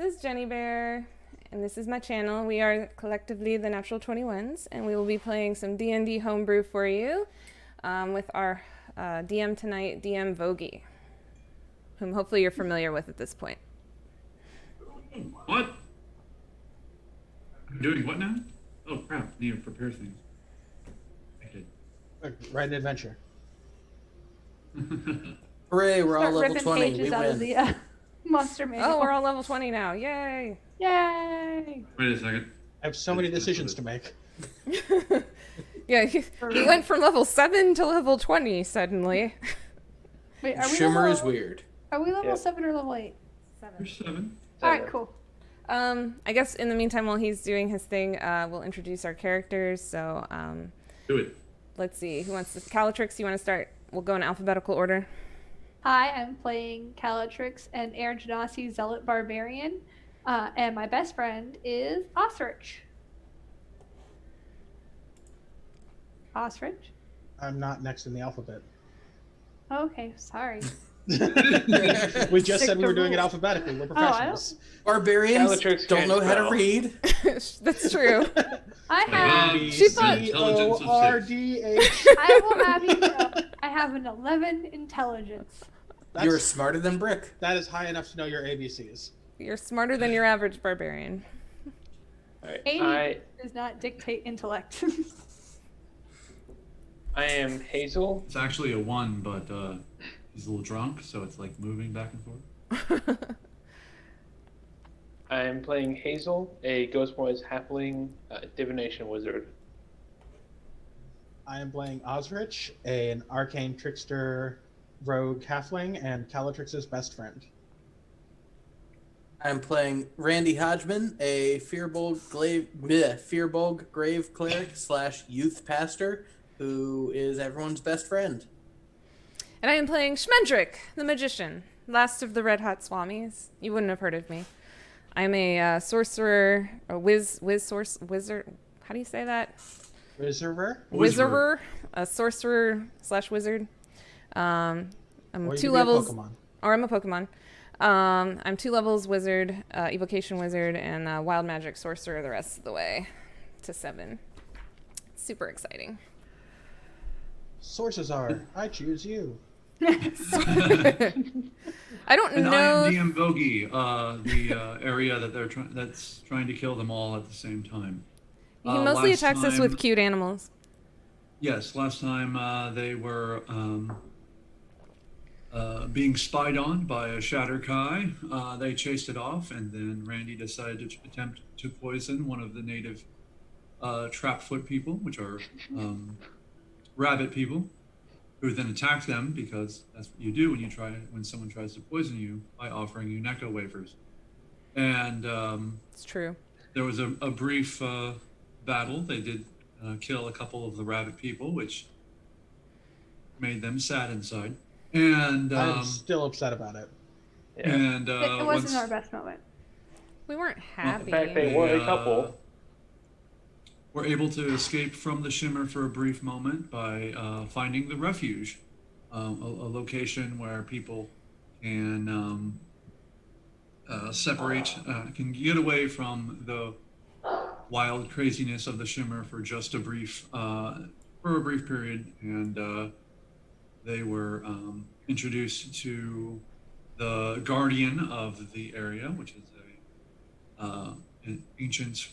is Jenny Bear, and this is my channel. We are collectively the Natural 21s, and we will be playing some D&D Homebrew for you with our DM tonight, DM Vogie, whom hopefully you're familiar with at this point. What? I'm doing what now? Oh crap, need to prepare things. I did. Write an adventure. Hooray, we're all Start level ripping 20. pages We out win. of the monster manual. Oh, we're all level 20 now. Yay! Yay! Wait a second. I have so many decisions to make. Yeah, he went from level 7 to level 20 suddenly. Wait, are we Shimmer level, is weird. Are we level Yeah. 7 or level 8? You're 7. Alright, cool. I guess in the meantime, while he's doing his thing, we'll introduce our characters. So, Do it. let's see. Who wants to? Calatrix, you want to start? We'll go in alphabetical order. Hi, I'm playing Calatrix and Air Genasi Zealot Barbarian. And my best friend is Osrich. Osrich? I'm not next in the alphabet. Okay, sorry. We just said we were doing it rules. alphabetically. We're I don't- professionals. Barbarians Bellatrix don't can't know how to spell. read. That's true. I have, She thought- Intelligence of 6. C-O-R-D-H. I will have you know, I have an 11 intelligence. You're smarter than Brick. That is high enough to know your ABCs. You're smarter than your average barbarian. Alright, 80 does not dictate intellect. I am Hazel. It's actually a 1, but he's a little drunk, so it's like moving back and forth. I am playing Hazel, a Ghostwise halfling divination wizard. I am playing Osrich, an arcane trickster rogue halfling, and Calatrix's best friend. I'm playing Randy Hodgman, a Fearbolg grave cleric / youth pastor, who is everyone's best friend. And I am playing Schmendrick, the magician, last of the Red Hot Swamis. You wouldn't have heard of me. I'm a sorcerer, a wizard. How do you say that? Wizarder? Wizarder, a sorcerer / wizard. I'm Or you 2 could be a levels, Pokemon. or I'm a Pokemon. I'm 2 levels wizard, evocation wizard, and wild magic sorcerer the rest of the way to 7. Super exciting. Sources are, I choose you. I don't And know. I am DM Vogie, the area that that's trying to kill them all at the same time. He mostly Last attacks us time- with cute animals. Yes, last time they were being spied on by a Shatterkai. They chased it off, and then Randy decided to attempt to poison one of the native trapfoot people, which are rabbit people, who then attacked them because that's what you do when someone tries to poison you by offering you necco wafers. And It's true. there was a brief battle. They did kill a couple of the rabbit people, which made them sad inside. And I'm still upset about it. Yeah. and It once wasn't our best moment. We weren't happy. In fact, they were a couple. were able to escape from the Shimmer for a brief moment by finding the refuge, a location where people can separate, can get away from the wild craziness of the Shimmer for just a brief period, and they were introduced to the guardian of the area, which is an ancient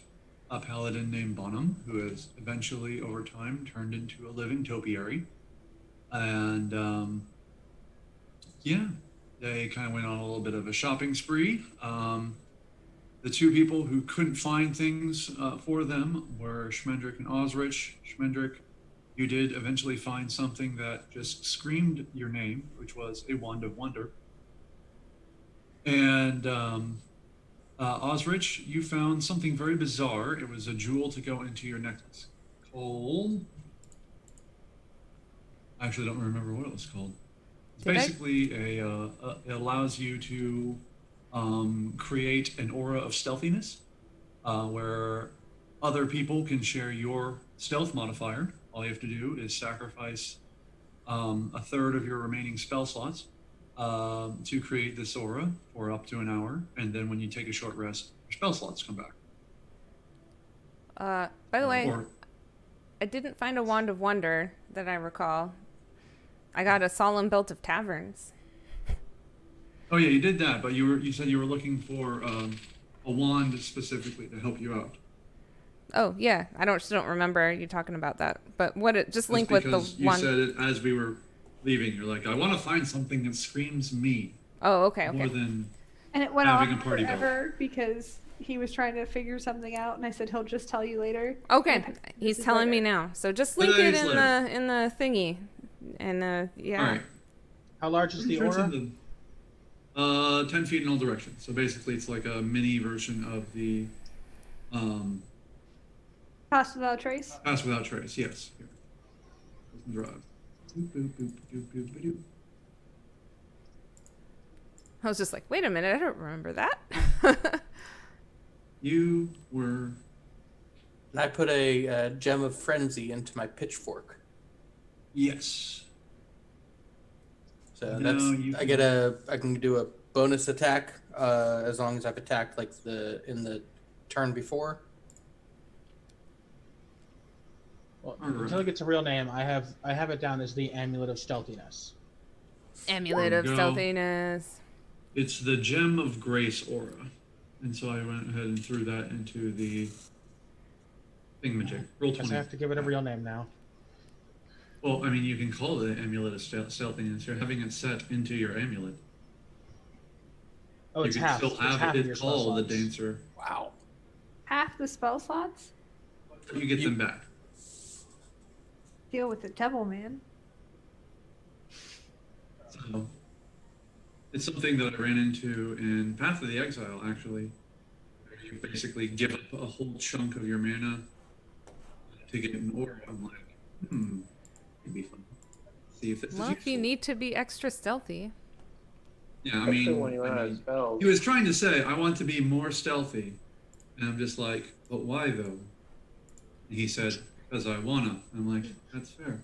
paladin named Bonham, who has eventually, over time, turned into a living topiary. And yeah, they kind of went on a little bit of a shopping spree. The 2 people who couldn't find things for them were Schmendrick and Osrich. Schmendrick, you did eventually find something that just screamed your name, which was a wand of wonder. And Osrich, you found something very bizarre. It was a jewel to go into your necklace. Cole, I actually don't remember what it was called. It's Did I? basically it allows you to create an aura of stealthiness, where other people can share your stealth modifier. All you have to do is sacrifice a third of your remaining spell slots, to create this aura for up to an hour, and then when you take a short rest, your spell slots come back. By the way, Or I didn't find a Wand of Wonder that I recall. I got a Solemn Belt of Taverns. oh yeah, you did that, but you said you were looking for a wand specifically to help you out. Oh yeah, I still don't remember you talking about that. But what it just That's link with the because you wand. said it as we were leaving. You're like, I want to find something that screams me Oh, okay, more okay. than And it went having on a party forever because he was trying to figure something out, and I said he'll just tell you later. Okay, And he's this is telling me later. now. So just link Today it is in later. the thingy, and yeah. All right. How large is Pretty the sure it's aura? in the 10 feet in all directions. So basically, it's like a mini version of the Pass without trace. Pass Without Trace. Yes. Here. Drive. Boop, boop, boop, boop, boop, boop, boop. I was just like, wait a minute, I don't remember that. You were. And I put a gem of frenzy into my pitchfork. Yes. So No, that's you I can do a bonus attack as long as I've attacked like in the turn before. Well, Alright. until it gets a real name, I have it down as the Amulet of Stealthiness. Amulet There of we go. Stealthiness. It's the Gem of Grace aura. And so I went ahead and threw that into the thingamajig. Roll Guess 20. I have to give it a real name now. Well, I mean, you can call it Amulet of Stealthiness. You're having it set into your amulet. Oh, You it's can half. still It's have half of it your spell called the slots. Dancer. Wow. Half the spell slots? You get them back. Deal with the devil, man. So it's something that I ran into in Path of the Exile, actually. Where you basically give up a whole chunk of your mana to get an aura. I'm like, it'd be fun. See if this Well, is if you useful. need to be extra stealthy. Yeah, I Especially mean, when you run out of spells. he was trying to say, I want to be more stealthy. And I'm just like, but why though? And he said, because I wanna. I'm like, that's fair.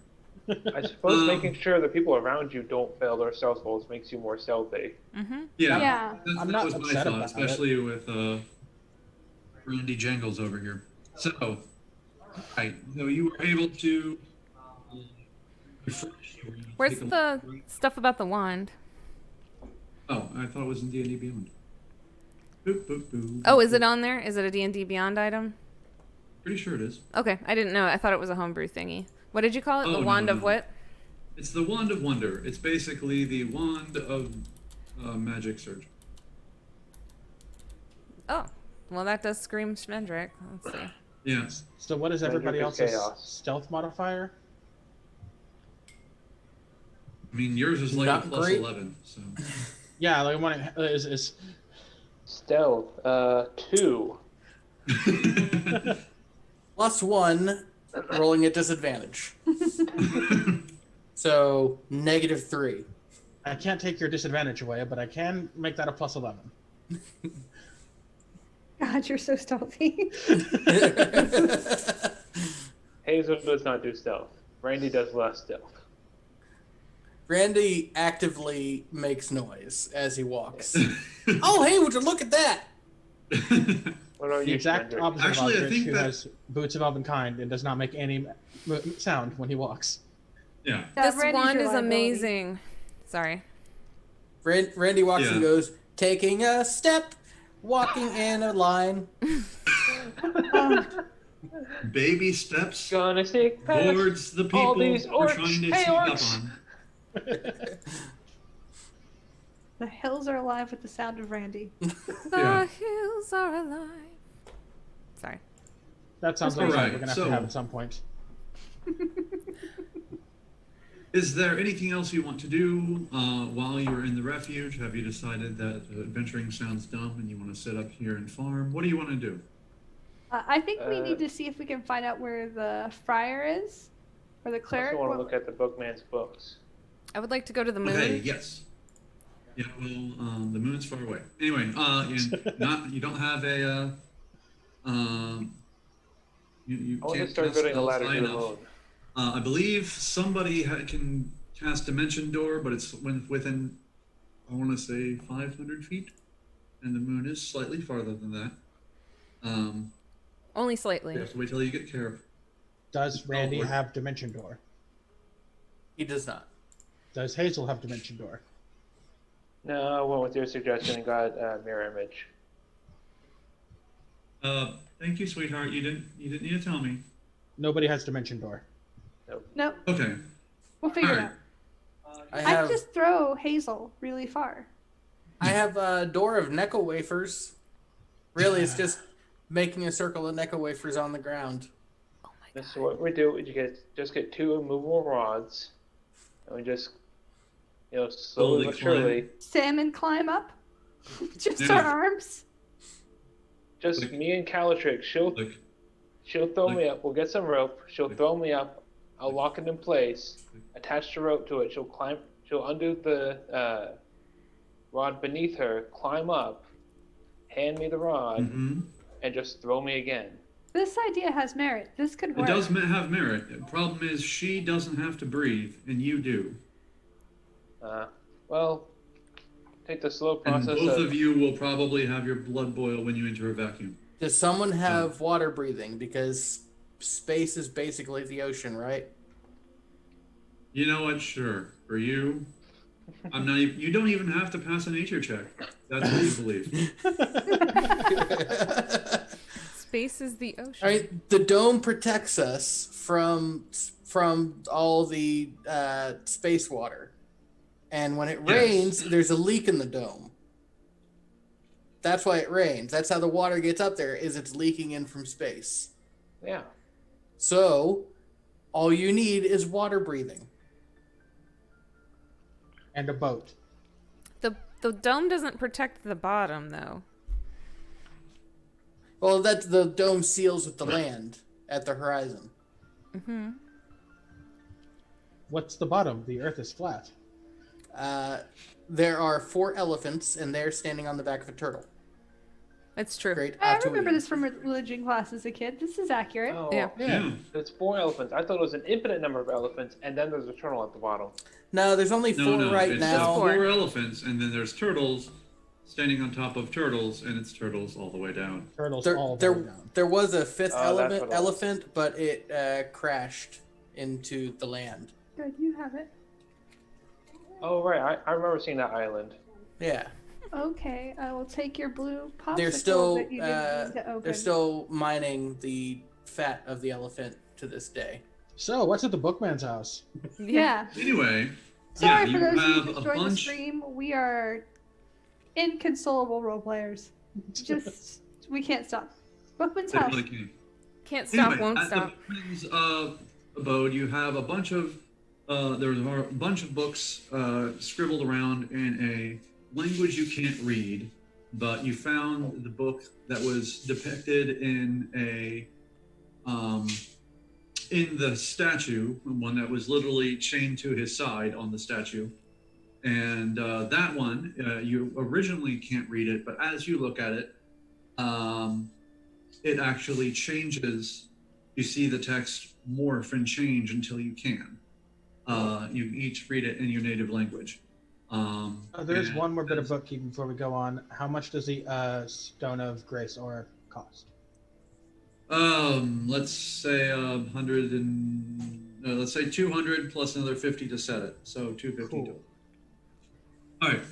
I suppose making sure the people around you don't fail their stealth rolls makes you more stealthy. Mm-hmm. Yeah, Yeah. I'm that not was my upset thought, about especially with Randy Jangles over here. So, right, so you were able to refresh. You were able to Where's take a the look. stuff about the wand? Oh, I thought it was in D&D Beyond. Boop, boop, boop, Oh, boop, is it boop. on there? Is it a D&D Beyond item? Pretty sure it is. Okay, I didn't know. I thought it was a homebrew thingy. What did you call it? Oh, The no, wand no, of no. what? It's the Wand of Wonder. It's basically the Wand of Magic Surge. Oh, well, that does scream Schmendrick. Let's see. Yes. So what is Magic everybody is else's chaos. stealth modifier? I mean, yours is like Not a plus great. 11, so. Yeah, like one is Stealth, 2. +1, rolling at disadvantage. So -3. I can't take your disadvantage away, but I can make that a plus 11. God, you're so stealthy. Hazel does not do stealth. Randy does less stealth. Randy actively makes noise as he walks. Oh, hey, would you look at that? What about The you, exact Schmendrick? opposite Actually, I of Aldrich, think who that- has boots of elvenkind and does not make any sound when he walks. Yeah. Yeah, This Randy's wand your is liability. amazing. Sorry. Randy walks Yeah. and goes, taking a step, walking in a line. Baby steps Gonna stick past towards the people all these we're orcs. trying to Hey, sneak up orcs. on. The hills are alive with the sound of Randy. The Yeah. hills are alive. Sorry. That sounds All like something right, we're gonna have so- to have at some point. Is there anything else you want to do while you're in the refuge? Have you decided that adventuring sounds dumb and you want to sit up here and farm? What do you want to do? I think we need to see if we can find out where the friar is, or the I cleric. also want to look at the bookman's books. I would like to go to the moon. Okay, yes. Yeah, well, the moon's far away. Anyway, you don't have a you I want to can't start cast building a spells ladder high to the enough. moon. I believe somebody can cast Dimension Door, but it's within I want to say 500 feet, and the moon is slightly farther than that. Only You slightly. have to wait till you get care. Does Randy Lord. have Dimension Door? He does not. Does Hazel have Dimension Door? No, I went with your suggestion and got mirror image. Thank you, sweetheart. You didn't need to tell me. Nobody has Dimension Door. Nope. Okay. We'll figure it Alright. out. I I have just throw Hazel really far. I have a door of Necco wafers. Really, it's just making a circle of Necco wafers on the ground. So what we do is just get 2 immovable rods, and we just, slowly but surely, Salmon climb up. Just Yeah. our arms. just Like- me and Calatrix. She'll throw like- me up. We'll get some rope. She'll throw me up. I'll lock it in place. Attach the rope to it. She'll climb. She'll undo the rod beneath her. Climb up. Hand me the rod, Mm-hmm. and just throw me again. This idea has merit. This could It work. does have merit. The problem is she doesn't have to breathe, and you do. Well, take the slow And process both of you will probably have your blood boil when you enter a vacuum. Does someone have water breathing? Because space is basically the ocean, right? You know what? Sure. For you, I'm not. You don't even have to pass a nature check. That's what you believe. Space is the ocean. All right, the dome protects us from all the space water, and when it Yes. rains, there's a leak in the dome. That's why it rains. That's how the water gets up there. Is it's leaking in from space. Yeah. So, all you need is water breathing. And a boat. The dome doesn't protect the bottom though. Well, that's the dome seals with the land at the horizon. Mm-hmm. What's the bottom? The Earth is flat. There are 4 elephants, and they're standing on the back of a turtle. It's true. Great. I remember this from religion class as a kid. This is accurate. Oh, Yeah. Yeah. It's 4 elephants. I thought it was an infinite number of elephants, and then there's a turtle at the bottom. No, there's only 4 No. right It's now. just Four. 4 elephants, and then there's turtles standing on top of turtles, and it's turtles all the way down. Turtles There, all the way there, down. there was a 5th Oh, that's what it was. elephant, but it crashed into the land. Good, you have it. Oh, right. I remember seeing that island. Yeah, Okay, I will take your blue popsicle they're still that you didn't mean to open. they're still mining the fat of the elephant to this day. So, what's at the Bookman's house? Yeah. Anyway, Sorry yeah, for you those of you have who a just joined the bunch. stream. We are inconsolable role players. Just we can't stop. Bookman's They house. really can't. Can't stop, Anyway, won't at stop. the Bookman's abode, you have a bunch of there are a bunch of books scribbled around in a language you can't read, but you found the book that was depicted in the statue, one that was literally chained to his side on the statue. And that one, you originally can't read it, but as you look at it, it actually changes. You see the text morph and change until you can. You each read it in your native language. There's and one more bit of that's- bookkeeping before we go on. How much does the Stone of Grace Ore cost? Let's say 100 and let's say 200 plus another 50 to set it. So 250 Cool. total. All right.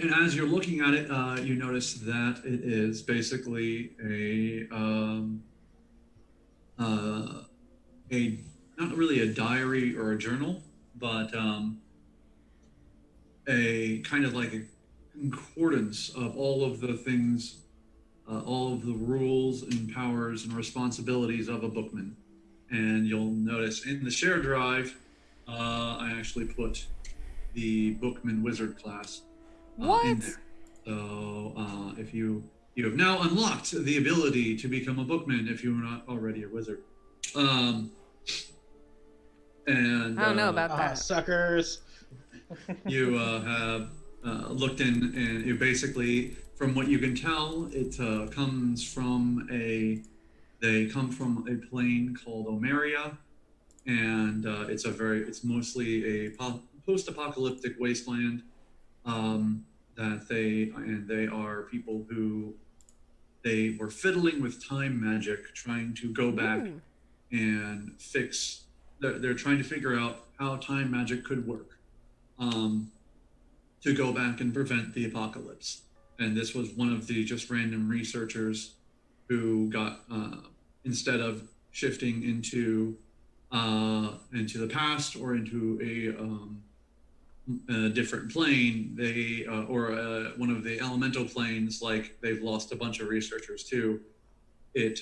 And as you're looking at it, you notice that it is basically a not really a diary or a journal, but a kind of like a concordance of all of the things, all of the rules and powers and responsibilities of a bookman. And you'll notice in the shared drive, I actually put the bookman wizard class in What? there. So if you have now unlocked the ability to become a bookman if you are not already a wizard. And I don't know about that. Suckers. you have looked in, and you basically, from what you can tell, it comes from they come from a plane called Omeria, and it's mostly a post-apocalyptic wasteland. They are people who they were fiddling with time magic, trying to go back and fix. They're trying to figure out how time magic could work to go back and prevent the apocalypse. And this was one of the just random researchers who got instead of shifting into the past or into a different plane, they or one of the elemental planes, like they've lost a bunch of researchers too. It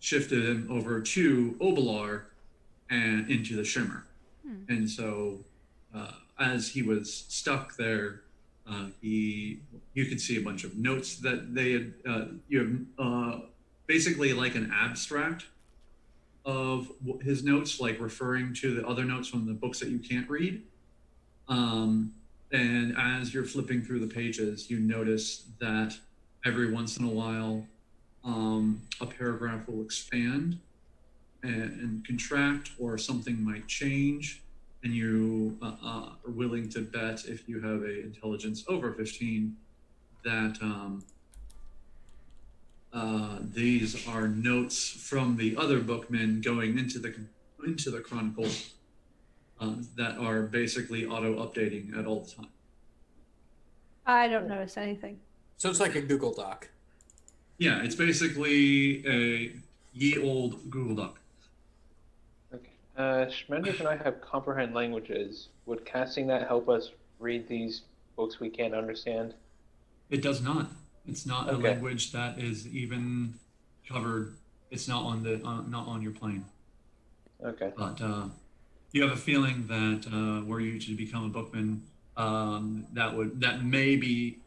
shifted him over to Obelar and into the Shimmer. And so as he was stuck there, you could see a bunch of notes that they had. You have basically like an abstract of his notes, like referring to the other notes from the books that you can't read. And as you're flipping through the pages, you notice that every once in a while, a paragraph will expand and contract, or something might change, and you are willing to bet, if you have a intelligence over 15, that these are notes from the other bookmen going into the chronicles that are basically auto-updating at all the time. I don't notice anything. So it's like a Google Doc. Yeah, it's basically a ye old Google Doc. Okay. Schmendrick and I have comprehend languages. Would casting that help us read these books we can't understand? It does not. It's not a Okay. language that is even covered. It's not on the not on your plane. Okay. But you have a feeling that were you to become a bookman, that may be.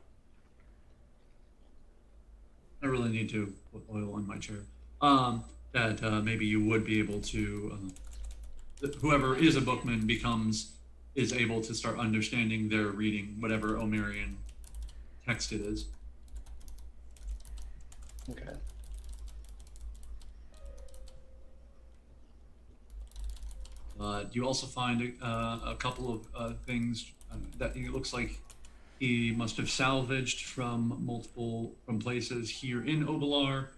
I really need to put oil on my chair. That maybe you would be able to. Whoever is a bookman is able to start understanding their reading, whatever Omarian text it is. Okay. You also find a couple of things that it looks like he must have salvaged from places here in Obelar.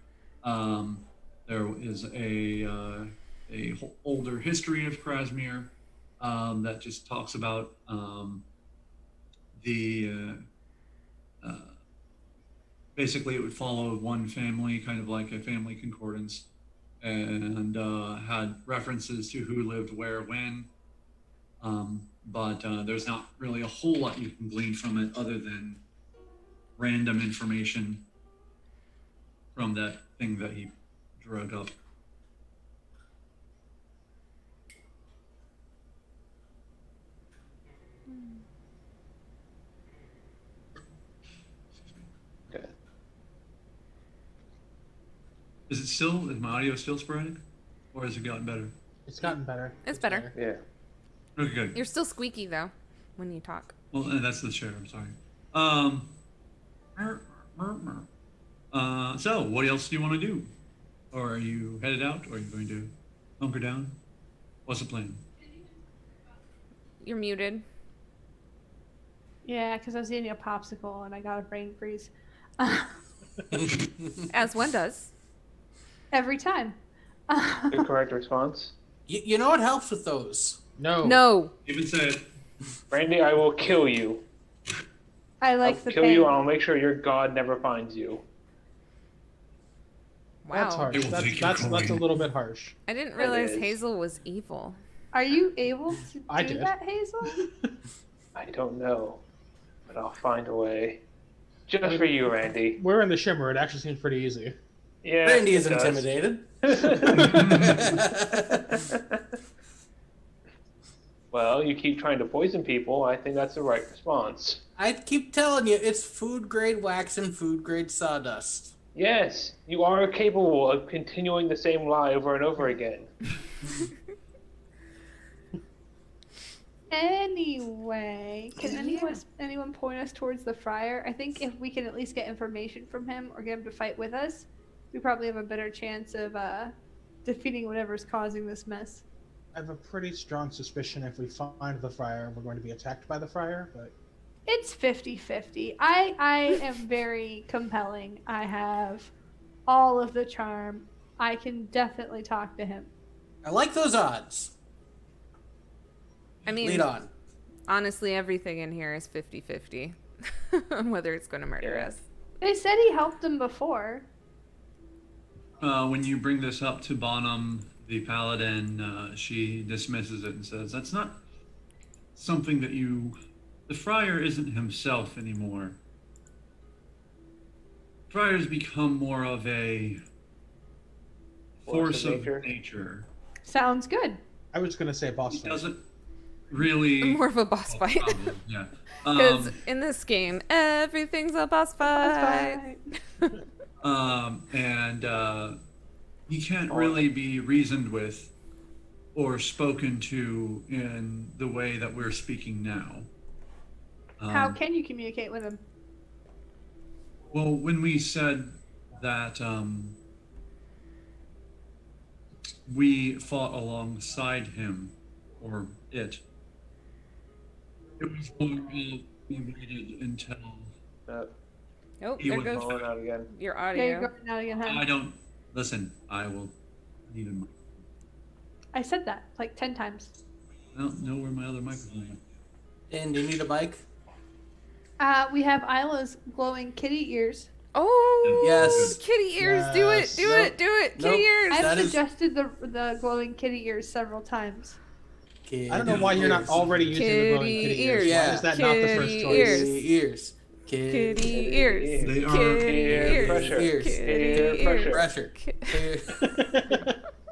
There is a older history of Krasmir that just talks about basically it would follow one family, kind of like a family concordance, and had references to who lived where when. But there's not really a whole lot you can glean from it other than random information from that thing that he drug up. Okay. Is my audio still sporadic? Or has it gotten better? It's gotten better. It's better. Yeah. Okay, good. You're still squeaky though when you talk. Well, that's the chair, I'm sorry. So, what else do you want to do? Or are you headed out? Or are you going to hunker down? What's the plan? You're muted. Yeah, because I was eating a popsicle and I got a brain freeze. As one does. Every time. Good correct response. You know what helps with those? No. No. Even said, Randy, I will kill you. I like I'll the kill pain. you and I'll make sure your god never finds you. Wow. That's harsh. It will take your That's a coin. little bit harsh. I didn't realize is. Hazel was evil. Are you able to I do did. that, Hazel? I don't know, but I'll find a way. Just for you, Randy. We're in the Shimmer. It actually seems pretty easy. Yeah. Randy is it does. intimidated. Well, you keep trying to poison people. I think that's the right response. I keep telling you, it's food grade wax and food grade sawdust. Yes, you are capable of continuing the same lie over and over again. Anyway, can anyone point us towards the friar? I think if we can at least get information from him or get him to fight with us, we probably have a better chance of defeating whatever's causing this mess. I have a pretty strong suspicion if we find the friar, we're going to be attacked by the friar, but It's 50-50. I am very compelling. I have all of the charm. I can definitely talk to him. I like those odds. I mean, Lead on. honestly, everything in here is 50-50 on whether it's going to murder Yeah. us. They said he helped them before. When you bring this up to Bonham, the paladin, she dismisses it and says, "That's not something that you. The friar isn't himself anymore. Friars become more of a force of nature. Sounds good. I was going to say boss He fight. doesn't really. More of a boss fight. Probably, yeah. Because in this game, everything's a boss fight. And he can't really be reasoned with or spoken to in the way that we're speaking now. How can you communicate with him? Well, when we said that we fought alongside him, or it was more of we waited until Oh, He there would goes Falling out again. your Yeah, audio. you're going out again, huh? I don't listen. I will need a mic. I said that like 10 times. I don't know where my other microphone is. Dan, do you need a mic? We have Isla's glowing kitty ears. Oh, Yes. kitty ears. Do it. Yes. Do Nope. it. Do it. Kitty Nope. ears. I've That is- suggested the glowing kitty ears several times. I don't know why you're not already using the glowing Kitty kitty ears. ears. Why Yeah. is that not the first Kitty choice? ears. Ears. Kitty ears. They are Kitty peer ears. pressure. Ears. Kitty Peer ears. Pressure.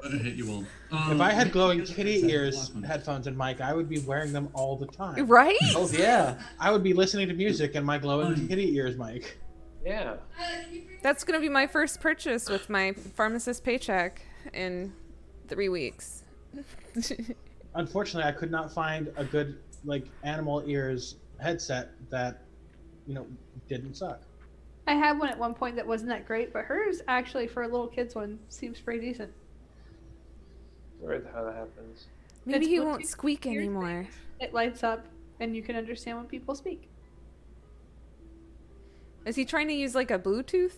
I hate you all. If I had glowing kitty That's ears the last one. headphones and mic, I would be wearing them all the time. Right? Oh yeah. I would be listening to music and my glowing Fine. kitty ears mic. Yeah. That's gonna be my first purchase with my pharmacist paycheck in 3 weeks. Unfortunately, I could not find a good animal ears headset that, didn't suck. I had one at one point that wasn't that great, but hers actually for a little kid's one seems pretty decent. Weird how that happens. Maybe It's he Bluetooth won't squeak ear anymore. It lights up and you can understand when people speak. Is he trying to use like a Bluetooth?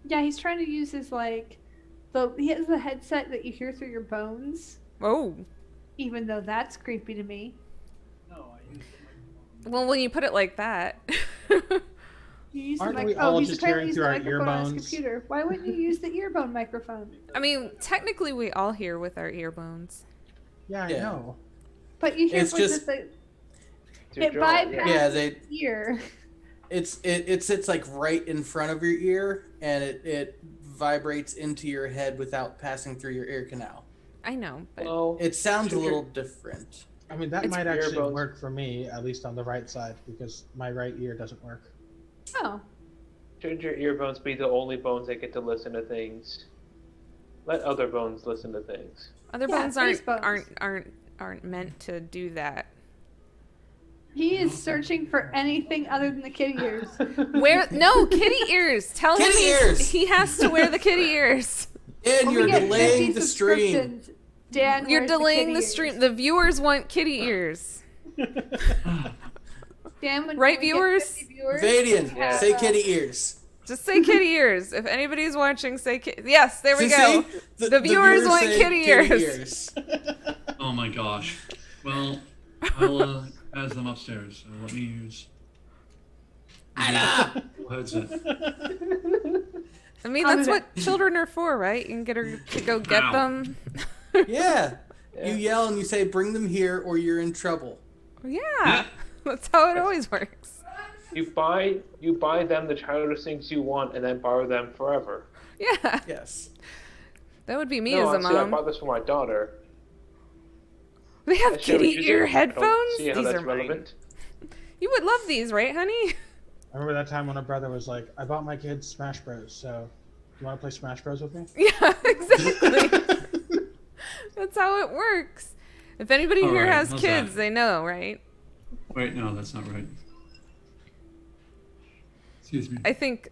Yeah, he's trying to use his he has the headset that you hear through your bones, Oh. even though that's creepy to me. Well, when you put it like that. You use Aren't the we all he's just apparently hearing used through the our microphone on his earbones? computer. Why wouldn't you use the earbone microphone? I mean, technically we all hear with our earbones. Yeah, I Yeah. know. But you hear It's with just- the To it draw, bypasses Yeah, they the ear. it sits like right in front of your ear and it vibrates into your head without passing through your ear canal. I know, but Well, It sounds a Should little different. I mean, that It's might actually earbuds. work for me, at least on the right side, because my right ear doesn't work. Oh, should your earbones be the only bones that get to listen to things? Let other bones listen to things. other Yeah, bones face bones. aren't meant to do that. he is searching for anything other than the kitty ears. No, kitty ears. Tell him Kitty ears! he has to wear the kitty ears. And When you're we get delaying 50 the stream. subscriptions, Dan You're wears delaying the kitty stream. ears. The viewers want kitty ears. Dan, when Right, we get viewers? 50 viewers, Vadian, Yeah. say kitty ears. Just say kitty ears. If anybody's watching, say yes. There we See, go. see? The viewers want say kitty ears. Oh my gosh. Well, I'll add them upstairs. So let me use Anna! the headset. I mean, I'll that's do what children are for, right? You can get her to go get Ow. them. Yeah. Yeah. You yell and you say, bring them here or you're in trouble. Yeah, that's how it always works. You buy them the childish things you want and then borrow them forever. Yeah, Yes. that would be me No, as a see, I mom. bought this for my daughter. They have I share with kitty you ear then. I don't headphones. See how These that's are mine. relevant? You would love these, right, honey? I remember that time when a brother was like, I bought my kids Smash Bros, so you want to play Smash Bros with me? Yeah, exactly. That's how it works. If anybody All here right, has how's kids, that? they know, right? Wait, no, that's not right. Excuse me. I think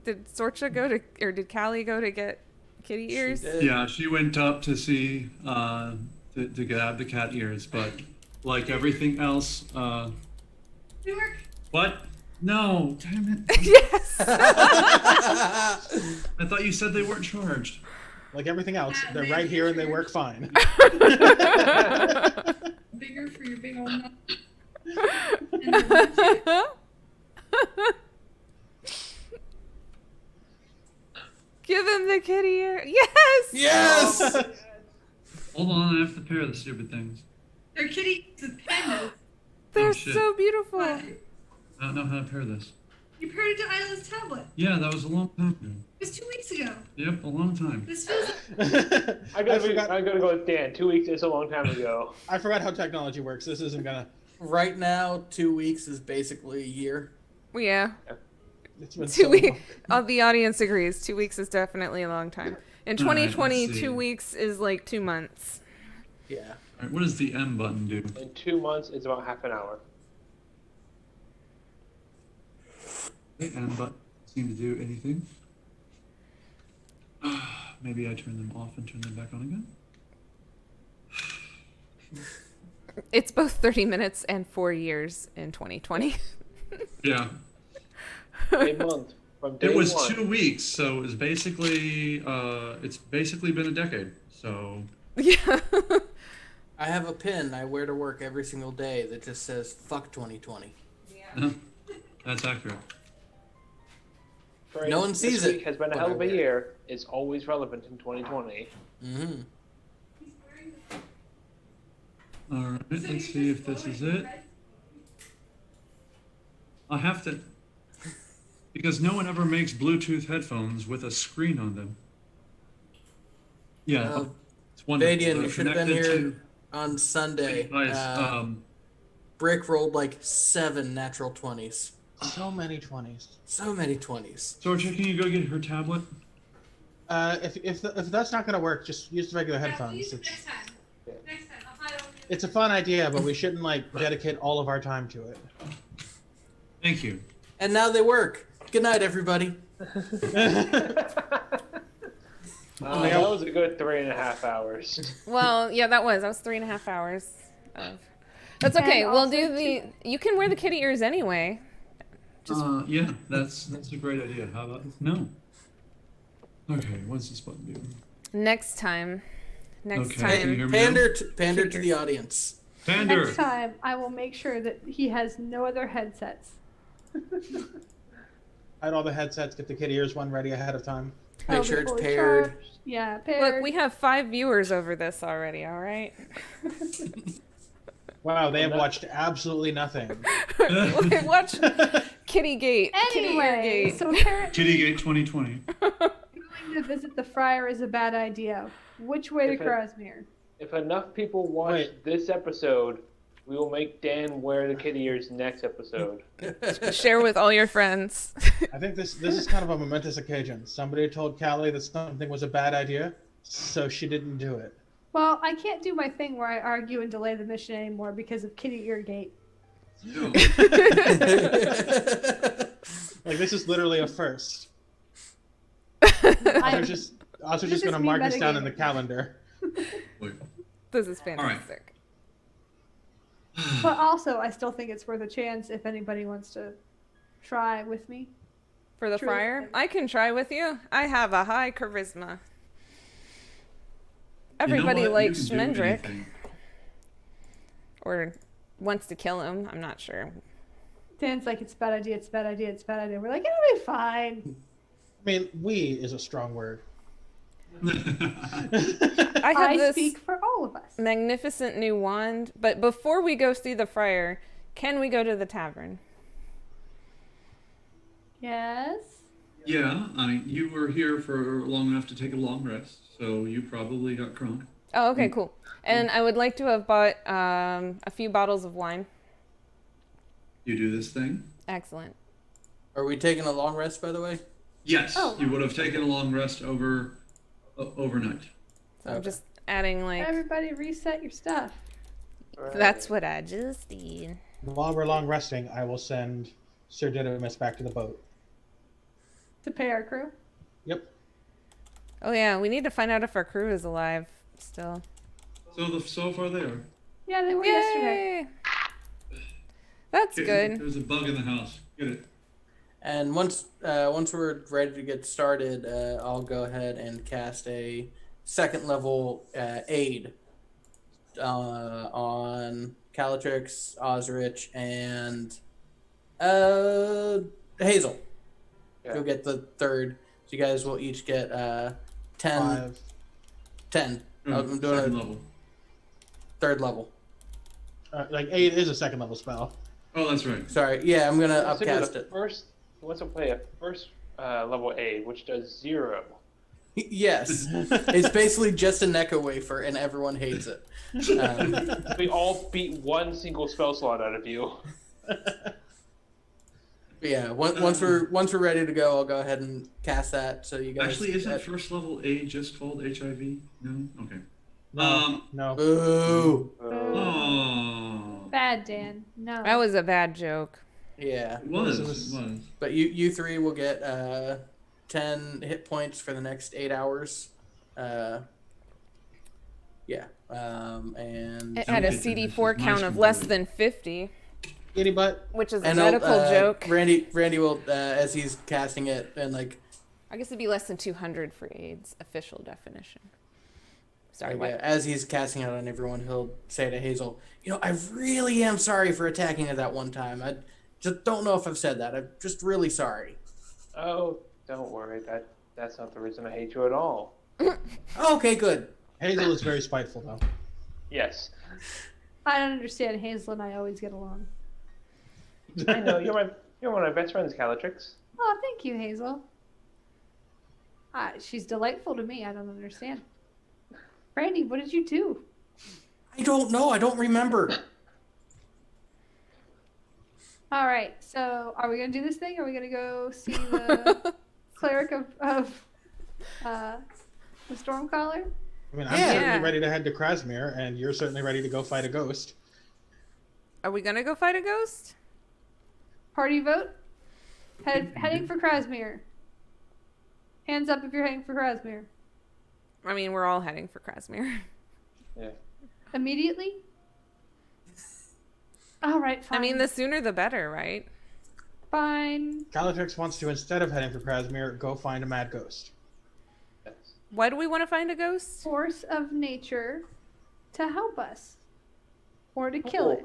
did Sorcha go to, or did Callie go to get Kitty ears. did. Yeah, she went up to see to grab the cat ears, but like everything else, They work. what? No, damn it! Yes. I thought you said they weren't charged. Like everything else, they're right here and they work fine. Bigger for your big old nut. And they're Give him the kitty ear. Yes. Yes. Hold on, I have to pair the stupid things. they're kitties with pandas. They're shit. so beautiful. But I don't know how to pair this. you paired it to Isla's tablet. Yeah, that was a long time ago. It was 2 weeks ago. Yep, a long time. This feels I gotta go with Dan. 2 weeks is a long time ago. I forgot how technology works. This isn't gonna. Right now, 2 weeks is basically a year. Yeah. It's been 2 so weeks. long. The audience agrees. 2 weeks is definitely a long time. In All right, 2020, let's see. 2 weeks is like 2 months. Yeah. All right, what does the M button do? In 2 months, it's about half an hour. The M button seem to do anything. Maybe I turn them off and turn them back on again. It's both 30 minutes and 4 years in 2020. Yeah, A month from day it was one. 2 weeks, so it was basically it's basically been a decade. So Yeah. I have a pin I wear to work every single day that just says "fuck 2020." that's accurate. For No one this sees week it, has been a but hell I of a wear it. year. It's always relevant in 2020. Mm-hmm. All right, let's see if this is it. I have to, because no one ever makes Bluetooth headphones with a screen on them. Yeah, Uh, it's wonderful. Vadian, They're you should have been connected here on Sunday. Nice. Brick rolled like 7 natural 20s. So many 20s. So many 20s. Sorcha, can you go get her tablet? If that's not gonna work, just use the regular Yeah, headphones. please, It's, next time. Yeah. Next time. I'll find out. it's a fun idea, but we shouldn't like dedicate all of our time to it. Thank you. And now they work. Good night, everybody. That was a good 3.5 hours. Well, yeah, that was 3.5 hours. That's okay. And We'll also do the. You can wear the kitty ears anyway. Yeah, that's a great idea. How about no? Okay, what's this button do? Next time. Next Okay. Can you time. hear me now? Pander to the audience. Pander. Next time, I will make sure that he has no other headsets. Hide all the headsets, get the kid ears one ready ahead of time. Make I'll sure be it's fully paired. charged. Yeah, paired. Look, we have 5 viewers over this already. All right. Wow, they have watched absolutely nothing. Watch Kitty Gate. Anyway, Kitty so apparently Kittygate 2020. going to visit the friar is a bad idea. Which way to If it- Krasmir? If enough people watch Wait. this episode, we will make Dan wear the kitty ears next episode. Gate. Share with all your friends. I think this is kind of a momentous occasion. Somebody told Callie that something was a bad idea, so she didn't do it. Well, I can't do my thing where I argue and delay the mission anymore because of Kitty Ear Gate. Like this is literally a first. I- They're just also This just gonna is me mark this down in metagaming. the calendar. Wait. This is right. fantastic. But also, I still think it's worth a chance if anybody wants to try with me. For the True. friar, I can try with you. I have a high charisma. Everybody You know what? likes You can do Schmendrick. anything. Or wants to kill him. I'm not sure. Dan's like, it's a bad idea, it's a bad idea, it's a bad idea. We're like, it'll be fine. I mean, "we" is a strong word. I have I this speak for all of us. magnificent new wand, but before we go see the friar, can we go to the tavern? Yes. Yeah, I mean, you were here for long enough to take a long rest, so you probably got crunk. Oh, okay, cool. And I would like to have bought a few bottles of wine. You do this thing? Excellent. Are we taking a long rest, by the way? Yes, Oh. you would have taken a long rest overnight. So I'm Okay. just adding like, Everybody reset your stuff. that's what I just did. While we're long resting, I will send Sir Didymus back to the boat. To pay our crew. Yep. Oh yeah, we need to find out if our crew is alive still. So far they are. Yeah, they were yesterday. Yay! That's good. There's a bug in the house. Get it. And once we're ready to get started, I'll go ahead and cast a second level aid on Calatrix, Osrich, and Hazel. Yeah. Go get the third. So you guys will each get 10. 5. 10. Oh, I'm doing second a level. third level. Like 8 is a second level spell. Oh, that's right. Sorry. Yeah, I'm gonna Consider upcast the it. First, he wants to play a first level aid, which does 0. Yes. It's basically just a Neko wafer, and everyone hates it. We all beat one single spell slot out of you. Yeah. Once we're ready to go, I'll go ahead and cast that. So you guys. Actually, isn't first level aid just called HIV? No? Okay. No. Boo. Oh. Bad, Dan. No. That was a bad joke. Yeah. It was. It was- It was. But you three will get 10 hit points for the next 8 hours. Yeah. And It had a Okay, CD4 this is count my of screen, less really. than 50, Kitty butt. which is a and medical joke. Randy will as he's casting it and like I guess it'd be less than 200 for AIDS official definition. Sorry, like, what? as he's casting out on everyone, he'll say to Hazel, I really am sorry for attacking her that one time. I just don't know if I've said that. I'm just really sorry. Oh, don't worry. That's not the reason I hate you at all. Okay, good. Hazel is very spiteful though. Yes. I don't understand. Hazel and I always get along. I know. You're one of my best friends, Calatrix. Oh, thank you, Hazel. She's delightful to me. I don't understand. Brandy, what did you do? I don't know. I don't remember. All right. So, are we gonna do this thing? Are we gonna go see the cleric of the Stormcaller? I mean, I'm Yeah. certainly ready to head to Krasmir, and you're certainly ready to go fight a ghost. Are we gonna go fight a ghost? Party vote. Heading for Krasmir. Hands up if you're heading for Krasmir. I mean, we're all heading for Krasmir. Yeah. Immediately. All right. Fine. I mean, the sooner the better, right? Fine. Calatrix wants to, instead of heading for Krasmir, go find a mad ghost. Yes. Why do we want to find a ghost? Force of nature to help us, or to kill it.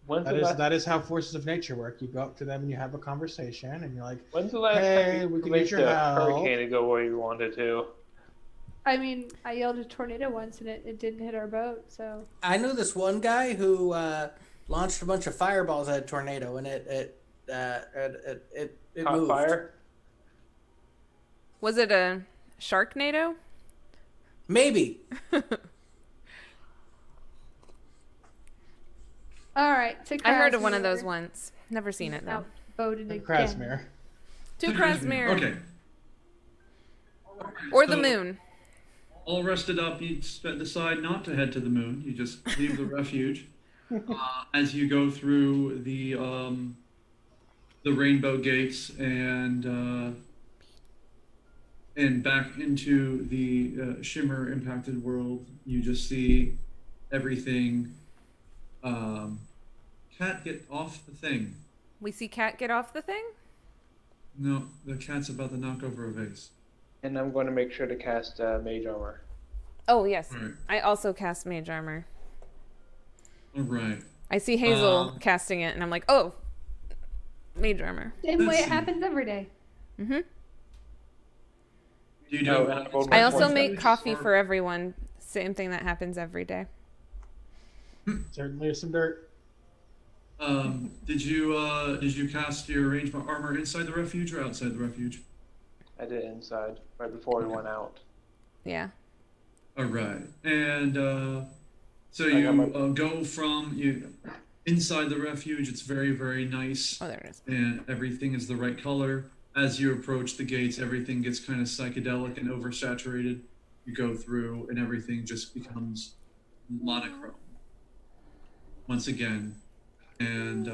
When's the last That is how forces of nature work. You go up to them and you have a conversation, and you're like, When's the last Hey, time we you can made use your the help. hurricane to go where you wanted to? I mean, I yelled a tornado once and it didn't hit our boat, so. I know this one guy who launched a bunch of fireballs at a tornado, and it Caught moved. fire? Was it a Sharknado? Maybe. All right, to Krasmir. I heard of one of those once. Never seen it though. Outvoted again. Krasmir. To Krasmir. Okay. Or the So, moon. All rested up, you decide not to head to the moon. You just leave the refuge. As you go through the rainbow gates and back into the Shimmer impacted world, you just see everything. Cat, get off the thing. We see Cat get off the thing? No, the cat's about to knock over a vase. And I'm going to make sure to cast Mage Armor. Oh, yes. All right. I also cast Mage Armor. All right. I see Hazel casting it, and I'm like, oh, Mage Armor. Same way Let's it see. happens every day. Mm-hmm. Do you do Oh, it and while I rolled it's my I also points. make coffee or- for everyone. Same thing that happens every day. Certainly some dirt. Did you cast your ranged armor inside the refuge or outside the refuge? I did it inside, right before we went out. Yeah. All right, and so I got my- you go from you inside the refuge. It's very, very nice, Oh, there it is. and everything is the right color. As you approach the gates, everything gets kind of psychedelic and oversaturated. You go through, and everything just becomes monochrome once again. And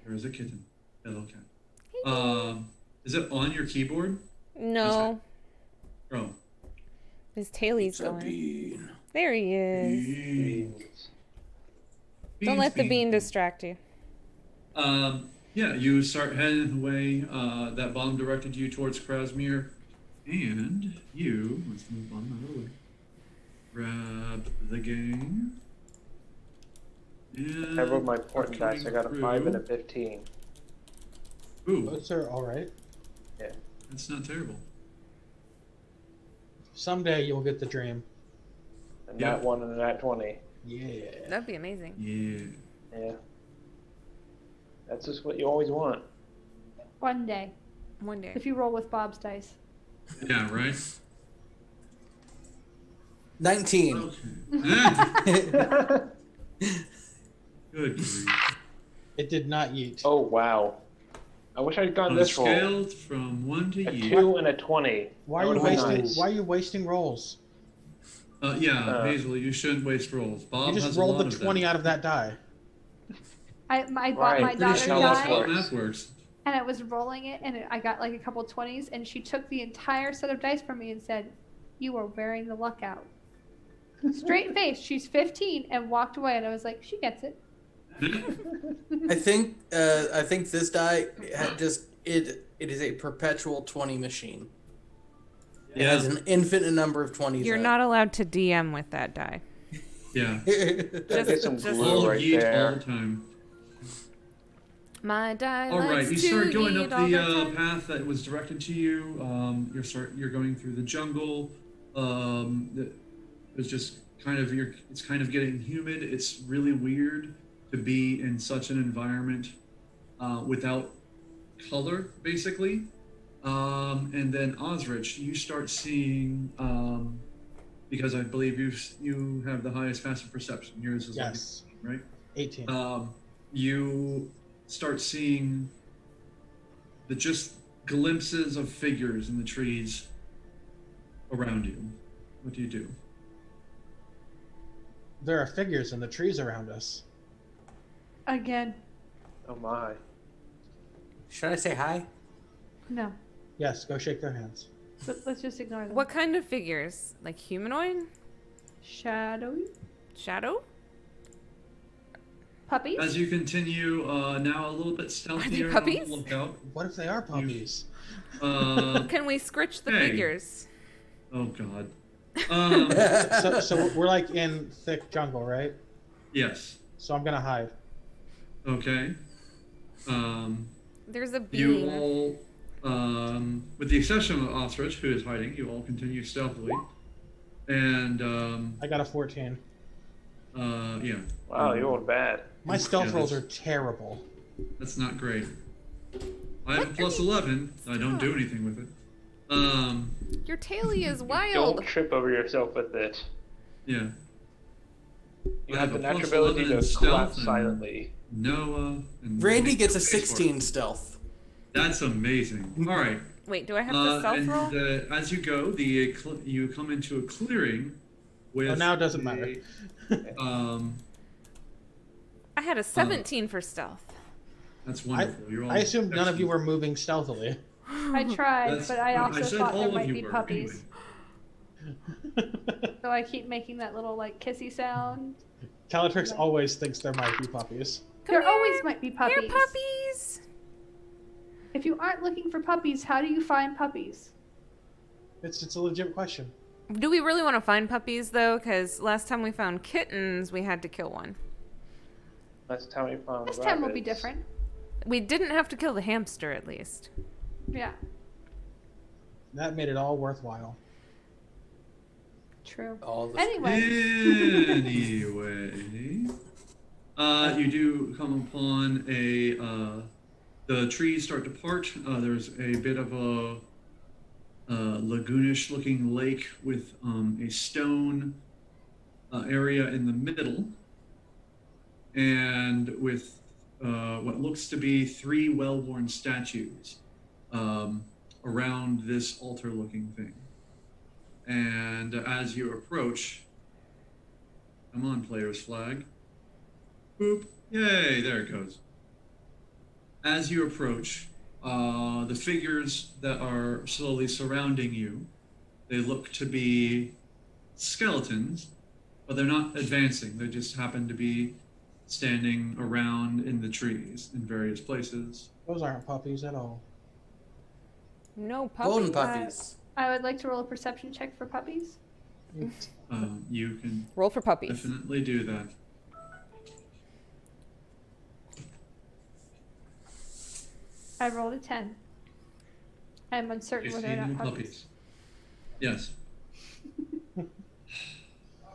there's a kitten, hello cat. Is it on your keyboard? No. Oh, His tailie's It's a going. bean. There he is. Beans. Don't let the Beans, bean beans. distract you. Yeah, you start heading the way that bomb directed you towards Krasmir, and you, let's move on out of the way, grab the gang. And I rolled my important start dice. I got a coming 5 and a through. 15. Ooh, Those are all right. Yeah. that's not terrible. Someday you'll get the dream. And Yeah. that 1 and that 20. Yeah. That'd be amazing. Yeah. Yeah. That's just what you always want. One day, One day. if you roll with Bob's dice. Yeah, right? 19. Okay. Good grief. It did not yeet. Oh, wow. I wish I'd gotten this roll. Scaled from 1 to A E. 2 and a 20. Why That are you would've been wasting? nice. Why are you wasting rolls? Yeah, Hazel, you shouldn't waste rolls. Bob You just has rolled a lot the of 20 them. out of that die. I bought Right. my Pretty daughter sure That's that's how die, math works. and I was rolling it, and I got like a couple 20s, and she took the entire set of dice from me and said, "You are wearing the luck out." Straight face. She's 15 and walked away, and I was like, "She gets it." I think this die it is a perpetual 20 machine. It Yeah. has an infinite number of 20s. You're not allowed to DM with that die. Yeah. Get some just- glue All right yeet all there. the time. My die All right, likes you to start going eat up all the time. path that was directed to you. You're going through the jungle. It's just kind of it's kind of getting humid. It's really weird to be in such an environment without color, basically. And then Osrich, you start seeing because I believe you have the highest passive perception. Yours is Yes. like, right? 18. You start seeing the just glimpses of figures in the trees around you. What do you do? There are figures in the trees around us. Again, Oh my. Should I say hi? no. Yes, go shake their hands. Let's just ignore them. What kind of figures? Like humanoid? Shadowy Shadow? puppies? As you continue, now a little bit stealthier on puppies? the lookout. What if they are puppies? Can we scritch the Hey. figures? Oh God. So we're like in thick jungle, right? Yes. So I'm gonna hide. Okay. There's a You bean. all, with the exception of Ostrich, who is hiding, you all continue stealthily. And I got a 14. yeah. Wow, you rolled bad. My stealth Yeah, rolls are that's- terrible. That's not great. I have a plus 11. I don't do anything with it. Your tailie is Don't wild. trip over yourself with it. Yeah. You I have have the a plus natural ability 11 to in stealth collapse and- silently. Noah and Randy gets a Space Force. 16 stealth. That's amazing. All right. Wait, do I have to stealth and roll? as you go, you come into a clearing with. Oh, now it doesn't matter. I had a 17 for stealth. That's wonderful. You're all I assumed none of you excellent. were moving stealthily. I tried, That's- but I no, also said thought all there of might you be were, puppies. anyway. So I keep making that little like kissy sound. Calatrix always thinks there might be puppies. There Come always here. might be Here, puppies. puppies. If you aren't looking for puppies, how do you find puppies? It's a legit question. Do we really want to find puppies though? Because last time we found kittens, we had to kill one. Last time we found This time will be rabbits. different. We didn't have to kill the hamster at least. Yeah, That made it all worthwhile. true. All the Anyway, Anyway, you do come upon the trees start to part. There's a bit of a lagoonish looking lake with a stone area in the middle, and with what looks to be 3 well-worn statues around this altar-looking thing. And as you approach, come on, player's flag. Boop. Yay, there it goes. As you approach, the figures that are slowly surrounding you, they look to be skeletons, but they're not advancing. They just happen to be standing around in the trees in various places. Those aren't puppies at all. No puppies. Golden puppies. I would like to roll a perception check for puppies. You can Roll for puppies. definitely do that. I rolled a 10. I'm uncertain whether or Tasting not the puppies. Yes.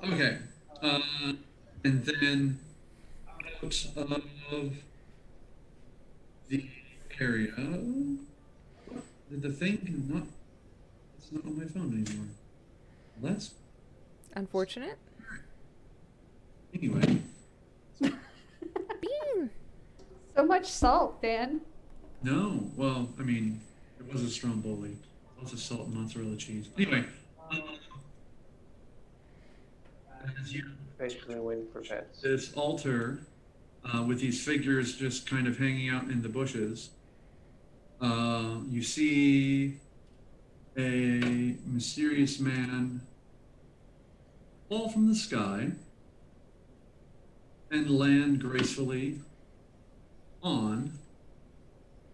Okay. And then out of the area, did the thing not? It's not on my phone anymore. Well, that's Unfortunate. anyway. Bean. So much salt, Dan. No, well, I mean, it was a stromboli. Lots of salt and mozzarella cheese. Anyway, as you Patiently waiting for pets. this altar with these figures just kind of hanging out in the bushes, you see a mysterious man fall from the sky and land gracefully on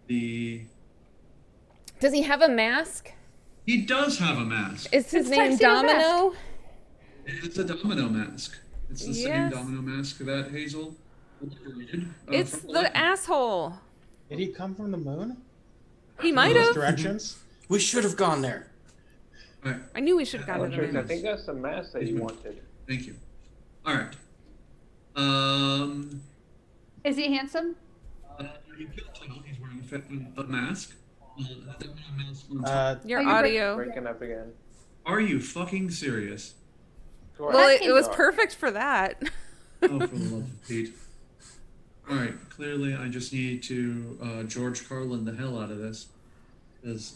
the. Does he have a mask? He does have a mask. Is his It's name Tuxedo Mask. Domino? It's a domino mask. It's the same Yes. domino mask that Hazel liberated. It's from the lightning. asshole. Did he come from the moon? He might Those have. directions? We should have gone there. All right, I knew we should have gone to the Patrick, I moon. think that's the mask that you wanted. thank you. All right. Is he handsome? You can tell he's wearing a mask. The domino mask on top. Your Are you audio. Breaking up again. Are you fucking serious? Sure. Well, That it was came- perfect for that. Oh, for the love of Pete. All right, clearly I just need to George Carlin the hell out of this. As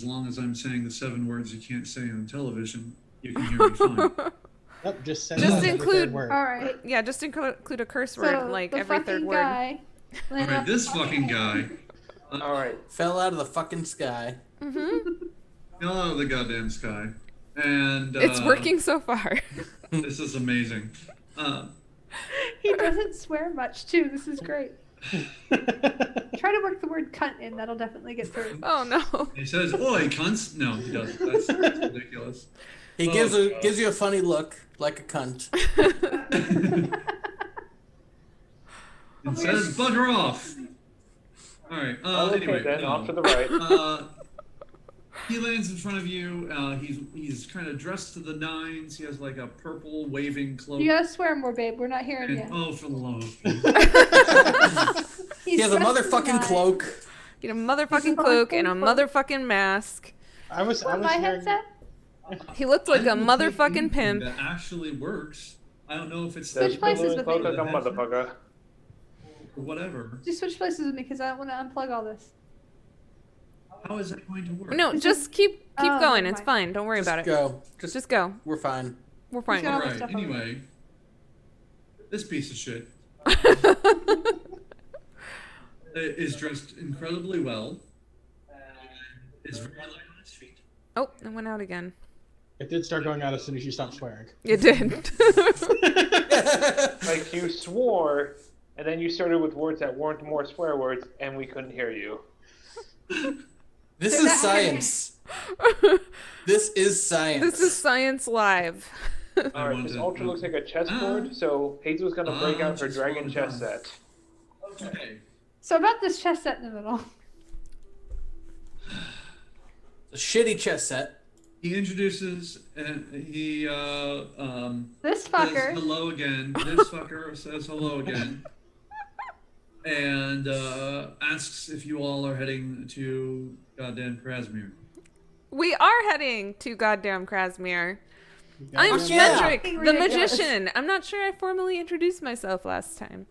long as I'm saying the 7 words you can't say on television, you can hear me fine. Nope, just send Just out every include- third word. All right. Yeah, just include a curse So word like the every fucking third word. guy. All right, this fucking guy. All right. Fell out of the fucking sky. Fell out of the goddamn sky. And It's working so far. This is amazing. He doesn't swear much too. This is great. Try to work the word cunt in. That'll definitely get through. Oh no. He says, "Oi, cunts!" No, he doesn't. That's ridiculous. He Oh, God. gives you a funny look, like a cunt. It says, "Bugger off." All right. Okay, Anyway, then no. off to the right. He lands in front of you. He's kind of dressed to the nines. He has like a purple waving cloak. You gotta swear more, babe. We're not hearing And, you. oh, for the love of Pete. He has a motherfucking cloak. Get a motherfucking cloak and a motherfucking mask. I was On my hearing, headset? He looked like I a will take motherfucking anything pimp. That actually works. I don't know if it's Switch the places Balloon with cloak me. like a motherfucker. or whatever. Just switch places with me because I don't want to unplug all this. How is that going to work? No, just keep Oh, going. never It's mind. fine. Don't worry about it. Go. Just go. We're fine. We're fine. Go. All all the right. stuff over. Anyway, this piece of shit is dressed incredibly well. Is very light on his feet. Oh, it went out again. it did start going out as soon as you stopped swearing. It did. Like you swore, and then you started with words that weren't more swear words, and we couldn't hear you. This is science. This is science. This is Science Live. All right, this ultra looks like a chessboard, so Hazel's gonna break out her dragon chess set. Okay. So about this chess set in the middle. a shitty chess set. He introduces and he This says fucker. hello again. This fucker says hello again. And asks if you all are heading to goddamn Krasmir. We are heading to goddamn Krasmir. I'm Fuck yeah. Schmendrick, the Ridiculous. magician. I'm not sure I formally introduced myself last time.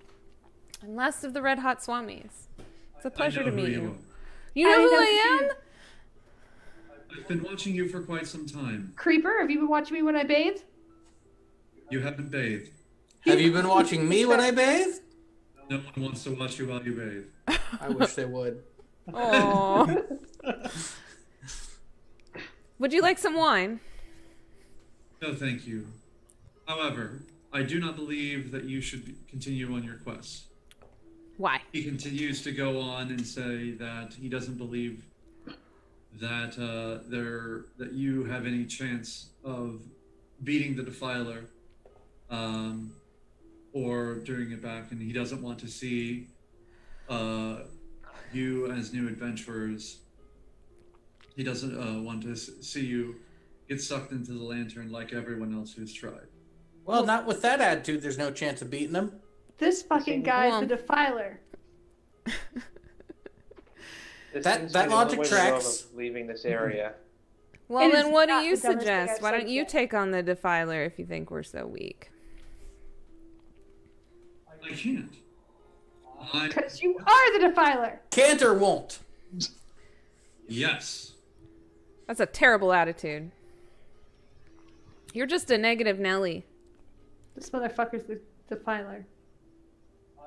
I'm last of the Red Hot Swamis. It's a pleasure I know to who meet you you. are. You know I who know I am? I've been watching you for quite some time. Creeper, have you been watching me when I bathe? You haven't bathed. Have you been watching me when I bathe? No one wants to watch you while you bathe. I wish they would. Aww. Would you like some wine? No, thank you. However, I do not believe that you should continue on your quest. Why? He continues to go on and say that he doesn't believe that that you have any chance of beating the Defiler, or doing it back, and he doesn't want to see you as new adventurers. He doesn't want to see you get sucked into the lantern like everyone else who's tried. Well, not with that attitude. There's no chance of beating him. This fucking guy's Well- the Defiler. This That- seems that to be the only logic way to go tracks. of leaving this area. Well, It then is what do not you the dumbest thing suggest? I've Why said don't you yet. take on the Defiler if you think we're so weak? I can't. I Because you are the Defiler. Can't or won't. yes. That's a terrible attitude. You're just a negative Nelly. This motherfucker's the Defiler.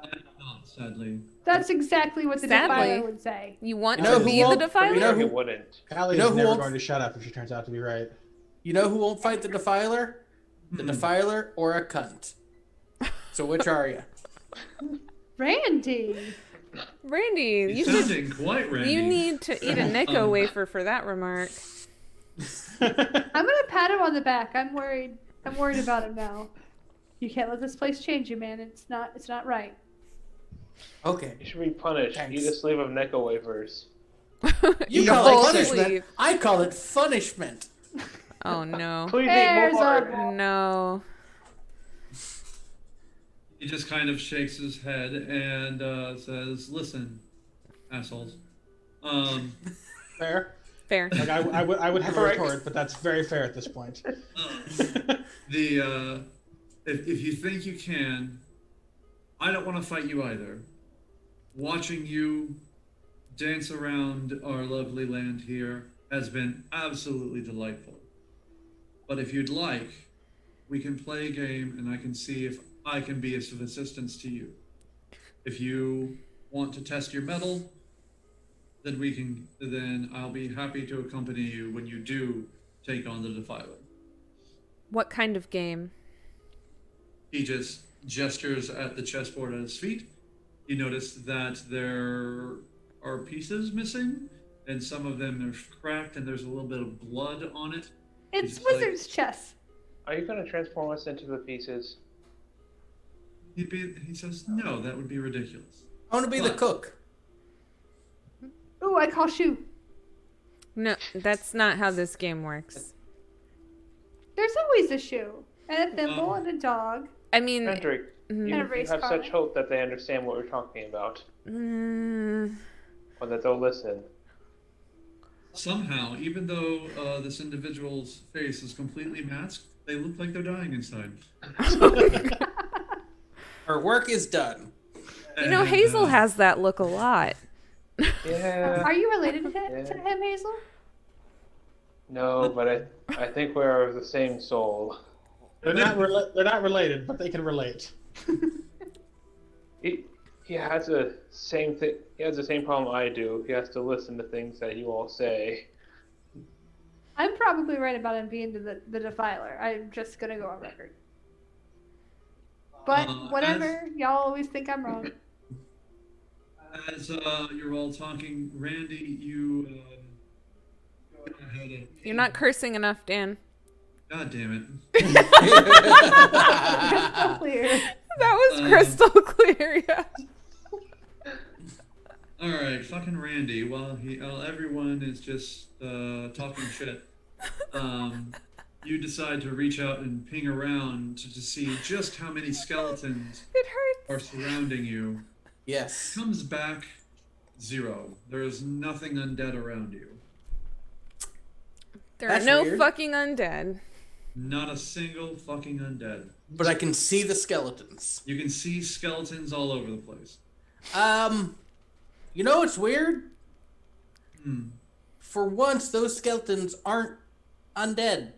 I am not, sadly. That's exactly what the Sadly. Defiler would say. You want You know to who be the won't- Defiler? you know He who- wouldn't. Callie You know is who never won't- going to shut up if she turns out to be right. You know who won't fight the Defiler? The Defiler or a cunt. So which are you? Randy. Randy, He's you should. sounding quite randy. You need to eat a Necco wafer for that remark. I'm gonna pat him on the back. I'm worried. I'm worried about him now. You can't let this place change you, man. It's not right. Okay. You should be punished. Thanks. Eat a sleeve of Necco wafers. You Eat call a it whole punishment. sleeve. I call it punishment. Oh no. Please There's eat more. a- No. He just kind of shakes his head and says, "Listen, assholes. Fair. Fair. Like I would have a Correct. retort, but that's very fair at this point. If you think you can, I don't want to fight you either. Watching you dance around our lovely land here has been absolutely delightful. But if you'd like, we can play a game and I can see if I can be of assistance to you. If you want to test your mettle, then I'll be happy to accompany you when you do take on the Defiler." What kind of game? He just gestures at the chessboard at his feet. You notice that there are pieces missing, and some of them are cracked, and there's a little bit of blood on it. It's He's like- Wizard's chess. Are you going to transform us into the pieces? He says, "No, that would be ridiculous." I want to be the What? cook. Ooh, I call shoe. No, that's not how this game works. There's always a shoe and a thimble and a dog. I mean, Hendrik, mhm. you, And a you race have car. such hope that they understand what we're talking about, Mm, or that they'll listen. Somehow, even though this individual's face is completely masked, they look like they're dying inside. Her work is done. you know, And, Hazel has that look a lot. Yeah. Are you related to Yeah. him, Hazel? No, but I think we're of the same soul. They're not related, but they can relate. He has the same thing. He has the same problem I do. He has to listen to things that you all say. I'm probably right about him being the Defiler. I'm just gonna go on record. But whatever, y'all always think I'm wrong. As you're all talking, Randy, you go ahead and... You're not cursing enough, Dan. God damn it. Crystal clear. That was crystal clear, yeah. All right, fucking Randy. While everyone is just talking shit, you decide to reach out and ping around to see just how many skeletons It hurts. are surrounding you. Yes. Comes back 0. There is nothing undead around you. There That's are no weird. fucking undead. Not a single fucking undead. But I can see the skeletons. You can see skeletons all over the place. You know what's weird? Hmm. For once, those skeletons aren't undead.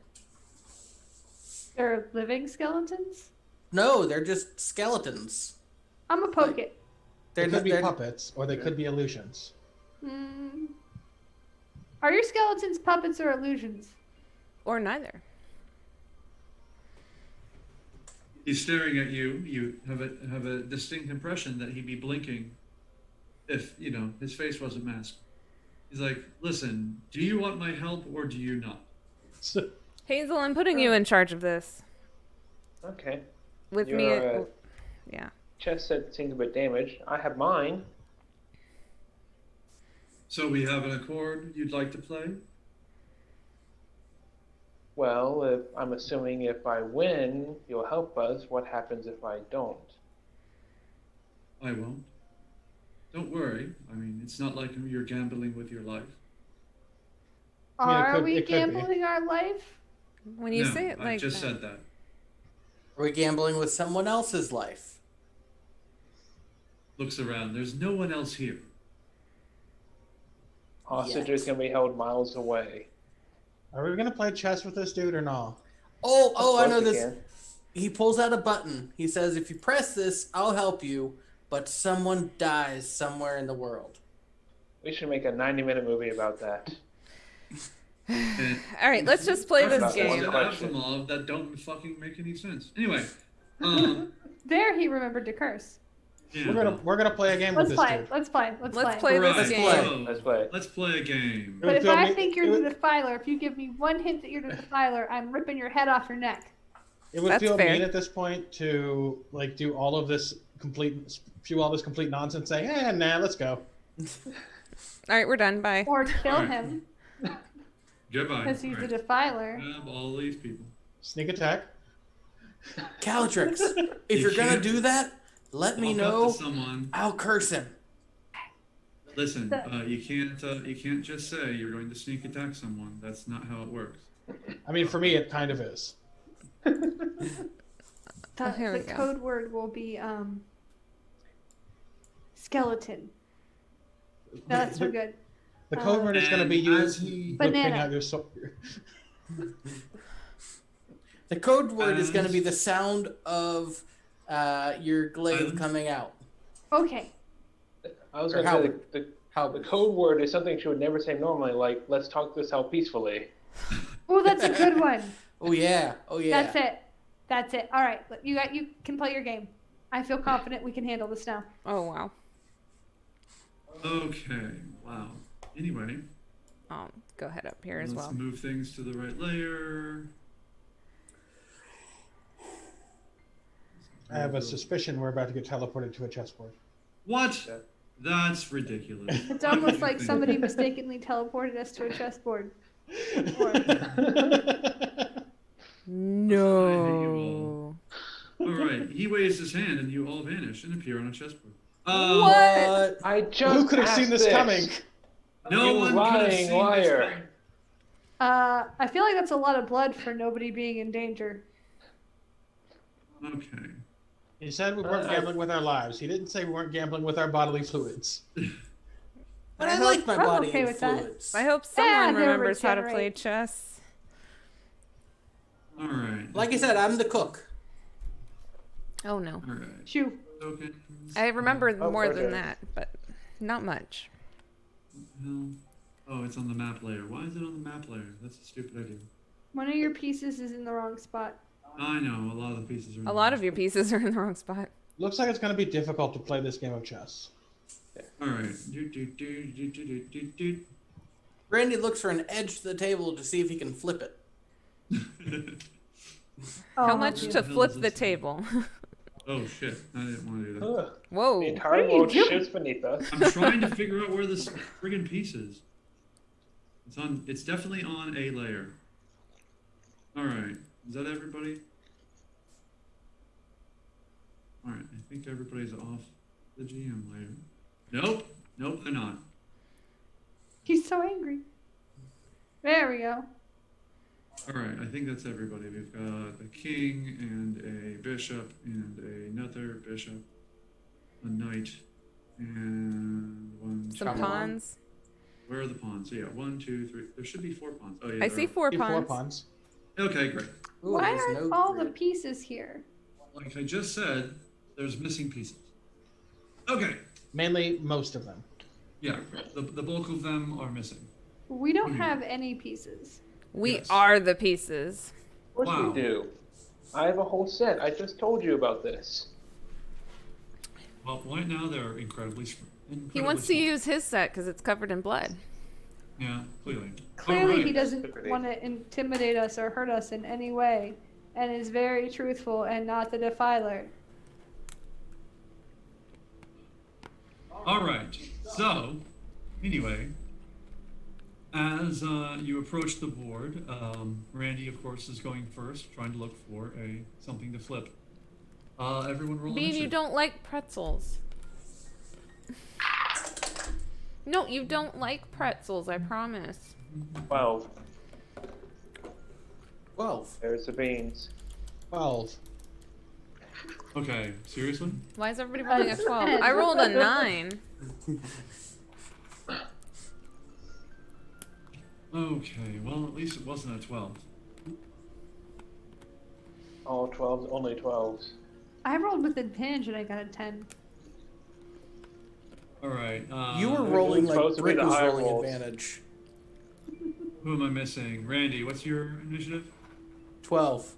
They're living skeletons? No, they're just skeletons. I'm a poke it. They could be they're- puppets, or they could be illusions. Mm. Are your skeletons puppets or illusions? Or neither. He's staring at you. You have a distinct impression that he'd be blinking if, his face wasn't masked. He's like, listen, do you want my help or do you not? Hazel, I'm putting you in charge of this. Okay. With Your me, yeah. chest set seems a bit damaged. I have mine. So we have an accord you'd like to play? Well, I'm assuming if I win, you'll help us. What happens if I don't? I won't. Don't worry. I mean, it's not like you're gambling with your life. I mean, Are it we could be. gambling our life? When you No, say it I like just that. said that. Are we gambling with someone else's life? Looks around. There's no one else here. Hostages can be held miles away. Are we gonna play chess with this dude or no? Oh, I Of know course we this. can. He pulls out a button. He says, if you press this, I'll help you, but someone dies somewhere in the world. We should make a 90-minute movie about that. And All right, let's just play this That's game. one question. Aftermath that don't fucking make any sense. Anyway, There, he remembered to curse. yeah, We're gonna play a game with Let's this play. dude. Let's play. Let's Let's play. play this Right, game. play. so Let's play. Let's play a game. But if Feel I me- think you're it the would- defiler, if you give me one hint that you're the defiler, I'm ripping your head off your neck. It would That's feel fair. mean at this point to like do all of this spew all this complete nonsense, saying, nah, let's go. All right, we're done. Bye. Or kill Alright. him, Goodbye. because he's All the right. defiler. Grab all these people. Sneak attack. Calatrix, if You you're gonna can't do that, let me Walk up know. to someone. I'll curse him. Listen, you can't just say you're going to sneak attack someone. That's not how it works. I mean, for me, it kind of is. The, here we the go. code word will be skeleton. No, that's so good. The code word is going to be And you as he- Banana. whipping out your sword. The code word is going to As- be the sound of your glaive Silence. coming out. Okay. I was Or going to say Howard. the Howard. code word is something she would never say normally, like, let's talk this out peacefully. Oh, that's a good one. Oh yeah. Oh yeah. That's it. That's it. All right, you can play your game. I feel confident we can handle this now. Oh wow. Okay. Wow. Anyway, Go ahead up here as let's well. move things to the right layer. I have a suspicion we're about to get teleported to a chessboard. What? That's ridiculous. It's Why would almost you like think- somebody mistakenly teleported us to a chessboard. No. All right. He waves his hand, and you all vanish and appear on a chessboard. What? I just Who could have seen asked this coming? No You one could have lying seen this liar. coming. I feel like that's a lot of blood for nobody being in danger. Okay. He said we weren't gambling with our lives. He didn't say we weren't gambling with our bodily fluids. But I I like my I'm body okay in with that. fluids. I hope someone they'll remembers how to play regenerate. chess. All right. Like I said, I'm the cook. Oh no. All right. Shoo. Tokens. I remember Oh, more than okay. that, but not much. Hell. Oh, it's on the map layer. Why is it on the map layer? That's a stupid idea. One of your pieces is in the wrong spot. I know. A lot of the pieces are. in A the lot map. of your pieces are in the wrong spot. Looks like it's going to be difficult to play this game of chess. All right. Do. Randy looks for an edge to the table to see if he can flip it. How Oh, much dude. to hell is flip the this thing? table? Oh shit! I didn't want to do that. Ugh. Whoa. The entire What are you world doing? shifts beneath us. I'm trying to figure out where this friggin' piece is. It's on. It's definitely on a layer. All right. Is that everybody? All right. I think everybody's off the GM layer. Nope. Nope. They're not. He's so angry. There we go. All right. I think that's everybody. We've got a king and a bishop and another bishop, a knight, and one. Some Come on. pawns. Where are the pawns? So yeah, 1, 2, 3. There should be 4 pawns. Oh yeah. I there see are. 4 Four pawns. pawns. Okay, great. Ooh, Why there's aren't no all the grid. pieces here? Like I just said, there's missing pieces. Okay. Mainly, most of them. Yeah, the bulk of them are missing. We don't have any pieces. We Yes. are the pieces. Of course Wow. we do. I have a whole set. I just told you about this. Well, right now they're incredibly He wants to small. use his set because it's covered in blood. Yeah, clearly. Clearly, Alright. he doesn't want to intimidate us or hurt us in any way, and is very truthful and not the defiler. All right. So, anyway, as you approach the board, Randy, of course, is going first, trying to look for something to flip. Everyone roll Bean, you initiative. don't like pretzels. No, you don't like pretzels, I promise. 12. 12. There's the beans. 12. Okay, seriously? Why is everybody rolling a 12? I rolled a 9. Okay, well, at least it wasn't a 12. All 12s, only 12s. I rolled with advantage and I got a 10. All right. You were It rolling was like supposed to be Brick the was high rolling rolls. advantage. Who am I missing? Randy, what's your initiative? 12.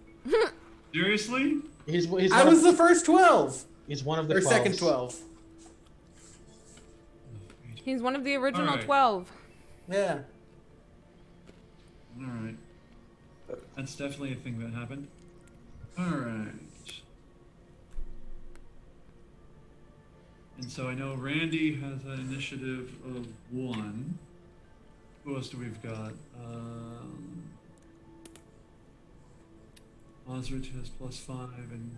Seriously? He's I one was of, the first 12. he's one of the Or 12s. second 12. He's one of the original Alright. 12. Yeah. All right. That's definitely a thing that happened. All right. And so I know Randy has an initiative of 1. Who else do we've got? Osrich has +5 and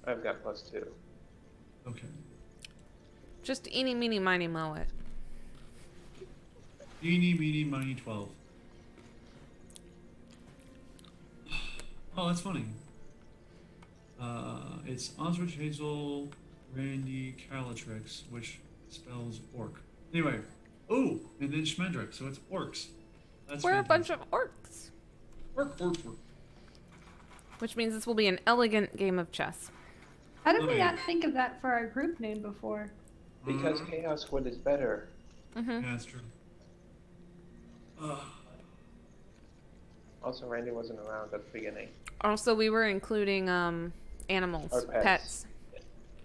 I've got +2. okay. Just eeny, meeny, miny, moe it. Eeny, meeny, miny, 12. Oh, that's funny. It's Osrich, Hazel, Randy, Calatrix, which spells orc. Anyway, oh, and then Schmendrick, so it's orcs. That's We're a bunch fantastic. of orcs. Orc. Which means this will be an elegant game of chess. How did we Okay. not think of that for our group name before? Because Chaos Wood is better. Mm-hmm. Yeah, that's true. Also, Randy wasn't around at the beginning. Also, we were including animals, Or pets.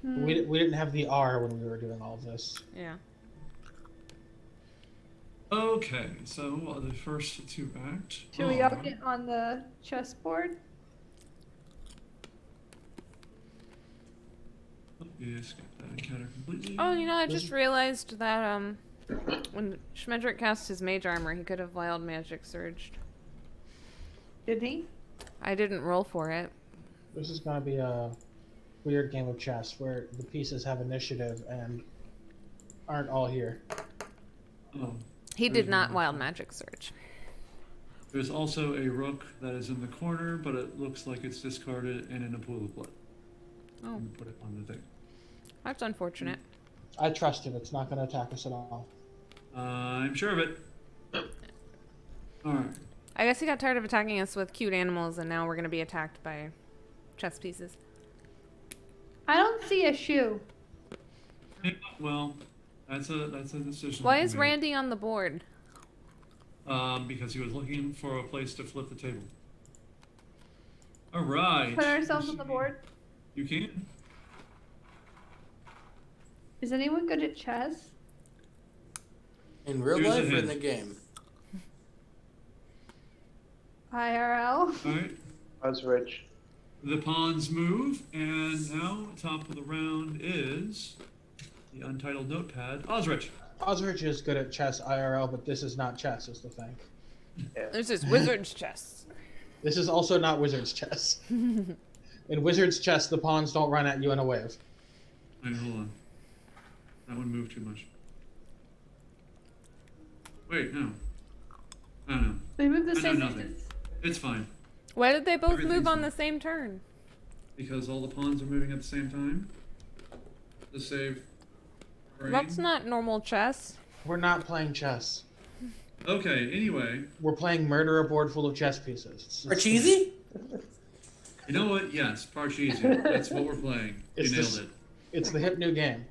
Hmm. We didn't have the R when we were doing all of this. Yeah. Okay, so the first 2 act. Should we all get on the chessboard? You skipped that encounter completely. Oh, you know, I just realized that when Schmendrick cast his mage armor, he could have wild magic surged. Did he? I didn't roll for it. This is going to be a weird game of chess where the pieces have initiative and aren't all here. Oh. He There's did not one. wild magic surge. There's also a rook that is in the corner, but it looks like it's discarded and in a pool of blood. Oh, Let me put it on the thing. that's unfortunate. I trust it. It's not going to attack us at all. I'm sure of it. Alright. I guess he got tired of attacking us with cute animals, and now we're going to be attacked by chess pieces. I don't see a shoe. Yeah, well, that's a decision. Why that you is made. Randy on the board? Because he was looking for a place to flip the table. Alright. Put ourselves on the board. You can. Is anyone good at chess? In real Here's a life or in hint. the game? IRL? Alright. Osrich. The pawns move, and now top of the round is the untitled notepad. Osrich. Osrich is good at chess IRL, but this is not chess, is the thing. This is wizard's chess. This is also not wizard's chess. In wizard's chess, the pawns don't run at you in a wave. Wait, hold on. That one moved too much. Wait, no. I don't know. They move the I know same nothing. distance. It's fine. Why did they both move Everything's on fine. the same turn? Because all the pawns are moving at the same time. To save brain. That's not normal chess. We're not playing chess. Okay, anyway. We're playing murder a board full of chess pieces. Or cheesy? You know what? Yes, Parcheesi. That's what we're playing. It's You nailed this- it. It's the hip new game.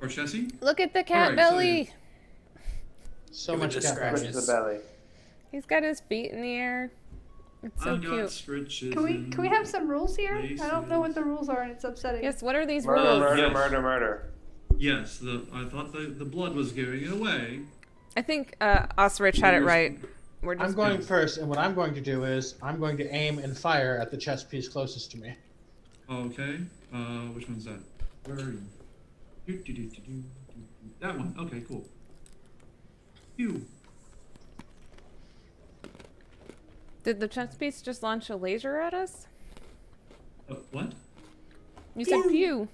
Parcheesi? Look at the cat Alright, so belly. So Give it much a cat scratch. belly. Push the belly. He's got his feet in the air. It's so I got cute. stretches. Can we have some rules here? I don't know what the places. rules are, and it's upsetting. Yes, what are these Murder, rules? murder, Yes. murder, murder. Yes, I thought the blood was giving it away. I think Osrich had it right. We're I'm just going first, and what I'm going to do is I'm going to aim and fire at the chess piece closest to me. Okay. Which one's that? Where are you? That one. Okay, cool. Pew. Did the chess piece just launch a laser at us? What? You said pew.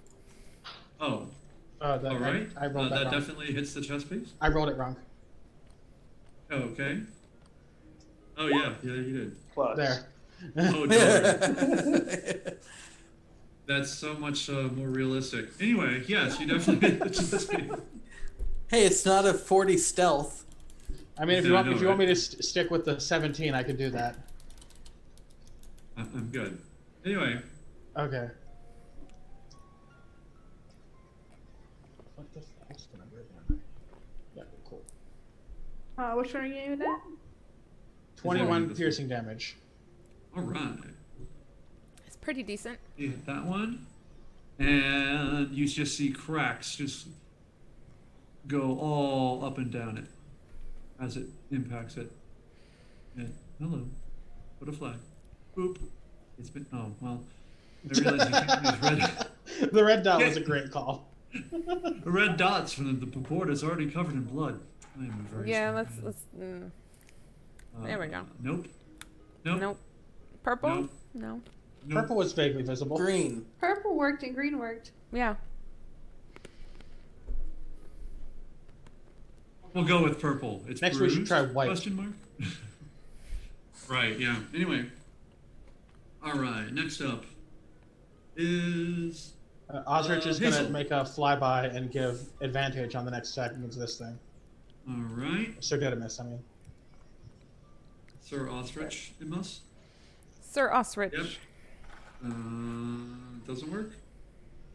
Oh, That, all right. I rolled that that wrong. definitely hits the chess piece. I rolled it wrong. Oh, okay. Oh yeah, you did. Plus. There. Oh, darn. That's so much more realistic. Anyway, yes, you definitely hit the chess piece. Hey, it's not a 40 stealth. I mean, if Yeah, you I want, know, if you want right? me to stick with the 17, I could do that. I'm good. Anyway, Okay. What the fuck's the number again? Yeah, cool. Which one are you aiming at? 21 this piercing damage. all right. It's pretty decent. You hit that one, and you just see cracks just go all up and down it as it impacts it. And hello, put a flag. Boop. It's been. Oh well. I realize you can't use red. The red dot was a Yeah. great call. The red dots from the board is already covered in blood. I am a very Yeah, smart let's. man. There we go. Nope. Nope. Nope. Purple? Nope. No. Nope. Purple was vaguely visible. Green. Purple worked and green worked. Yeah. We'll go with purple. It's Next we should bruised? try white. Question mark. Right. Yeah. Anyway. All right. Next up is Osrich is going to Hazel. make a flyby and give advantage on the next attack against this thing. all right. Sir Didymus, I mean. Sir Ostrich. It must. Sir Osrich. Yep. Doesn't work.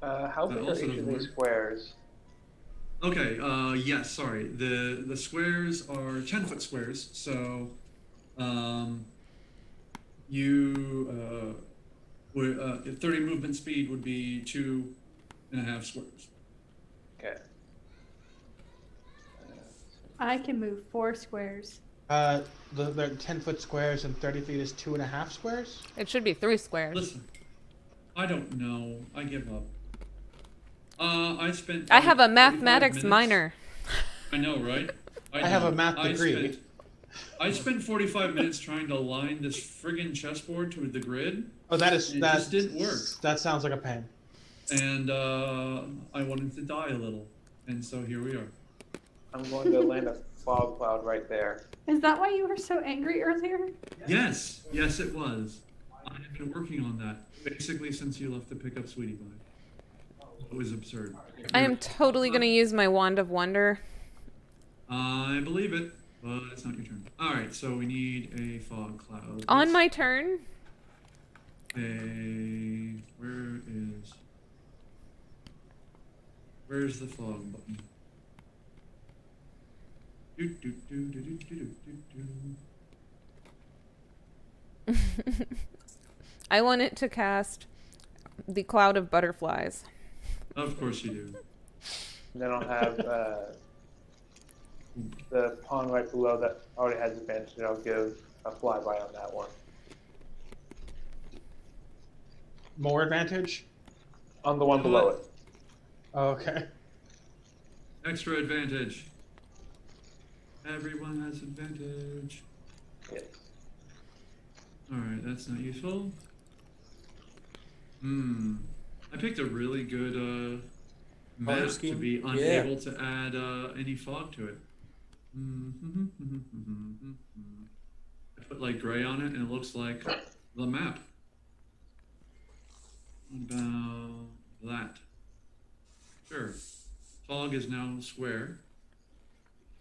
How That big are also each of doesn't these work. squares? Okay. Yes. Sorry. The squares are 10-foot squares. So, you 30 movement speed would be 2.5 squares. Okay. I can move 4 squares. The 10-foot squares and 30 feet is 2.5 squares? It should be 3 squares. Listen, I don't know. I give up. I spent. I have a 45 mathematics minutes- minor. I know, right? I have know. a math degree. I spent 45 minutes trying to line this friggin' chessboard to the grid, Oh, that is It that just didn't work. That sounds like a pain. and I wanted to die a little, and so here we are. I'm going to land a fog cloud right there. Is that why you were so angry earlier? Yes, yes, it was. I have been working on that basically since you left to pick up Sweetie Pie. It was absurd. I am totally going to use my Wand of Wonder. I believe it, but it's not your turn. All right, so we need a fog cloud. On my turn. Where's the fog button? Do, do, do, do, do, do, do, do. I want it to cast the Cloud of Butterflies. Of course you do. And then I'll have the pawn right below that already has advantage, and I'll give a flyby on that one. More advantage? On the one below it. Oh, okay. Extra advantage. Everyone has advantage. Yes. Alright, that's not useful. I picked a really good map to scheme? be Yeah. unable to add any fog to it. I put like gray on it and it looks like the map. What about that? Sure. Fog is now square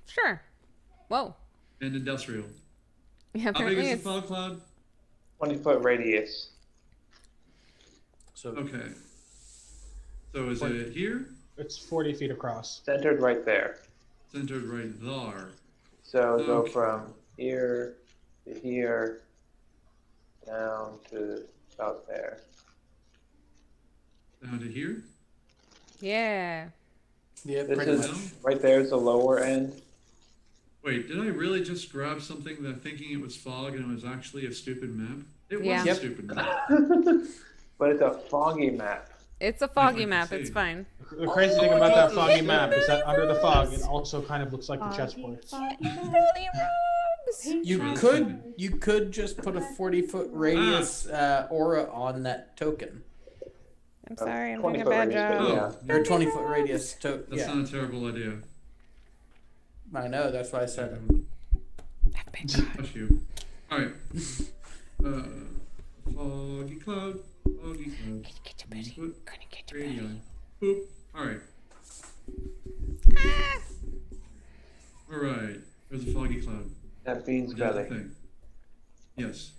Sure. Whoa. and industrial. Yeah, How big apparently is the it's fog cloud? 20-foot radius. So Okay. So is it here? It's 40 feet across. Centered right there. Centered right there. So go Okay. from here to here down to about there. Down to here. Yeah. Yeah, This pretty is much. right there is the lower end. Wait, did I really just grab something that thinking it was fog and it was actually a stupid map? It Yeah. was Yep. a stupid map. But it's a foggy map. It's a foggy can map. see. It's fine. The crazy thing about that foggy map is that under the fog, it also kind of looks like the chessboard. You could just put a 40-foot radius aura on that token. I'm sorry. I'm doing a 20-foot bad radius, but job. yeah. Or a 20-foot radius token. That's Yeah, not a terrible idea. I know. That's why I said it. Bless you. All right. Foggy cloud. Foggy cloud. Radii. Boop. All right. All right. There's a foggy cloud. That bean's There's the belly. thing. Yes.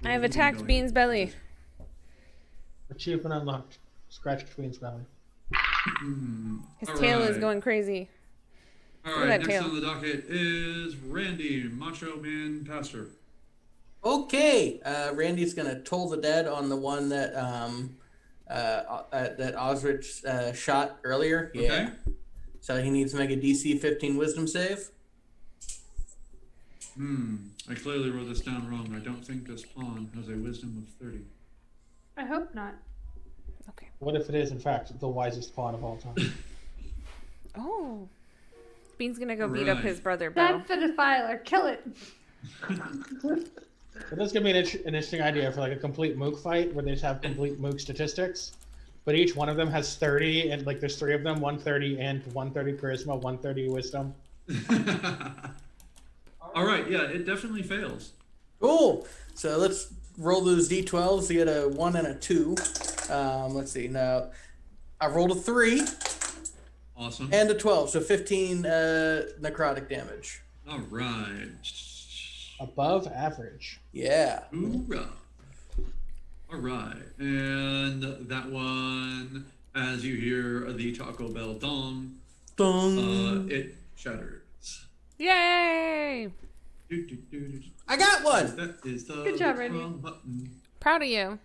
I have attacked Bean's belly. Achievement unlocked. Scratch Queen's belly. His All tail is right. going crazy. All Look at right. that Next tail. on the docket is Randy, Macho Man Pastor. Okay, Randy's gonna toll the dead on the one that that Osrich shot earlier. Yeah. Okay. So he needs to make a DC 15 Wisdom save. I clearly wrote this down wrong. I don't think this pawn has a wisdom of 30. I hope not. Okay. What if it is, in fact, the wisest pawn of all time? Oh. Bean's gonna go beat up Right. his brother, Bo. That's the defiler. Kill it. But this could be an interesting idea for like a complete mook fight where they just have complete mook statistics, but each one of them has 30, and like there's 3 of them, 130 int, 130 charisma, 130 wisdom. All right. Yeah, it definitely fails. Cool. So let's roll those d12s to get a 1 and a 2. Let's see. Now, I rolled a 3 Awesome. and a 12, so 15 necrotic damage. All right. Above average. Yeah. Hoorah. All right. And that one, as you hear the Taco Bell dong, Dong. it shatters. Yay! I got one. That is the Good job, Randy. wrong button. Proud of you.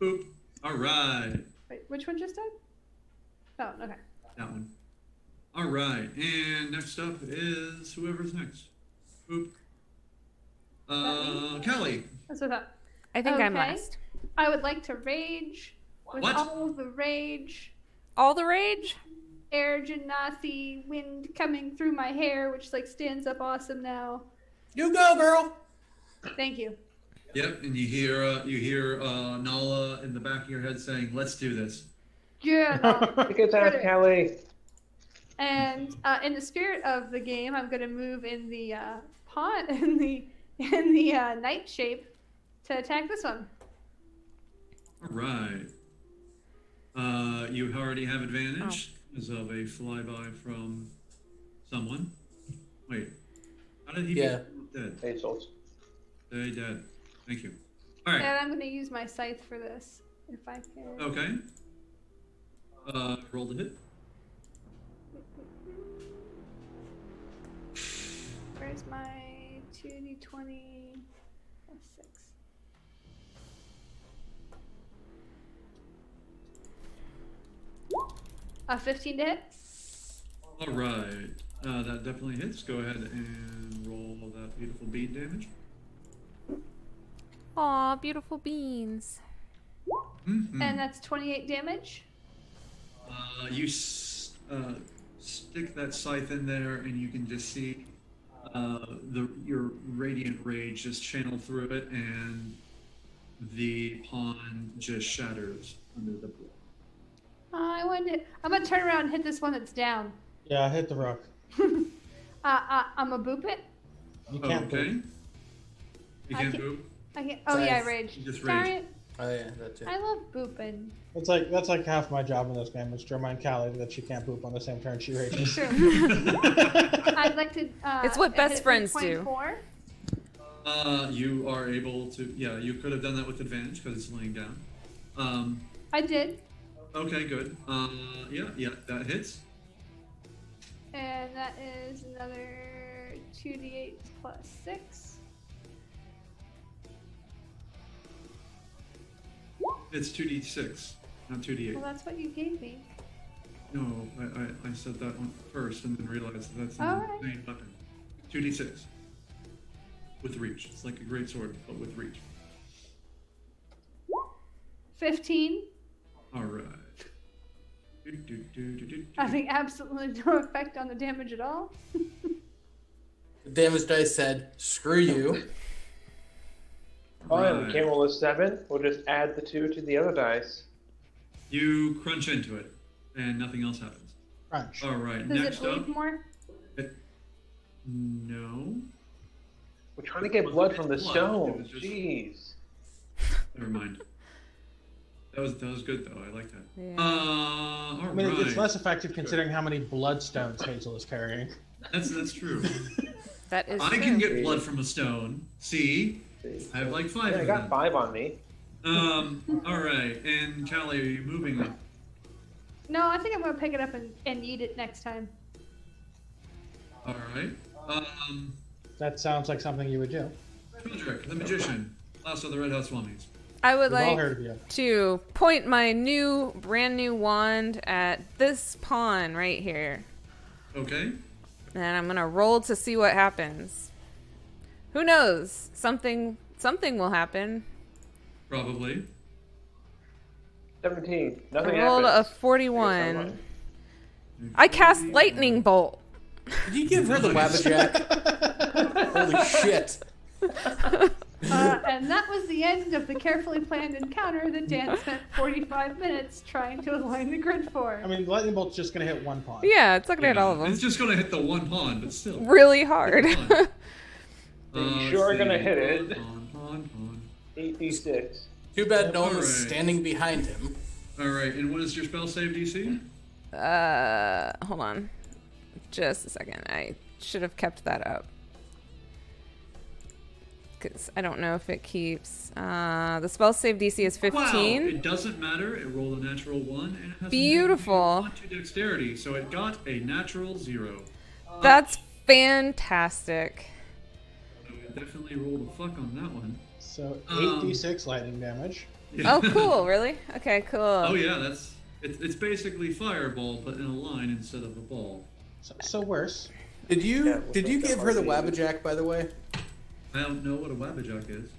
Boop. All right. Wait, which one just died? Oh, okay. That one. All right. And next up is whoever's next. Boop. Kelly. That's what I thought. I think I'm Okay. last. I would like to rage with What? all the rage. All the rage? Air genasi wind coming through my hair, which like stands up awesome now. You go, girl. Thank you. Yep. And you hear Nala in the back of your head saying, "Let's do this." Yeah. No. Look at that, Kelly. And in the spirit of the game, I'm gonna move in the pawn in the knight shape to attack this one. All right. You already have advantage as of a flyby from someone. Wait. How did he Yeah. be dead? Hazels. Stay dead. Thank you. All right. And I'm gonna use my scythe for this, if I can. Okay. Roll the hit. Where's my 2d20 plus 6? A 15 to hit. All right. That definitely hits. Go ahead and roll that beautiful bead damage. Aw, beautiful beans. Mhm. And that's 28 damage. You stick that scythe in there, and you can just see your radiant rage just channel through it, and the pawn just shatters under the blow. I'm gonna turn around and hit this one that's down. Yeah, hit the rook. I'm a boop it. You can't Okay. move. You I can't can't- move. I can't. Oh yeah, I Nice. rage. You just Darn rage. it! Oh yeah, that's it. I love booping. That's like half my job in this game is to remind Callie that she can't poop on the same turn she rages. True. I'd like to. It's what best hit friends do. 24. You are able to. Yeah, you could have done that with advantage because it's laying down. I did, Okay, good. Yeah, that hits. and that is another 2d8 plus 6. It's 2d6, not 2d8. Well, that's what you gave me. No, I said that one first and then realized that that's an All right. insane weapon. 2d6. With reach. It's like a great sword, but with reach. 15. Alright. Having absolutely no effect on the damage at all. The damage dice said, "Screw you." Oh, yeah, we can't roll a 7. We'll just add the 2 to the other dice. You crunch into it, and nothing else happens. Crunch. Alright, Does next it bleed up. more? No. We're trying to get blood from the Blood. It stone. was just- Jeez. Never mind. That was good though. I like that. Yeah. All I mean, right. it's less effective considering how many bloodstones Hazel is carrying. That's true. That is I true. can get blood from a stone. See, I have like 5 Yeah, I of got them. 5 on me. All right. And Callie, are you moving up? No, I think I'm gonna pick it up and eat it next time. All right. That sounds like something you would do. Kodrick, the magician, last of the Red House Swammies. I would We've all like heard of you. to point my brand new wand at this pawn right here. Okay. And I'm gonna roll to see what happens. Who knows? Something will happen. Probably. 17. I Nothing rolled a happens. 41. I cast lightning bolt. Did you give her the Wabbajack? Holy shit. And that was the end of the carefully planned encounter that Dan spent 45 minutes trying to align the grid for. I mean, lightning bolt's just gonna hit one pawn. Yeah, it's not gonna hit all of them. It's just gonna hit the one pawn, but still. Really hard. You sure are let's gonna see. hit it. Pawn. 8d6. Too bad no one was Alright. standing behind him. All right. And what is your spell save DC? Hold on. Just a second. I should have kept that up. Because I don't know if it keeps. The spell save DC is 15. Wow, it doesn't matter. It rolled a natural 1 and it has Beautiful. a -1 to dexterity, so it got a natural 0. That's fantastic. So it definitely rolled a fuck on that one. So Um, 8d6 lightning damage. Yeah. Oh, cool. Really? Okay, cool. Oh yeah, it's basically fireball, but in a line instead of a ball. So worse. Did you Yeah, did you we'll give her the make that Wabbajack, by the way? I don't know what a Wabbajack is.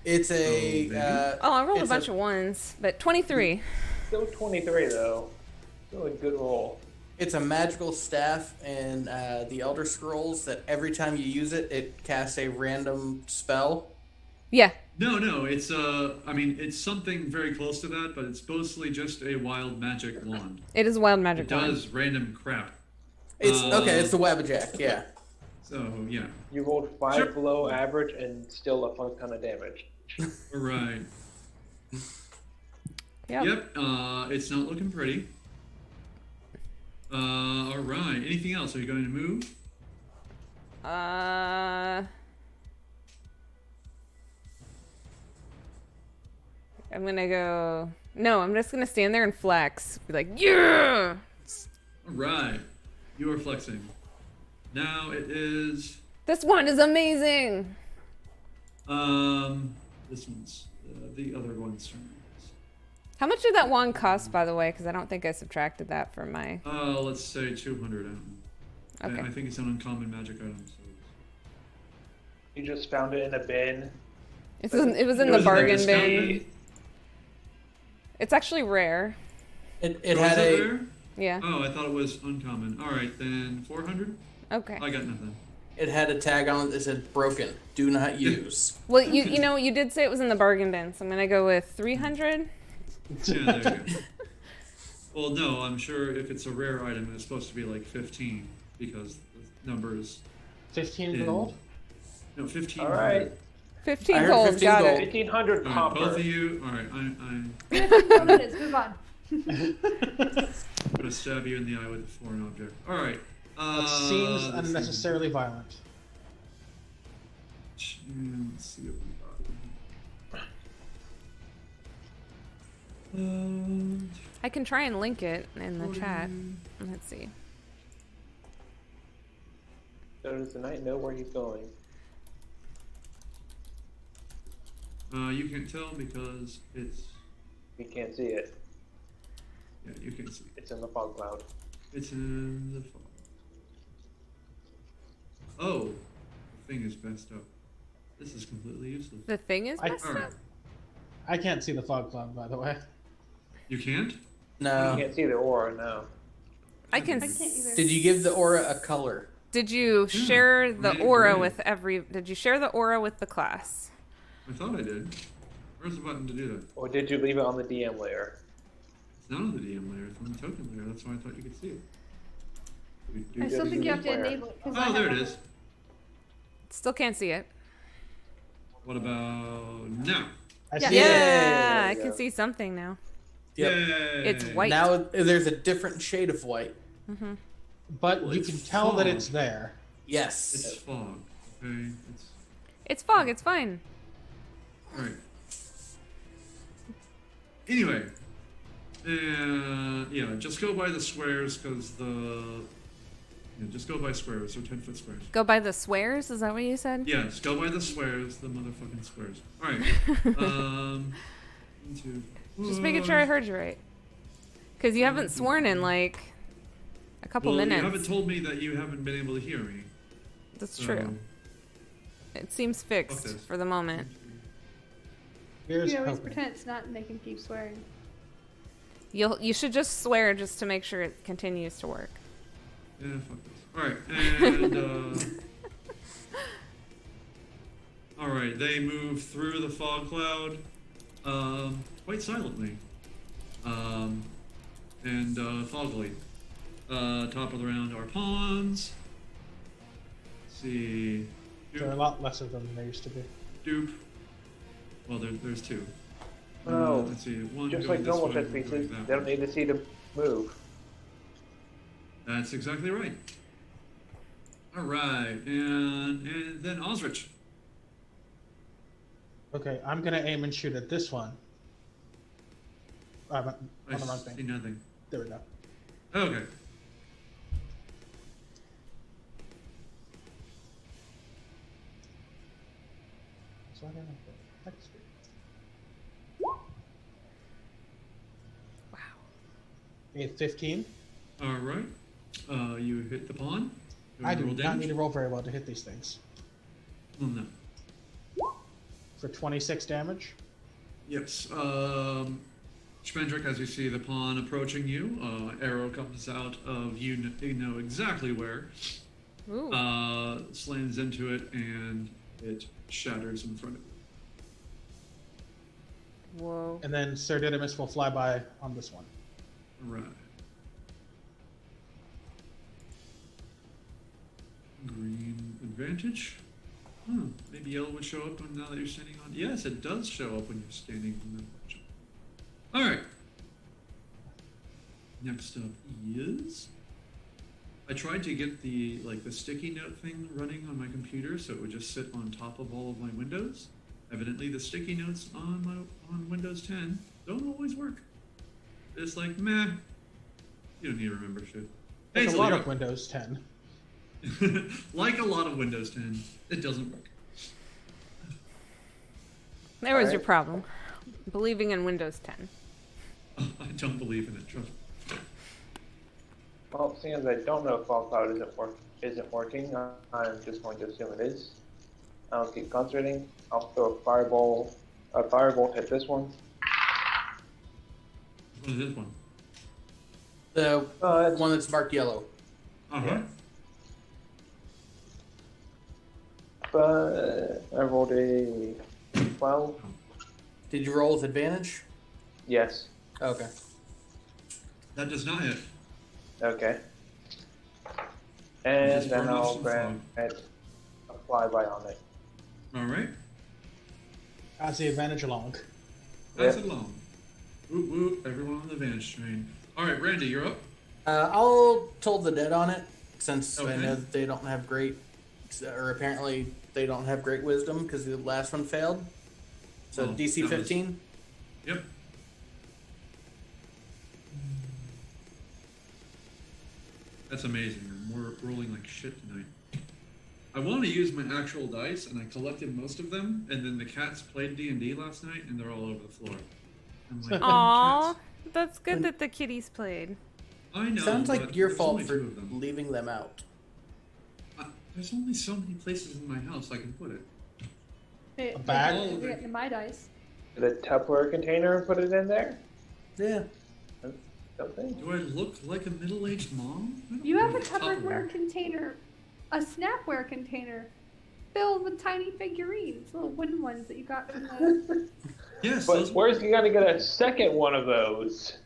It's a maybe. Oh, I rolled a it's bunch of ones, but 23. Still 23 though. Still a good roll. It's a magical staff in the Elder Scrolls that every time you use it, it casts a random spell. Yeah. No, it's I mean it's something very close to that, but it's mostly just a wild magic wand. It is a wild It magic wand. does random crap. It's okay. It's the Wabbajack. Yeah. So yeah. You rolled 5 Sure. below average and still a fuck ton of damage. All right. Yep. Yep. It's not looking pretty. All right. Anything else? Are you going to move? I'm gonna go. No, I'm just gonna stand there and flex. Be like, yeah. All right. You are flexing. Now it is. This one is amazing. This one's the other one's turn. How much did that wand cost, by the way? Because I don't think I subtracted that from my. Let's say 200. I don't know. Okay. I think it's an uncommon magic item. So You just found it in a bin. It was in It the was in the bargain discount bin. bin? It's actually rare. It Oh, had is that a rare? Yeah. Oh, I thought it was uncommon. All right, then 400. Okay. I got nothing. it had a tag on it that said "broken. Do not use." Well, you know you did say it was in the bargain bin, so I'm gonna go with 300. Yeah, there you go. Well, no, I'm sure if it's a rare item, it's supposed to be like 15 because the number is 15 in- gold? No, 15. All right. 15 I heard gold. 15 Got gold. it. 1500 All right, copper. both of you. All right, I'm What it is, move on. gonna stab you in the eye with a foreign object. All right. That seems let's see. unnecessarily violent. Let's see what we got. I can try and link it in the chat. Let's see. So does the knight know where he's going? You can't tell because it's You can't see it. Yeah, you can see. It's in the fog cloud. It's in the fog. Oh, the thing is messed up. This is completely useless. The thing is I- messed All right. up. I can't see the fog cloud, by the way. You can't? You No. can't see the aura now. I can. I can't either. Did you give the aura a color? Did you Yeah, share the right, aura right. with every? Did you share the aura with the class? I thought I did. Where's the button to do that? Or did you leave it on the DM layer? It's not on the DM layer, it's on the token layer. That's why I thought you could see it. I still think you have to Where? enable it. 'cause I Oh, have there it one is. Still can't see it. What about now? I Yeah. see it. Yeah, I There you can go. see something now. Yep. Yay! It's white. Now there's a different shade of white. But Well, you it's can tell that fog. it's there. Yes. It's fog. Okay. It's It's fog. It's fine. alright. Anyway. Yeah, just go by the squares because just go by squares, so 10-foot squares. Go by the swears. Is that what you said? Yes, go by the squares, the motherfucking squares. Alright. 1, 2, Just making sure I heard you right. Because you haven't sworn in like a couple well, minutes. you haven't told me that you haven't been able to hear me. That's so- true. It seems fixed this. for the moment. Here's You always hoping. pretend it's not and they can keep swearing. You should just swear just to make sure it continues to work. Yeah, fuck this. Alright, and alright, they move through the fog cloud quite silently. And foggily. Top of the round are pawns. Let's see. There are a lot less of them than there used to be. Dupe. Well, there's two. Oh, let's see. One Just going like this normal way, set one going pieces, that they don't way. need to see them move. That's exactly right. All right, and then Osrich. Okay, I'm gonna aim and shoot at this one. I'm on I the wrong see thing. nothing. There we go. Okay. So I don't know. That's good. Wow. A 15. All right. You hit the pawn. I do roll not damage? need to roll very well to hit these things. Well, no. For 26 damage. Yes. Spendrick, as you see the pawn approaching you, arrow comes out of you know exactly where. Ooh. Slams into it and it shatters in front of you. Whoa. And then Sir Didymus will fly by on this one. All right. Green advantage. Huh. Maybe yellow would show up now that you're standing on. Yes, it does show up when you're standing on that position. All right. Next up is. I tried to get the sticky note thing running on my computer so it would just sit on top of all of my windows. Evidently, the sticky notes on Windows 10 don't always work. It's like meh. You don't need to remember shit. Like Hazel, a lot you're of up. Windows 10. Like a lot of Windows 10, it doesn't work. There was your Alright. problem. Believing in Windows 10. I don't believe in it. Trust me. Well, seeing as I don't know if Fog Cloud isn't working, I'm just going to assume it is. I'll keep concentrating. I'll throw a firebolt hit this one. What is this one? The It's one that's marked yellow. Uh-huh. But I rolled a 12. Did you roll with advantage? Yes. Okay. That does not hit. Okay. And Just then burn off I'll some grant a flyby on it. All right. Pass the advantage along. Pass Yep. it along. Whoop whoop. Everyone on the advantage train. All right, Randy, you're up. I'll toll the dead on it since I Okay. know that they don't have great, or apparently they don't have great wisdom because the last one failed. So Oh, DC that was- 15. Yep. That's amazing. We're rolling like shit tonight. I want to use my actual dice, and I collected most of them. And then the cats played D&D last night, and they're all over the floor. I'm like, Aw, "Cats." that's good that the kitties played. I know. Sounds like but your there's fault only for two of them. leaving them out. There's only so many places in my house I can put it. A bag? If you get into my dice. The Tupperware container and put it in there? Yeah. Something? Do I look like a middle-aged mom? I don't You have a look like Tupperware container, a Snapware container, filled with tiny figurines, little wooden ones that you got from the. Yes, But those, where's you gonna get a second one of those?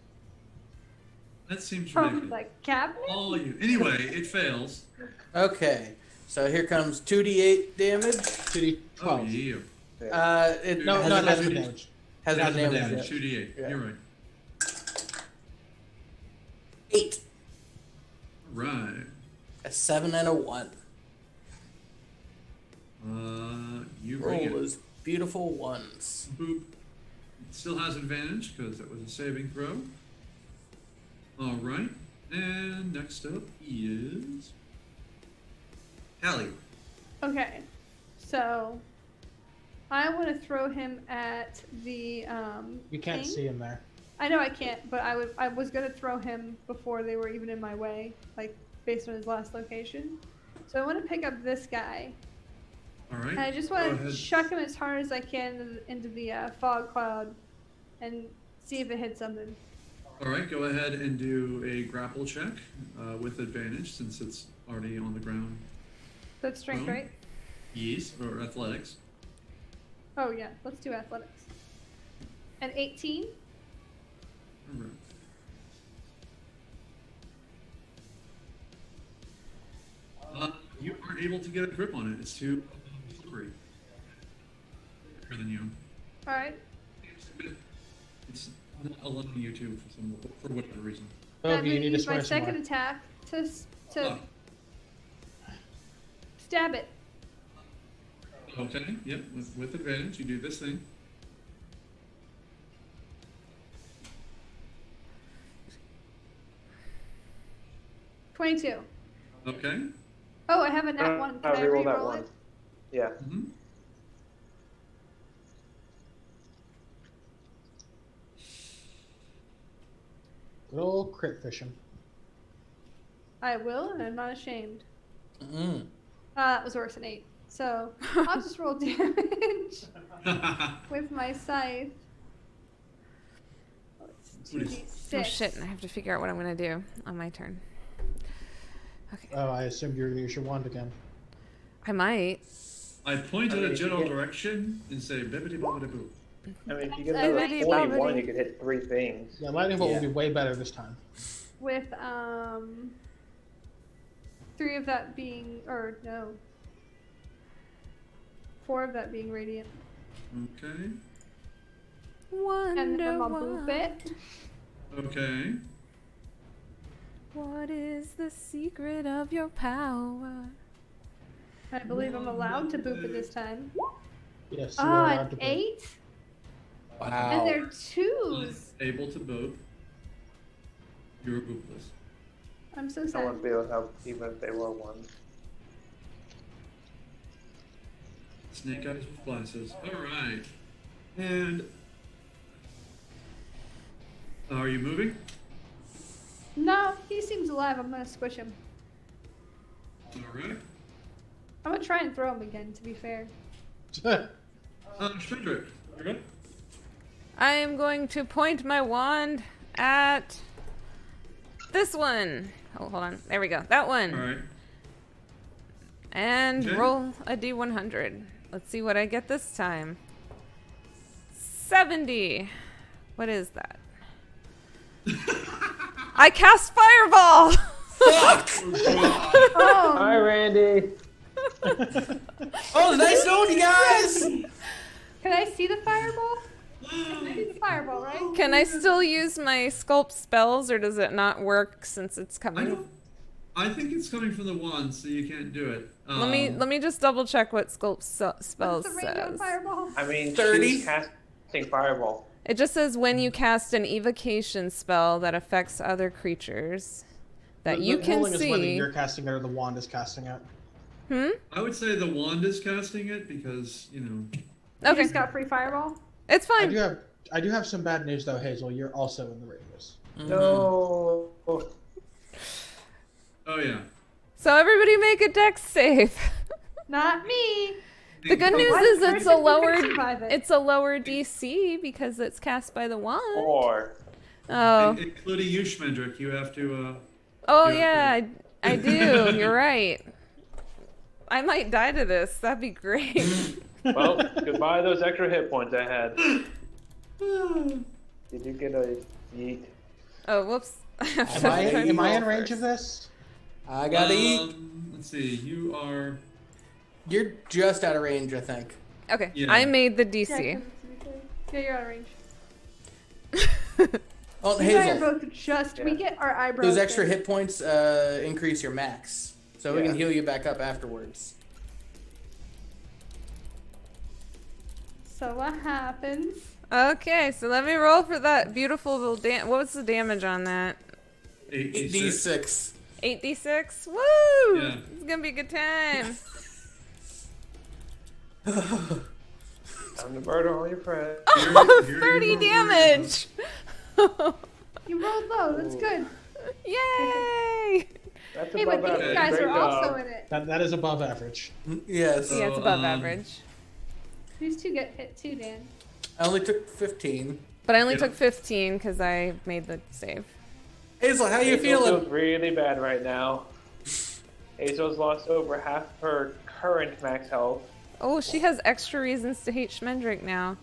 that seems From ridiculous. the cabinet? All you. Anyway, it fails. Okay. So here comes 2d8 damage. 2d12. Oh, yeah. It No, hasn't that's been- the damage. hasn't been Damage, damaged yet. 2d8. Yeah. You're right. 8. Right. A 7 and a 1. You Roll bring it. those beautiful ones. Boop. It still has advantage because it was a saving throw. All right. And next up is Hallie. Okay, so I want to throw him at the You can't king. see him there. I know I can't, but I was gonna throw him before they were even in my way, like based on his last location. So I want to pick up this guy, All right. and I just Go want to ahead. chuck him as hard as I can into the fog cloud, and see if it hits something. All right. Go ahead and do a grapple check with advantage since it's already on the ground. That's strength, Well. right? Yes, or athletics. Oh yeah, let's do athletics. An 18. All right. You aren't able to get a grip on it. It's too slippery. Bigger than you. All right. It's not allowing you to for whatever reason. Oh, I'm you gonna need to use my swear some second more. attack to Oh, stab it. okay. Yep. With advantage, you do this thing. $22. Okay. Oh, I have a nat one. Can I reroll that reroll one. it? Yeah. Mm-hmm. Good old crit fishing. I will, and I'm not ashamed. Mm. That was worse than 8. So I'll just roll damage with my scythe. Oh, it's What is- 2d6. Oh shit, and I have to figure out what I'm gonna do on my turn. Okay. Oh, I assumed you were gonna use your wand again. I might. I point I in mean, a general yeah. direction and say bibbidi bobbidi boo. I mean, if you get I another think- 21, you could hit 3 things. Yeah, lightning bolt Yeah. will be way better this time. With 3 of that being, or no, 4 of that being radiant, Okay. Wonder and then I'll boop why. it. Okay. What is the secret of your power? I believe I'm allowed to boop it this time. Yes, you Oh, are allowed an to boop. 8, Wow. and they're 2s. Able to boop. You're boopless. I'm so I sad. wouldn't be able to help even if they were 1. Snake eyes with glasses. All right. And are you moving? No, he seems alive. I'm gonna squish him. All right. I'm gonna try and throw him again. To be fair. Shredrick, you're good. I am going to point my wand at this one. Oh, hold on. There we go. That one. All right. And Okay. roll a d100. Let's see what I get this time. 70. What is that? I cast Fireball! Oh, Hi, Randy. Oh, nice knowing you guys! can I see the fireball? I see the fireball, right? Can I still use my sculpt spells, or does it not work since it's I coming? don't. I think it's coming from the wand, so you can't do it. Let me just double check what sculpt spells What's the range on says. fireball? I mean, 30. she's casting Fireball. It just says when you cast an evocation spell that affects other creatures that The you can ruling is whether see. you're casting it or the wand is casting it. I would say the wand is casting it because you know. You Okay, just got free fireball. it's I fine. do have I do have some bad news though, Hazel. You're also in the radius. No. Oh yeah. So everybody make a dex save. Not me. The good news One is it's a person can lower survive it. it's a lower DC because it's cast by the wand. 4. Oh. Including you, Schmendrick. You have to. Oh you have yeah, I do. You're right. I might die to this. That'd be great. Well, goodbye those extra hit points I had. Did you get a yeet? Oh, whoops. Am I in range of this? I gotta eat. Let's see. You are. You're just out of range, I think. Okay, Yeah. I made the Yeah, DC. you're out of range. Oh, You and I are Hazel, both just. We Yeah. get our eyebrows. those extra fixed. hit points increase your max, so we Yeah. can heal you back up afterwards. So what happens? Okay, so let me roll for that beautiful little what was the damage on that? 8d6. 86. 8d6? Woo! Yeah. It's gonna be a good time. Time to murder all your friends. Oh, Here you 30 go. damage! You rolled low. That's good. Yay! That's Hey, above but these average. guys Great are also job. in it. That is above average. Yes. Yeah, it's So, above average. These two get hit too, Dan. I only took 15. But I only Yeah. took 15 because I made the save. Hazel, how you Hazel feeling? feels really bad right now. Hazel's lost over half her current max health. Oh, she has extra reasons to hate Schmendrick now.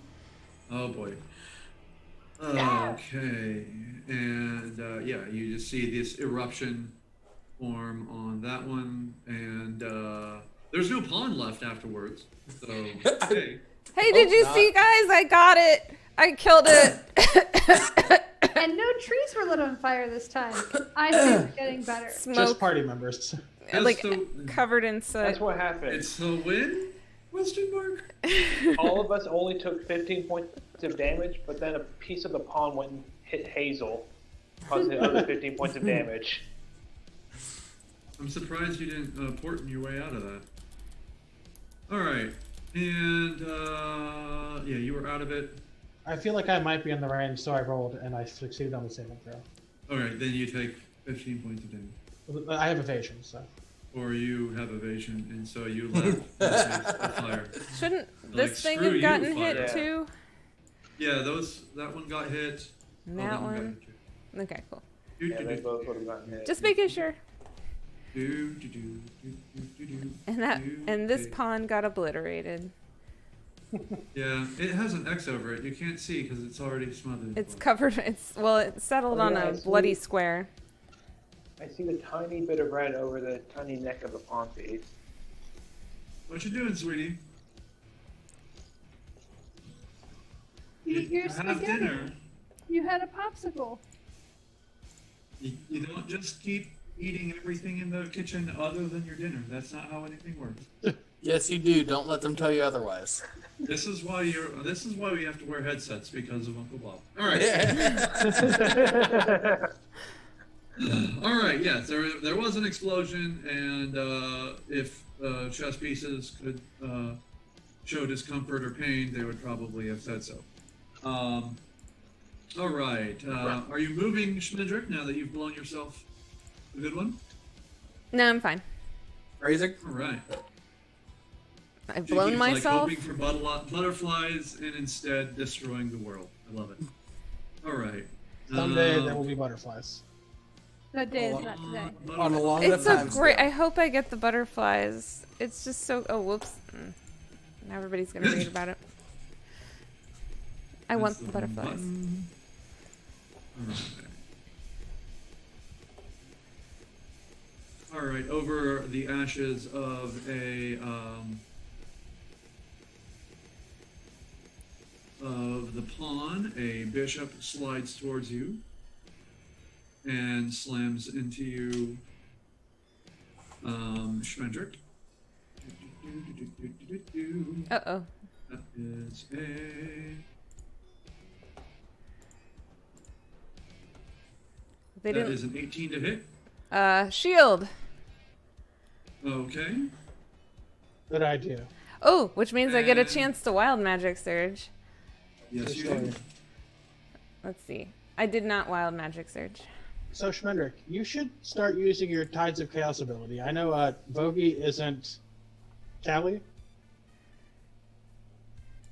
Oh boy. Okay, and yeah, you just see this eruption form on that one, and there's no pond left afterwards. So hey, Hey, did you not. see, guys? I got it! I killed it! And no trees were lit on fire this time. I think we're getting better. Just Smoke, party members. like, That's covered in soot. That's what happened. it's the win? Question mark. All of us only took 15 points of damage, but then a piece of the pond went and hit Hazel, causing the other 15 points of damage. I'm surprised you didn't portent your way out of that. All right, and yeah, you were out of it. I feel like I might be in the range, so I rolled and I succeeded on the saving throw. All right, then you take 15 points of damage. I have evasion, so. Or you have evasion, and so you left the fire. Shouldn't Like, this thing screw have you, gotten fire. hit Yeah. too? Yeah, that one got hit. And Oh, that got one? hit too. Okay, cool. Do, Yeah, do, they do, both would have gotten hit. Just making sure. do, do, do, do, do, do, And this do. pond got obliterated. Yeah, it has an X over it. You can't see because it's already smothered. It's covered. It settled Oh, on yeah, a I see. bloody square. I see the tiny bit of red over the tiny neck of the pond face. What you doing, sweetie? Eat your have spaghetti. dinner. You had a popsicle. You don't just keep eating everything in the kitchen other than your dinner. That's not how anything works. Yes, you do. Don't let them tell you otherwise. This is why we have to wear headsets because of Uncle Bob. All right. All right. Yes, there was an explosion, and if chess pieces could show discomfort or pain, they would probably have said so. All right. Are you moving, Schmendrick, now that you've blown yourself a good one? No, I'm fine. Razor? All right. I've She blown keeps, myself. Like, hoping for butterflies and instead destroying the world. I love it. All right. Someday there will be butterflies. That day is not today. On a long It's enough a time great. scale. I hope I get the butterflies. It's just so. Oh, whoops. Now everybody's gonna read about it. I want the butterflies. All right. Over the ashes of the pawn, a bishop slides towards you and slams into you, Schmendrick. Uh-oh. That is They that didn't. is an 18 to hit. Shield. Okay. Good idea. Oh, which means I get a And- chance to wild magic surge. Yes, you Sorry. do. Let's see. I did not wild magic search. So Schmendrick, you should start using your Tides of Chaos ability. I know Vogie isn't Callie.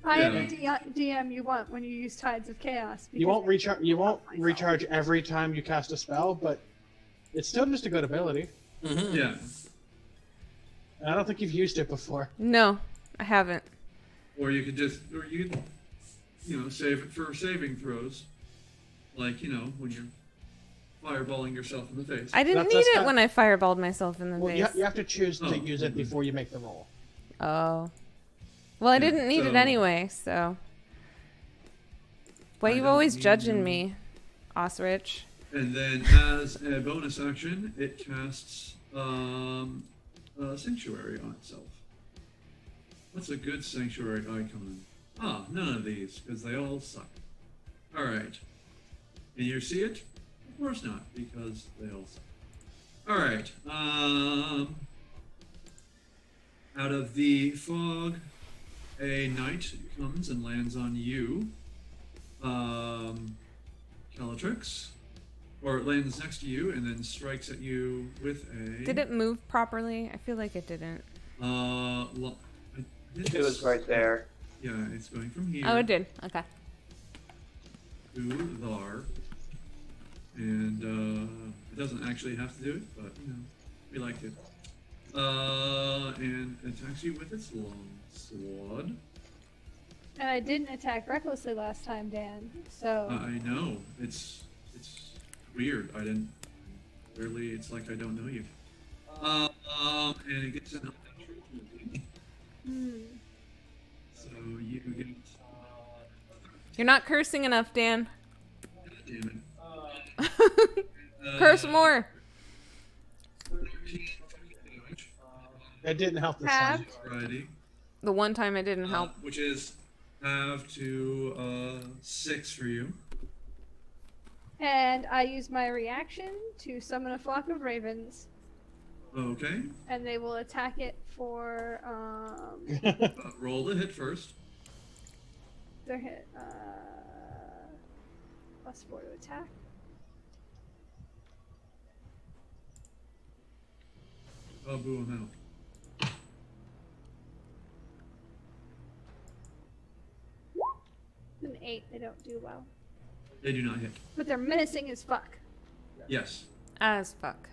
I am Yeah. the DM you want when you use Tides of Chaos. You won't because recharge. You won't myself. recharge every time you cast a spell, but it's still just a good ability. Mm-hmm. Yeah. And I don't think you've used it before. No, I haven't. Or you could just, or you could, save it for saving throws. Like, when you're fireballing yourself in the face. I didn't That's- need that's it not- when I fireballed myself in the Well, face. you have to choose to Oh, use it okay. before you make the roll. Oh. Well, I Yeah, didn't need it so- anyway, so. Why I you don't always need judging you. me, Osrich? And then as a bonus action, it casts a sanctuary on itself. What's a good sanctuary icon? Ah, none of these, because they all suck. Alright. Can you see it? Of course not, because they all suck. Alright. Out of the fog, a knight comes and lands on you. Calatrix. Or it lands next to you and then strikes at you with a. Did it move properly? I feel like it didn't. It was right there. Yeah, it's going from here Oh, it did. Okay. to there. And it doesn't actually have to do it, but we liked it. And attacks you with its long sword. And I didn't attack recklessly last time, Dan. So I know. It's weird. I didn't. Clearly, it's like I don't know you. And it gets an So you get. You're not cursing enough, Dan. Damn Curse it. more. 13 damage. It didn't help this Half. time. Friday. The one time it didn't help. Which is half to 6 for you. and I use my reaction to summon a flock of ravens, Okay. and they will attack it for Roll the hit first. their hit +4 to attack. Oh, boo, I'm out. An 8, they don't do well, They do not hit. but they're menacing as fuck. Yes. As fuck.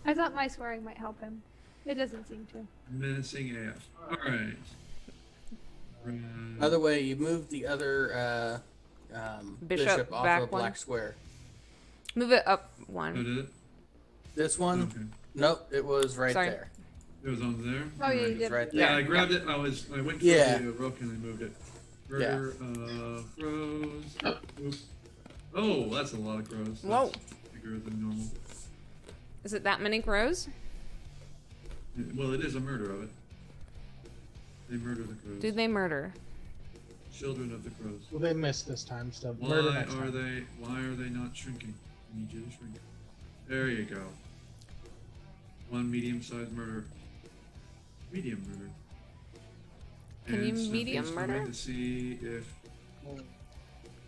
I thought my swearing might help him. It doesn't seem to. Menacing AF. Alright. By the way, you moved the other bishop off back of a one. black square. Move it up Oh, one. did it? This one? Okay. Nope, it was right Sorry. there. It was on there? Oh, yeah, you Alright. did. Right Yeah, there. I grabbed it. I went for Yeah. the rook and I moved it. Murder, crows. Oops. Oh, that's a lot of crows. That's Whoa. bigger than normal. Is it that many crows? Well, it is a murder of it. They murder the crows. Do they murder? Children of the crows. Well, they missed this time, so Why murder next are time. they? Why are they not shrinking? I need you to shrink. There you go. One medium-sized murder. Medium murder. Can you Snuffy's medium coming murder? To see if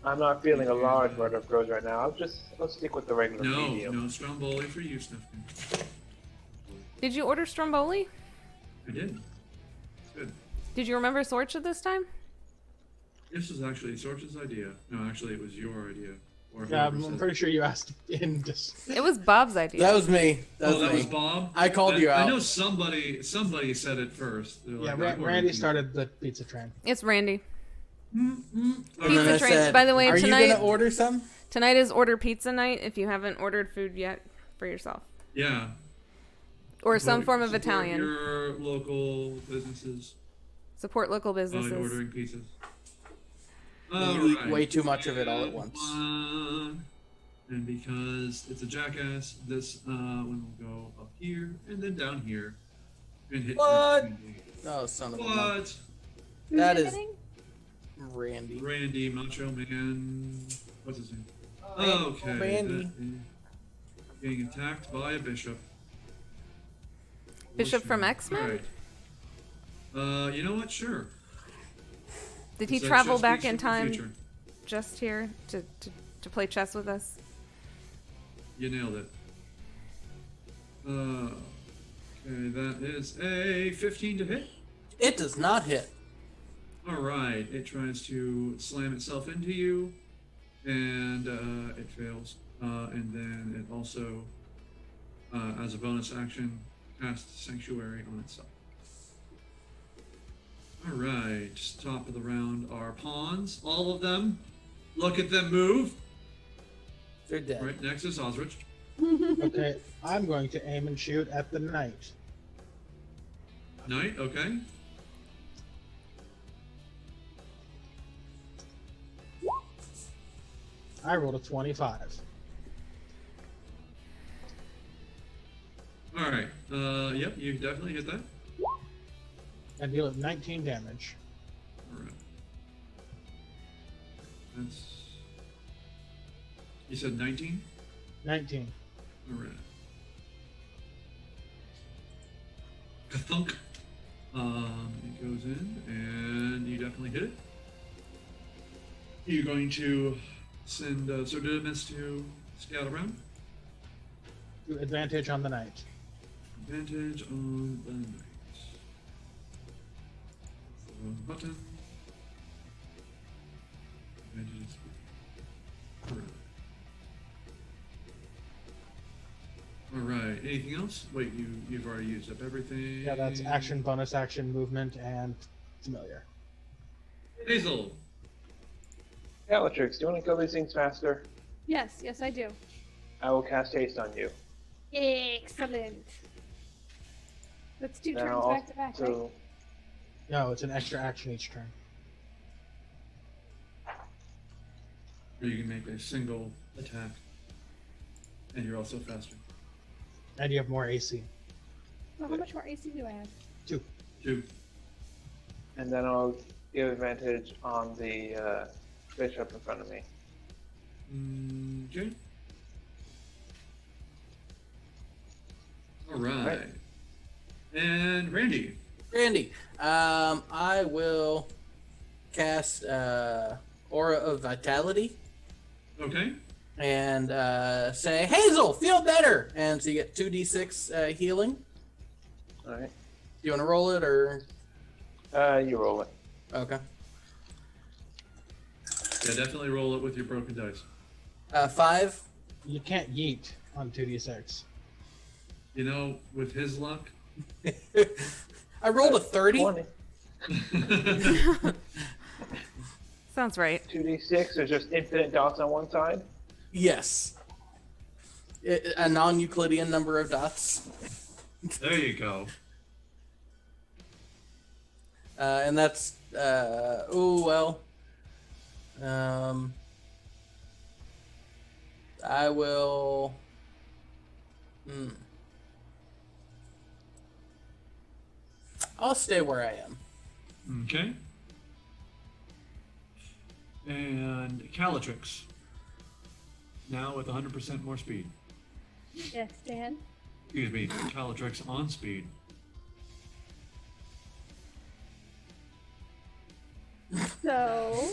I'm not feeling a large murder of crows right now. I'll stick with the regular medium. no Stromboli for you, Snuffy. Did you order Stromboli? I did. It's good. Did you remember Sorcha this time? This was actually Sorch's idea. No, actually, it was your idea. Or Yeah, whoever I'm said pretty it. sure you asked in just. It was Bob's idea. That was me. That was That me. was Bob. I called you I out. know somebody said it first. They're Yeah, like, "I ordered Randy pizza." started the pizza train. It's Randy. Mm-mm. And then Pizza I train. said, By the way, are tonight- you gonna order some? Tonight is order pizza night if you haven't ordered food yet for yourself. Yeah. Or some Support- form of support Italian. Your local businesses Support local by businesses. ordering pizzas. You eat Alright. way too much of it all at And once. one. And because it's a jackass, this one will go up here and then down here and hit. What? Randy. Oh, son of a monk. What? Who's That it is- hitting? Randy. Randy, Macho Man. What's his name? Randy. Okay. Randy. that is Getting attacked by a bishop. Bishop from Bushman. X-Men? Alright. You know what? Sure. Did he That travel just back speaks in to the time future. just here to play chess with us? You nailed it. Okay, that is a 15 to hit. It does not hit. All right, it tries to slam itself into you, and it fails. And then it also, as a bonus action, casts Sanctuary on itself. All right, top of the round are pawns, all of them. Look at them move. They're dead. Right, next is Osrich. Okay, I'm going to aim and shoot at the knight. Knight, okay. I rolled a 25. All right, yep, you definitely hit that. And deal it 19 damage. All right. That's. You said 19? 19. All right. Kathunk. It goes in, and you definitely hit it. You're going to send Sirdimus to scout around. Advantage on the knight. Advantage on the knight. Button. Advantage. All right. Anything else? Wait, you've already used up everything. Yeah, that's action, bonus action, movement, and familiar. Hazel. Bellatrix, do you want to kill these things faster? Yes, yes, I do. I will cast haste on you. Excellent. Let's do turns Now, back to back, right? so No, it's an extra action each turn. Or you can make a single attack, and you're also faster. And you have more AC. Well, how much more AC do I have? 2. 2. and then I'll give advantage on the bishop in front of me. Okay. All right. And Randy. Randy, I will cast Aura of Vitality Okay. and say, Hazel, feel better! And so you get 2d6 healing. All right. You want to roll it, or? You roll it. Okay. Yeah, definitely roll it with your broken dice. 5. You can't yeet on 2d6. You know, with his luck. I rolled a 30. 20. Sounds right. 2d6, there's just infinite dots on one side. Yes. A non-Euclidean number of dots. There you go. And that's, I will, I'll stay where I am. Okay. And Calatrix. Now with 100% more speed. Yes, Dan. Excuse me, Calatrix on speed. So,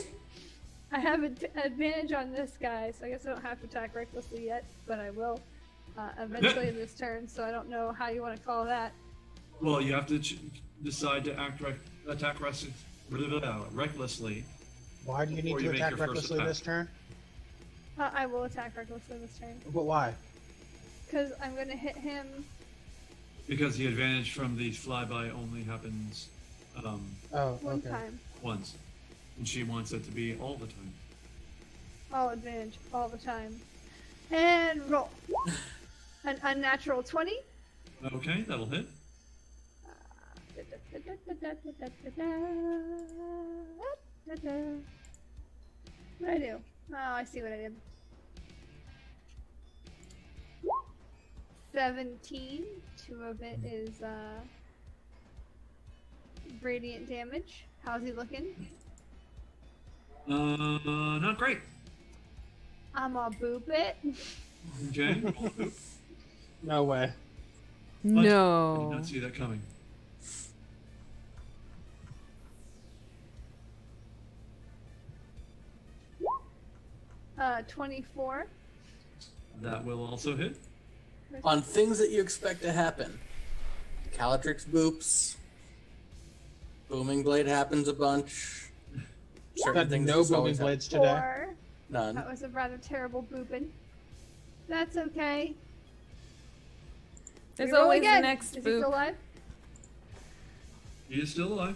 I have an advantage on this guy, so I guess I don't have to attack recklessly yet, but I will eventually in this turn, so I don't know how you want to call that. Well, you have to decide to attack recklessly. Why do you need Before to you make attack your first recklessly attack. this turn? I will attack recklessly this turn. But why? Because I'm going to hit him. Because the advantage from the flyby only happens Oh, One okay. time. once. And she wants it to be all the time. All advantage, all the time. And roll. An unnatural 20. Okay, that'll hit. What did I do? Oh, I see what I did. 17. 2 of it is radiant damage. How's he looking? Not great. I'm a boop it. Okay. roll a hoop. No way. What? I did No. not see that coming. 24. That will also hit. On things that you expect to happen. Calatrix boops. Booming Blade happens a bunch. Certain Got things no just booming always happen. blades today. 4. None. That was a rather terrible booping. That's okay. There's Reroll always the again. next Is he still boop. alive? He is still alive.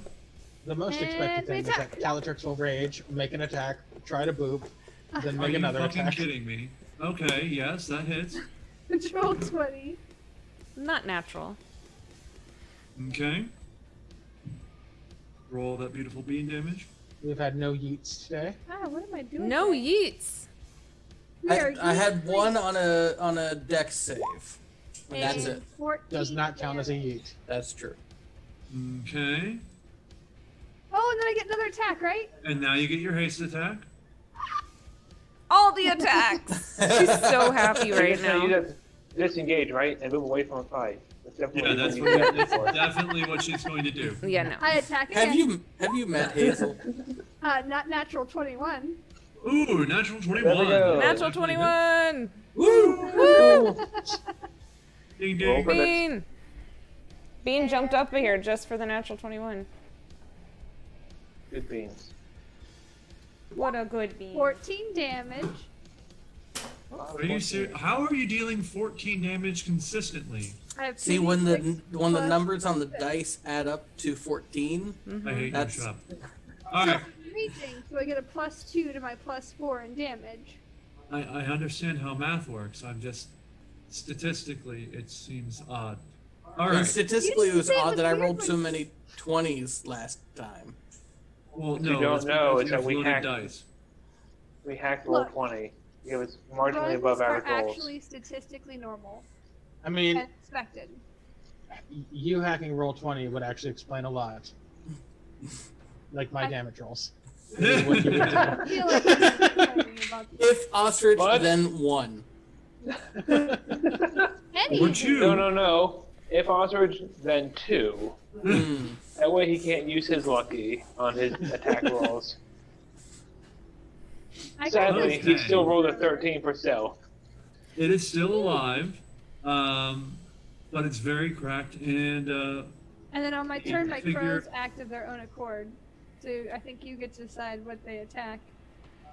The most expected And thing is attack. that Calatrix will rage, make an attack, try to boop, then Are make you another fucking attack. kidding me? Okay, yes, that hits. Control 20. Not natural. Okay. Roll that beautiful bean damage. We've had no yeets today. Ah, what am I doing? No today? yeets. We are I had yeet-free. one on a dex save. And that's And it. 14 Does not count as a damage. yeet. That's true. Okay. Oh, and then I get another attack, right? And now you get your haste attack. All the attacks. She's so happy right You now. just disengage, right, and move away from a fight. That's Yeah, definitely that's, what you that's get for. definitely what she's going to do. Yeah, no. I attack again. Have you met Hazel? Not natural 21. Ooh, natural 21. There we go. Natural 21. Woo! Ding Roll ding. for the- Bean. Bean jumped up here just for the natural 21. Good beans. What a good bean. 14 damage. Are you serious? How are you dealing 14 damage consistently? I have See, 2d6 when the plus- numbers on the dice add up to 14, I hate That's- your shop. All right. I'm reaching, so I get a +2 to my +4 in damage. I understand how math works. I'm just statistically, it seems odd. All and right. statistically it was You didn't say odd the that I weird rolled so ones. many 20s last time. Well, What no, you don't it's know because is you that we have loaded hacked- dice. We hacked roll Look. 20. It was marginally Runs above are average rolls. actually statistically normal I mean, and expected. you hacking roll 20 would actually explain a lot. Like my damage rolls. Is what you would do. I feel like I'm complaining about If ostrich, What? then 1. any. Or two. No. If Ostrich, then 2. Hmm. That way he can't use his lucky on his attack rolls. I got Sadly, this. he still rolled a 13 for stealth. It is still alive, but it's very cracked, and And then on my turn, my Figure- crows act of their own accord. So I think you get to decide what they attack.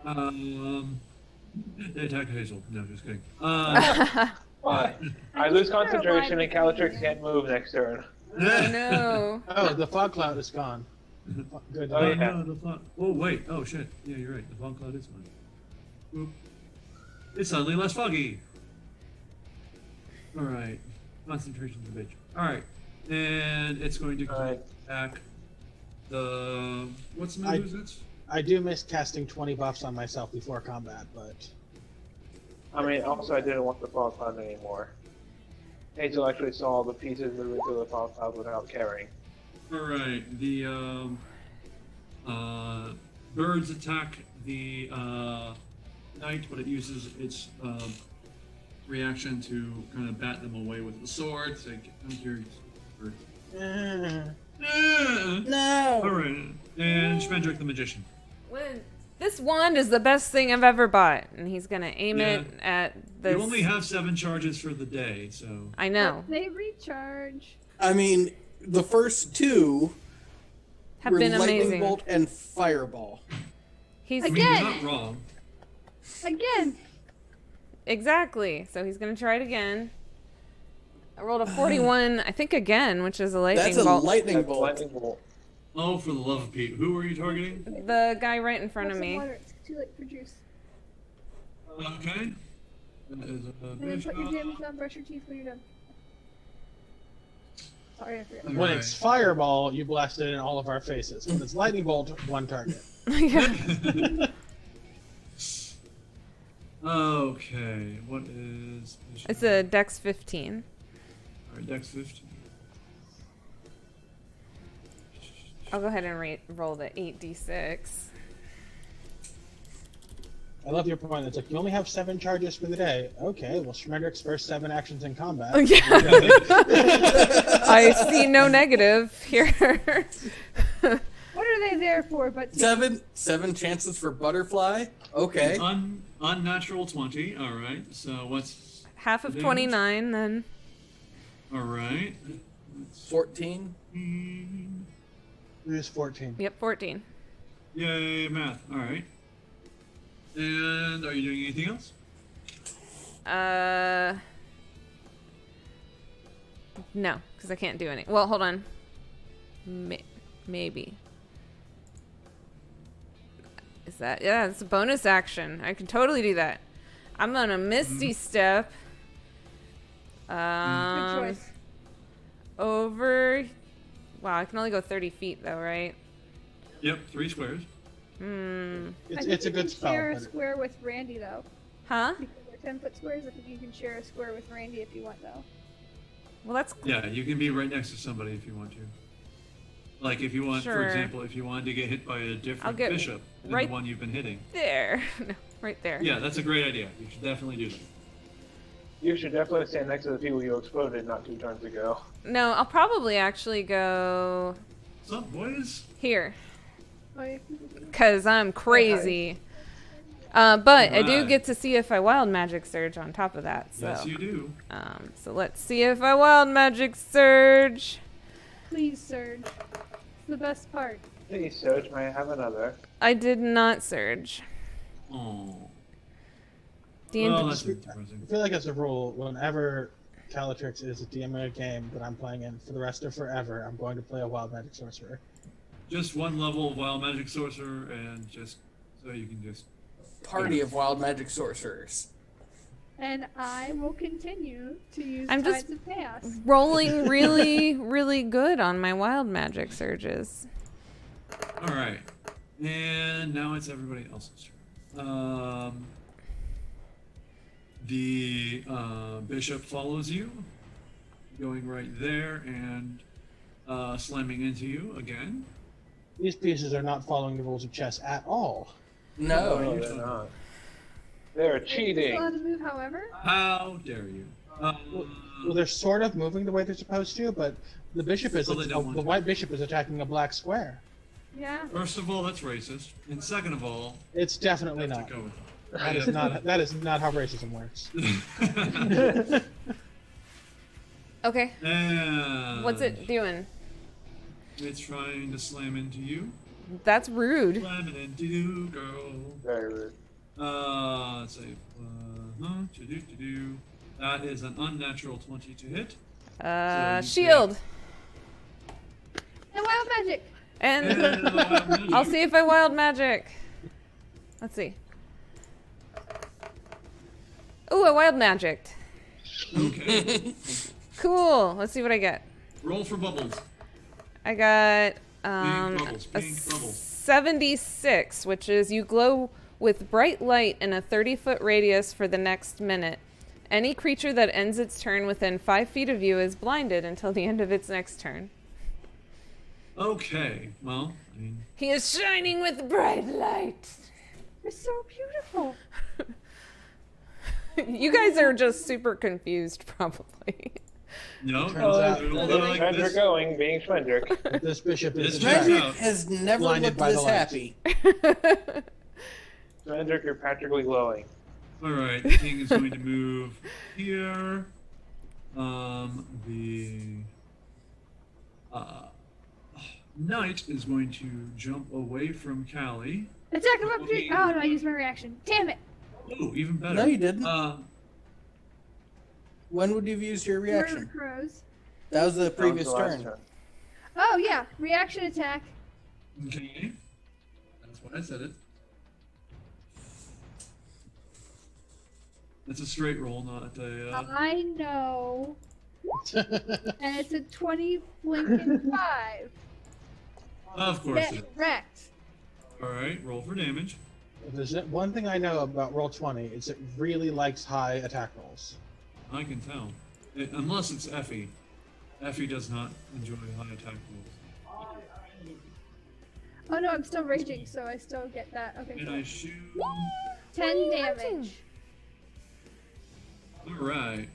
they attack Hazel. No, just kidding. Why? I lose concentration and Calatrix can't move next turn. No. Oh, the fog cloud is gone. Good. Oh, yeah. No, the fog. Oh wait. Oh shit. Yeah, you're right. The fog cloud is gone. Oop. It's suddenly less foggy. All right. Concentration's a bitch. All right, and it's going to All right. attack the what's the I- move? It's I do miss casting 20 buffs on myself before combat, but I mean, also, I didn't want the fog cloud anymore. Hazel actually saw the pieces moving through the fog cloud without caring. all right. The birds attack the knight, but it uses its reaction to kind of bat them away with the sword. So get your bird. All No! right, and Schmendrick the magician. This wand is the best thing I've ever bought, and he's gonna aim Yeah. it at the. You only have 7 charges for the day, so I know. They recharge. I mean, the first 2 Have were been lightning amazing. bolt and fireball. He's I mean, you're Again. not wrong. Again. exactly. So he's gonna try it again. I rolled a 41, I think again, which is a lightning That's a bolt. lightning That's bolt. lightning bolt. Oh, for the love of Pete, who are you targeting? The guy right in front Have of some me. water. It's too late for juice. Okay. That is a And then put your bishop. damage on. Brush your teeth when you're done. Sorry, I forgot. All when right. it's fireball, you blast it in all of our faces. When it's lightning bolt, one target. Yeah. Okay, what is? It's a Dex 15. All right, Dex 15. I'll go ahead and roll the 8d6. I love your point. It's like, you only have 7 charges for the day. Okay, well, Schmendrick's first 7 actions in combat. Oh, yeah. I see no negative here. What are they there for but 7 chances for butterfly. Okay. Unnatural 20. All right. So what's Half of damage? 29, then. All right. 14. It was 14. Yep, 14. Yay, math. All right. And are you doing anything else? No, because I can't do any. Well, hold on. Maybe. Is that? Yeah, it's a bonus action. I can totally do that. I'm gonna Misty Step. good choice. Over. Wow, I can only go 30 feet though, right? Yep, 3 squares. Hmm. I think It's a you good can spell. share a but- square with Randy though. Huh? Because they're 10-foot squares. I think you can share a square with Randy if you want though. Well, that's. Yeah, you can be right next to somebody if you want to. Like if you want, Sure. for example, if you wanted to get hit by a I'll different get bishop than right the one you've been hitting. There. No, right there. Yeah, that's a great idea. You should definitely do that. You should definitely stand next to the people you exploded not 2 turns ago. No, I'll probably actually go What's up, boys? here. Oh, yeah. Because I'm crazy. But I do Alright. get to see if I wild magic surge on top of that. So, Yes, you do. so let's see if I wild magic surge. Please, Surge. It's the best part. Please, Surge, may I have another? I did not surge. Oh. D&D. Well, that's I depressing. feel like as a rule, whenever Calatrix is a DM in a game that I'm playing in for the rest of forever, I'm going to play a wild magic sorcerer. Just 1 level of wild magic sorcerer, and just so you can just. Party of wild magic sorcerers. And I will continue to use I'm Tides just- of Chaos. Rolling really, really good on my wild magic surges. All right, and now it's everybody else's turn. The bishop follows you, going right there and slamming into you again. These pieces are not following the rules of chess at all. No. No, they're not. They're Still cheating. allowed to move, however. How dare you? Well, they're sort of moving the way they're supposed to, but the bishop is Well, they don't the want to. white bishop is attacking a black square. Yeah. First of all, that's racist, and second of all, It's definitely let's not. go with That is not how racism works. it. Okay. And What's it doing? It's trying to slam into you. That's rude. Slam it into you, girl. Very rude. Let's see. To-do. That is an unnatural 20 to hit. So you Shield. And wild magic. And I'll see if I wild magic. Let's see. Ooh, I wild magicked. Okay. Cool. Let's see what I get. Roll for bubbles. I got bubbles, a pink bubbles. 76, which is you glow with bright light in a 30-foot radius for the next minute. Any creature that ends its turn within 5 feet of you is blinded until the end of its next turn. Okay. Well, I mean, He is shining with bright light. It's so beautiful. You guys are just super confused, probably. no. Turns out- they're like Schmendrick this. going, being Schmendrick. This bishop is This in checks fact out. Has never Blinded looked by the this light. happy. Schmendrick, you're practically glowing. All right. The king is going to move here. The knight is going to jump away from Callie. Attack of opportunity. Oh no, I used my reaction. Damn it. Oh, even better. No, you didn't. When would you have used your Murder reaction? crows. That was the That was previous the last turn. Oh yeah, reaction attack. Okay. That's why I said it. It's a straight roll, not a. I know. And it's a 20 blinking 5. Of course it is. Correct. All right, roll for damage. If there's one thing I know about Roll20, it's it really likes high attack rolls. I can tell. Unless it's Effie. Effie does not enjoy high attack rolls. Oh no, I'm still raging, so I still get that. Okay, And cool. I shoot. 10 damage. All right.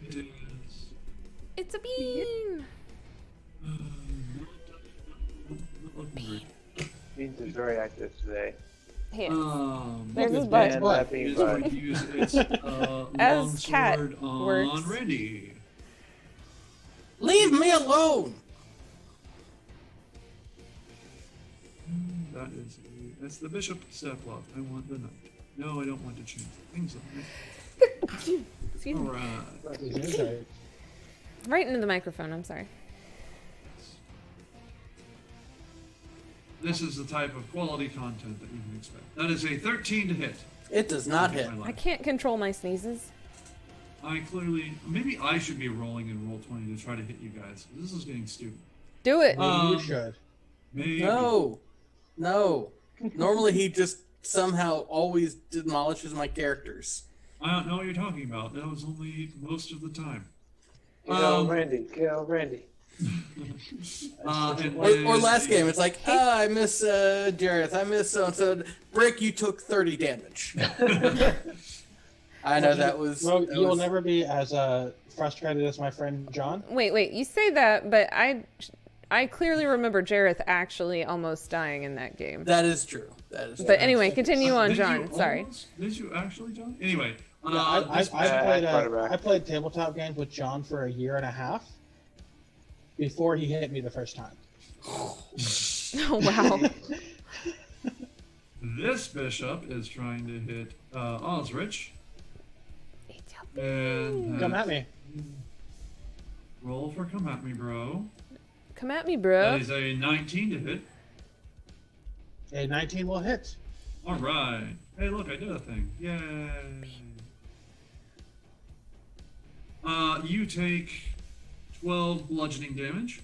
It is. It's a bean. Beans is very active today. Here. There's his his butt. And butt. that being It's going butt. to use its As long cat sword on works. Randy. Leave me alone. That's the bishop step up. I want the knight. No, I don't want to change things on it. Excuse All me. right. Right into the microphone. I'm sorry. This is the type of quality content that you can expect. That is a 13 to hit. It does not hit. I can't control my sneezes. I clearly, maybe I should be rolling in roll 20 to try to hit you guys. This is getting stupid. Do it. You should. Maybe. No. Normally he just somehow always demolishes my characters. I don't know what you're talking about. That was only most of the time. Kill Randy. Kill Randy. Or last game, it's like, I miss Jareth, I miss so-and-so. Brick, you took 30 damage. I know that was... Well, that you will was- never be as frustrated as my friend John. Wait. You say that, but I clearly remember Jareth actually almost dying in that game. That is true. That is true. But anyway, continue on, Did you John. Sorry. almost- Did you actually, John? Anyway. I played tabletop games with John for a year and a half before he hit me the first time. Oh, wow. This bishop is trying to hit Osrich. And Come at me. roll for come at me, bro. Come at me, That bro. is a 19 to hit. A 19 will hit. All right. Hey, look, I did a thing. Yay. You take 12 bludgeoning damage.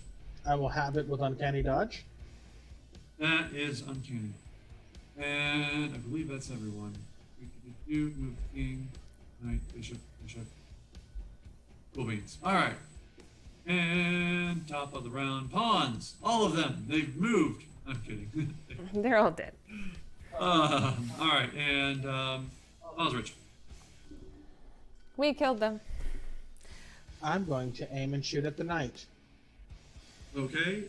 I will have it with Uncanny Dodge. That is uncanny. And I believe that's everyone. You move king, knight, bishop. Cool beans. All right. And top of the round, pawns. All of them. They've moved. I'm kidding. They're all dead. All right. And Osrich. We killed them. I'm going to aim and shoot at the knight. Okay.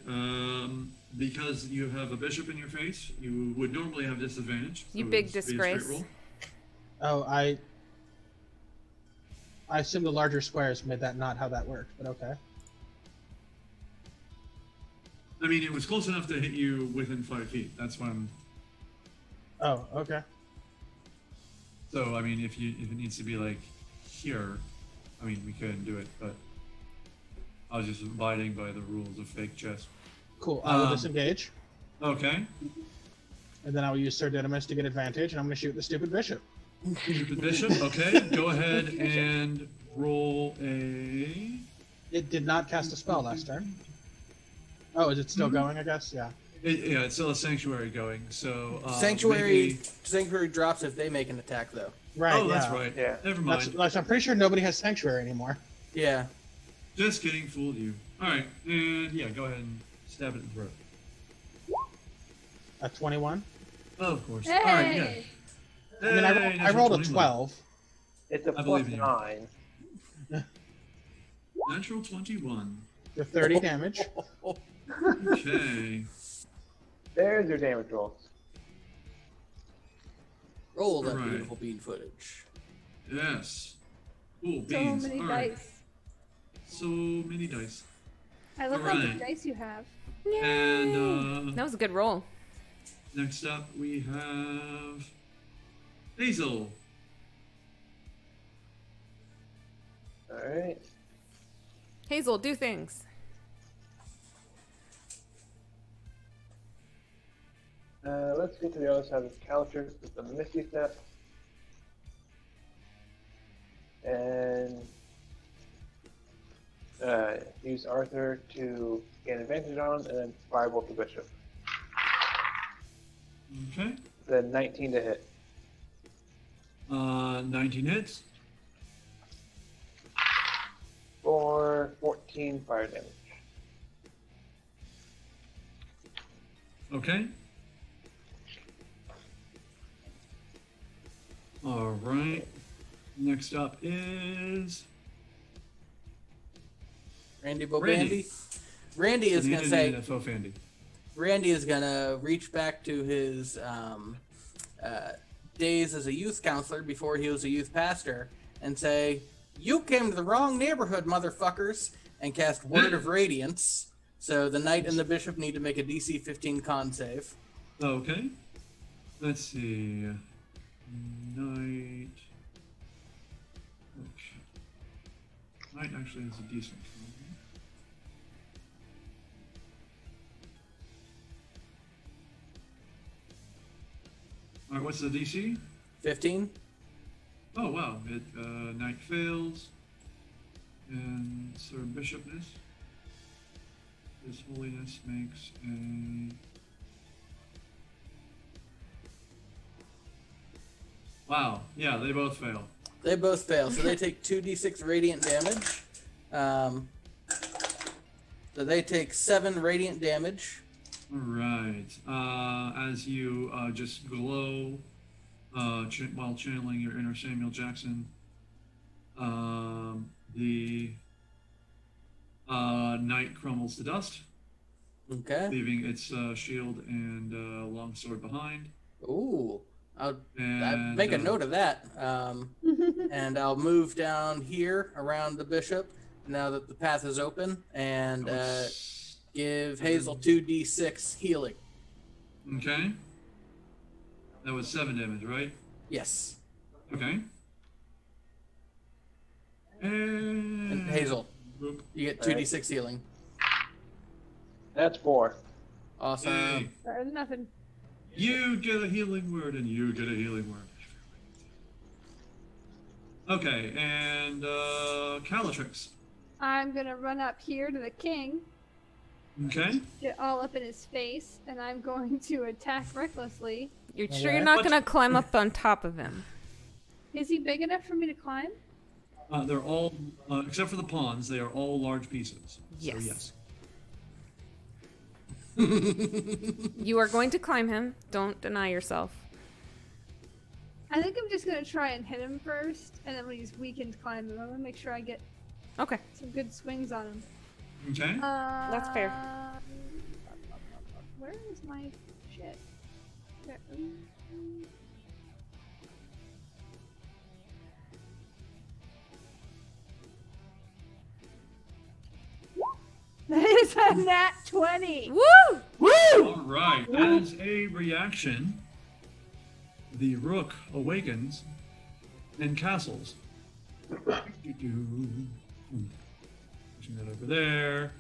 Because you have a bishop in your face, you would normally have disadvantage. You so big it'd be a straight disgrace. roll. Oh, I assume the larger squares made that not how that worked, but okay. I mean, it was close enough to hit you within 5 feet. That's why I'm. Oh, okay. So I mean, if it needs to be like here, I mean, we couldn't do it, but I was just abiding by the rules of fake chess. Cool. I will disengage, Okay. and then I will use Sir Didymus to get advantage, and I'm going to shoot the stupid bishop. Stupid bishop. Okay. Go ahead and roll a. It did not cast a spell last turn. Oh, is it still going, I guess? Yeah. Yeah, it's still a sanctuary going. So Sanctuary maybe- drops if they make an attack, though. Right, Oh, yeah. that's right. Yeah. Never mind. I'm pretty sure nobody has Sanctuary anymore. Yeah. Just kidding. Fooled you. All right. And yeah, go ahead and stab it in the throat. A 21. Oh, of course. Hey! All right. Yeah. I mean, I Hey, rolled a natural 12. It's a I plus believe in you. 9. Natural 21. For 30 damage. Okay. There's your damage rolls. Roll that Right. beautiful bean footage. Yes. Cool So beans. many All right. dice. So many dice. I love how many Alright. dice you have. And That was a good roll. next up we have Hazel. Alright. Hazel, do things. Let's get to the other side of the Calatrix with the Misty Step. And use Arthur to gain advantage on, and then firebolt the bishop. Okay. Then 19 to hit. 19 hits. For 14 fire damage. Okay. All right. Next up is Randy Bobandy. Randy is going to say, Fofandy. Randy is gonna reach back to his days as a youth counselor before he was a youth pastor and say, "You came to the wrong neighborhood, motherfuckers," and cast Word of Radiance. So the knight and the bishop need to make a DC 15 con save. Okay. Let's see. Knight. Okay. Knight actually has a decent con. All right, what's the DC? 15. Oh wow, knight fails, and Sir Bishopness. His Holiness makes a. Wow, yeah, they both fail. They both fail, so they take 2d6 radiant damage. So they take 7 radiant damage. All right. As you just glow while channeling your inner Samuel Jackson, the knight crumbles to dust, Okay. leaving its shield and longsword behind. Ooh. I'll And make a note of that. And I'll move down here around the bishop now that the path is open and give Hazel 2d6 healing. Okay. That was 7 damage, right? Yes. Okay. And Hazel, Boop. you get 2d6 healing. That's 4. Awesome. Yay. Better than nothing. You get a healing word, and you get a healing word. Okay, and Calatrix. I'm gonna run up here to the king, Okay. get all up in his face, and I'm going to attack recklessly. You're All sure right. you're not What? gonna climb up on top of him? Is he big enough for me to climb? They're all, except for the pawns, they are all large pieces. Yes. So yes. You are going to climb him. Don't deny yourself. I think I'm just gonna try and hit him first, and then when he's weakened, climb him. I'm gonna make sure I get Okay. some good swings on him. Okay. That's fair. Where is my shit? There. That is a nat 20. Woo! All right. As a reaction, the rook awakens and castles. Pushing that over there.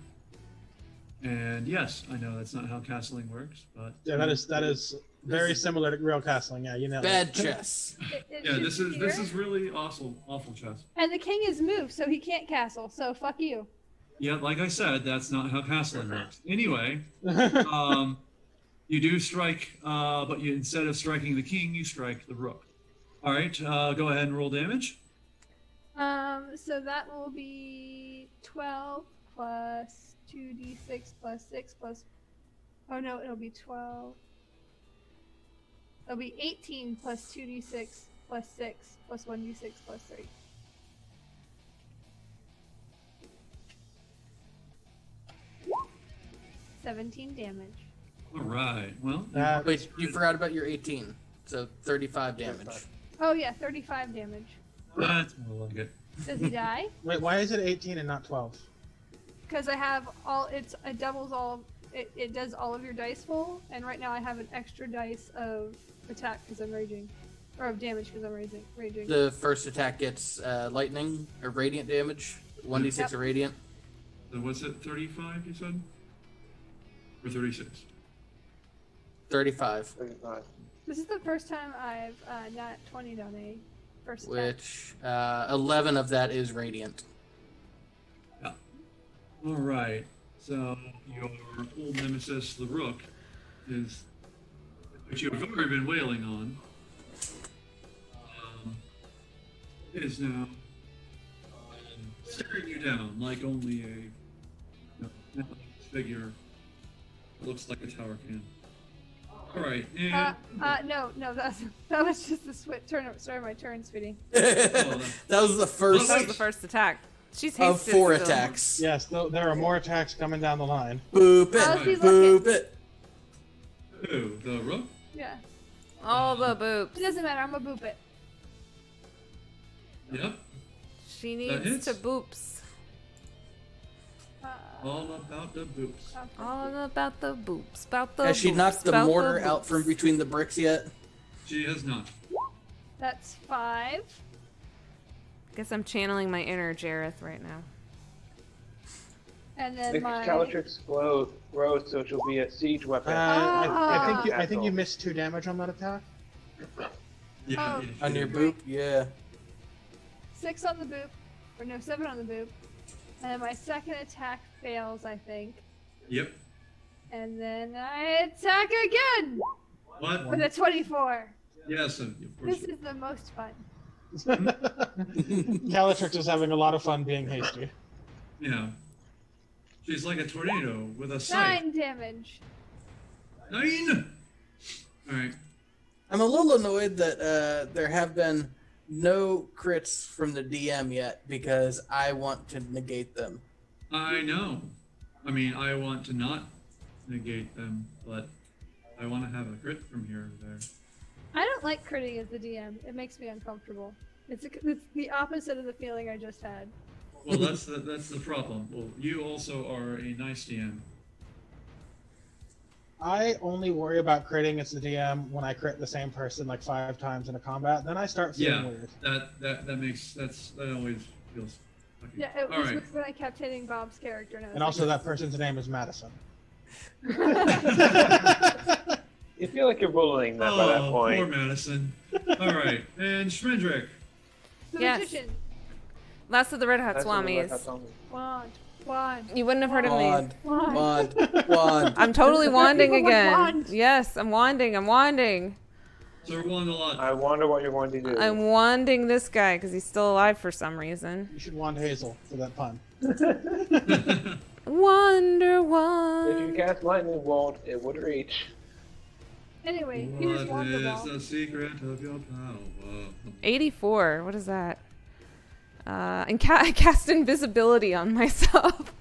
And yes, I know that's not how castling works, but Yeah, that is very similar to real castling. Yeah, you know. Bad chess. It yeah, should this be is here. really awful chess. And the king is moved, so he can't castle. So fuck you. Yeah, like I said, that's not how castling works. Anyway, you do strike, but you instead of striking the king, you strike the rook. All right, go ahead and roll damage. So that will be 12 plus 2d6 plus 6 plus. Oh no, it'll be 12. It'll be 18 plus 2d6 plus 6 plus 1d6 plus 3. $17 damage. All right. Well, Wait, you forgot about your 18. So 35 damage. Oh yeah, 35 damage. that's more like it. Does he die? Wait, why is it 18 and not 12? Because I have all it doubles all it does all of your dice full, and right now I have an extra dice of attack because I'm raging, or of damage because I'm raging. The first attack gets lightning or radiant damage. 1d6 Yep. of radiant. So what's it? 35? You said? Or 36? 35. This is the first time I've not 20'd on a first attack. Which 11 of that is radiant. Yeah. All right. So your old nemesis, the rook, is which you've already been wailing on, is now staring you down like only a figure looks like a tower can. All right. And No, that was just the start of my turn, sweetie. That was the first That was the first attack. She's of hasted 4 still. attacks. Yes, there are more attacks coming down the line. Boop How's he it. Boop looking? it. Who? The rook? Yeah. All the boobs. It doesn't matter. I'm gonna boop it. Yep. She hits. needs to boops. All about the boops. All about the boops. About the Has she boops, knocked the about mortar out boops. from between the bricks yet? She has not. That's 5. Guess I'm channeling my inner Jareth right now. And then The my. Calatrix grows, so she'll be a siege weapon. I think you missed 2 damage on that attack. Yeah. Oh. yeah, On she your did. boop? Yeah. 6 on the boop. Or no, 7 on the boop. And then my second attack fails, I think. Yep. And then I attack again What? with a 24. Yes, of course. This is the most fun. Calatrix is having a lot of fun being hasty. Yeah. She's like a tornado with a scythe. 9 damage. 9! Alright. I'm a little annoyed that there have been no crits from the DM yet because I want to negate them. I know. I mean, I want to not negate them, but I want to have a crit from here to there. I don't like critting as the DM. It makes me uncomfortable. It's the opposite of the feeling I just had. Well, that's the problem. Well, you also are a nice DM. I only worry about critting as the DM when I crit the same person like 5 times in a combat. Then I start feeling Yeah, weird. that always feels. Fucking... Yeah, it All was right. when I kept hitting Bob's character. And, I was And also like, that person's name is Madison. You feel like you're bullying them by that Oh, point. poor Madison. All right, and Schmendrick. the Yes. magician. Last of the Red Hot That's what Swamies. that's on me. Wand. You wouldn't have heard of me. Wand. Wand. Wand. I'm totally wanding People want again. wand. Yes, I'm wanding. I'm wanding. So we're won a lot. I wonder what you're going to do. I'm wanding this guy because he's still alive for some reason. You should wand Hazel for that pun. Wonder If you wand. cast lightning bolt, it would reach. Anyway, here's What is Wonderwall. the secret of your power? 84. What is that? And I cast invisibility on myself.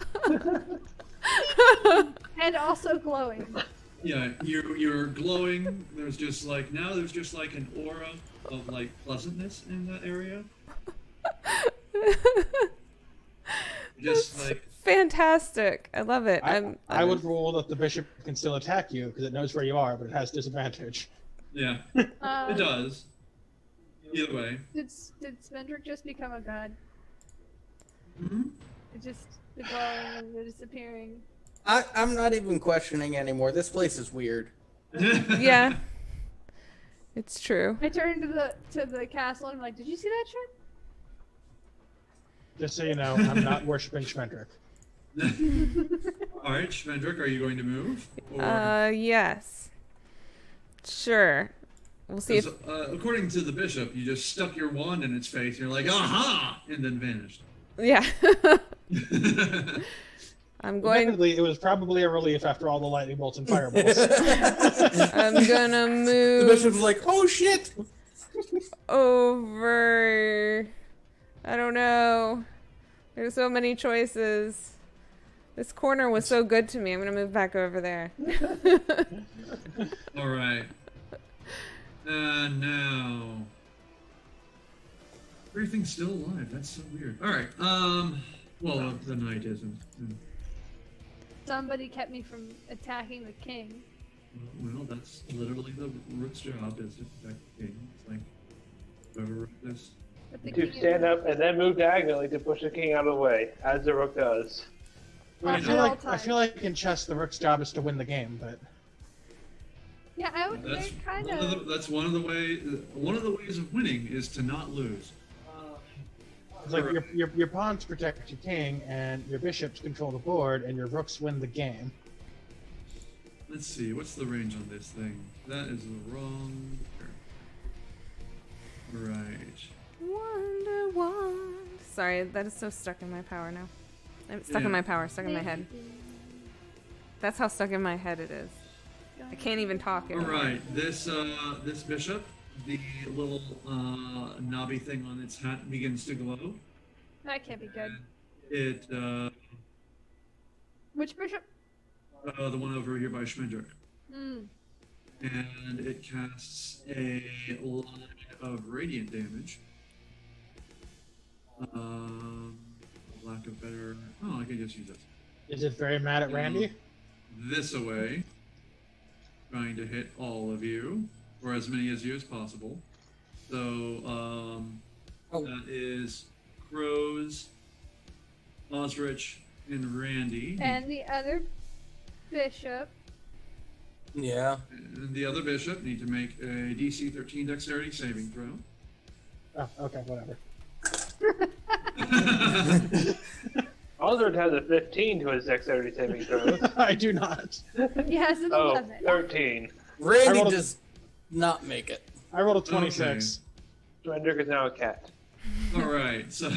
And also glowing. Yeah, you're glowing. There's just like an aura of like pleasantness in that area. Just like Fantastic. I love it. I would rule that the bishop can still attack you because it knows where you are, but it has disadvantage. yeah, it does. Either way. Did Spendrick just become a god? Hmm? It just the glowing and the disappearing. I'm not even questioning anymore. This place is weird. Yeah. It's true. I turned to the castle and I'm like, did you see that shit? Just so you know, I'm not worshiping Schmendrick. All right, Schmendrick, are you going to move? Or... Yes. Sure. We'll see if. According to the bishop, you just stuck your wand in its face. You're like, aha, and then vanished. Yeah. I'm going. Admittedly, it was probably a relief after all the lightning bolts and fireballs. I'm gonna The move bishop's like, oh shit! over. I don't know. There's so many choices. This corner was so good to me. I'm gonna move back over there. All right. And now, everything's still alive. That's so weird. All right. Well, the knight isn't. Somebody kept me from attacking the king. Well, that's literally the rook's job is to protect the king. It's like whoever wrote this. But the To king stand up and then move diagonally to push the king out of the way, as the rook does. I At feel all like I times. feel like in chess the rook's job is to win the game, but Yeah, I would. That's They're kind one of. of the, that's one of the way. One of the ways of winning is to not lose. it's like your pawns protect your king and your bishops control the board and your rooks win the game. Let's see. What's the range on this thing? That is the wrong. Right. Wonder wand. Sorry, that is so stuck in my power now. I'm stuck Yeah. in my power, stuck in my head. That's how stuck in my head it is. I can't even talk All anymore. right. This bishop, the little knobby thing on its hat begins to glow. That can't be good. It Which bishop? the one over here by Schmendrick. Hmm. and it casts a line of radiant damage. Lack of better. Oh, I can just use this. Is it very mad at Randy? This away, trying to hit all of you, or as many as you as possible. So that is Crows, Osrich, and Randy. And the other bishop. Yeah. And the other bishop need to make a DC 13 dexterity saving throw. Oh, okay, whatever. Aldred has a 15 to his dexterity saving throw. I do not. He has an Oh, 11. 13. Randy rolled a- does not make it. I rolled a 26. Schmendrick is now a cat. All right, so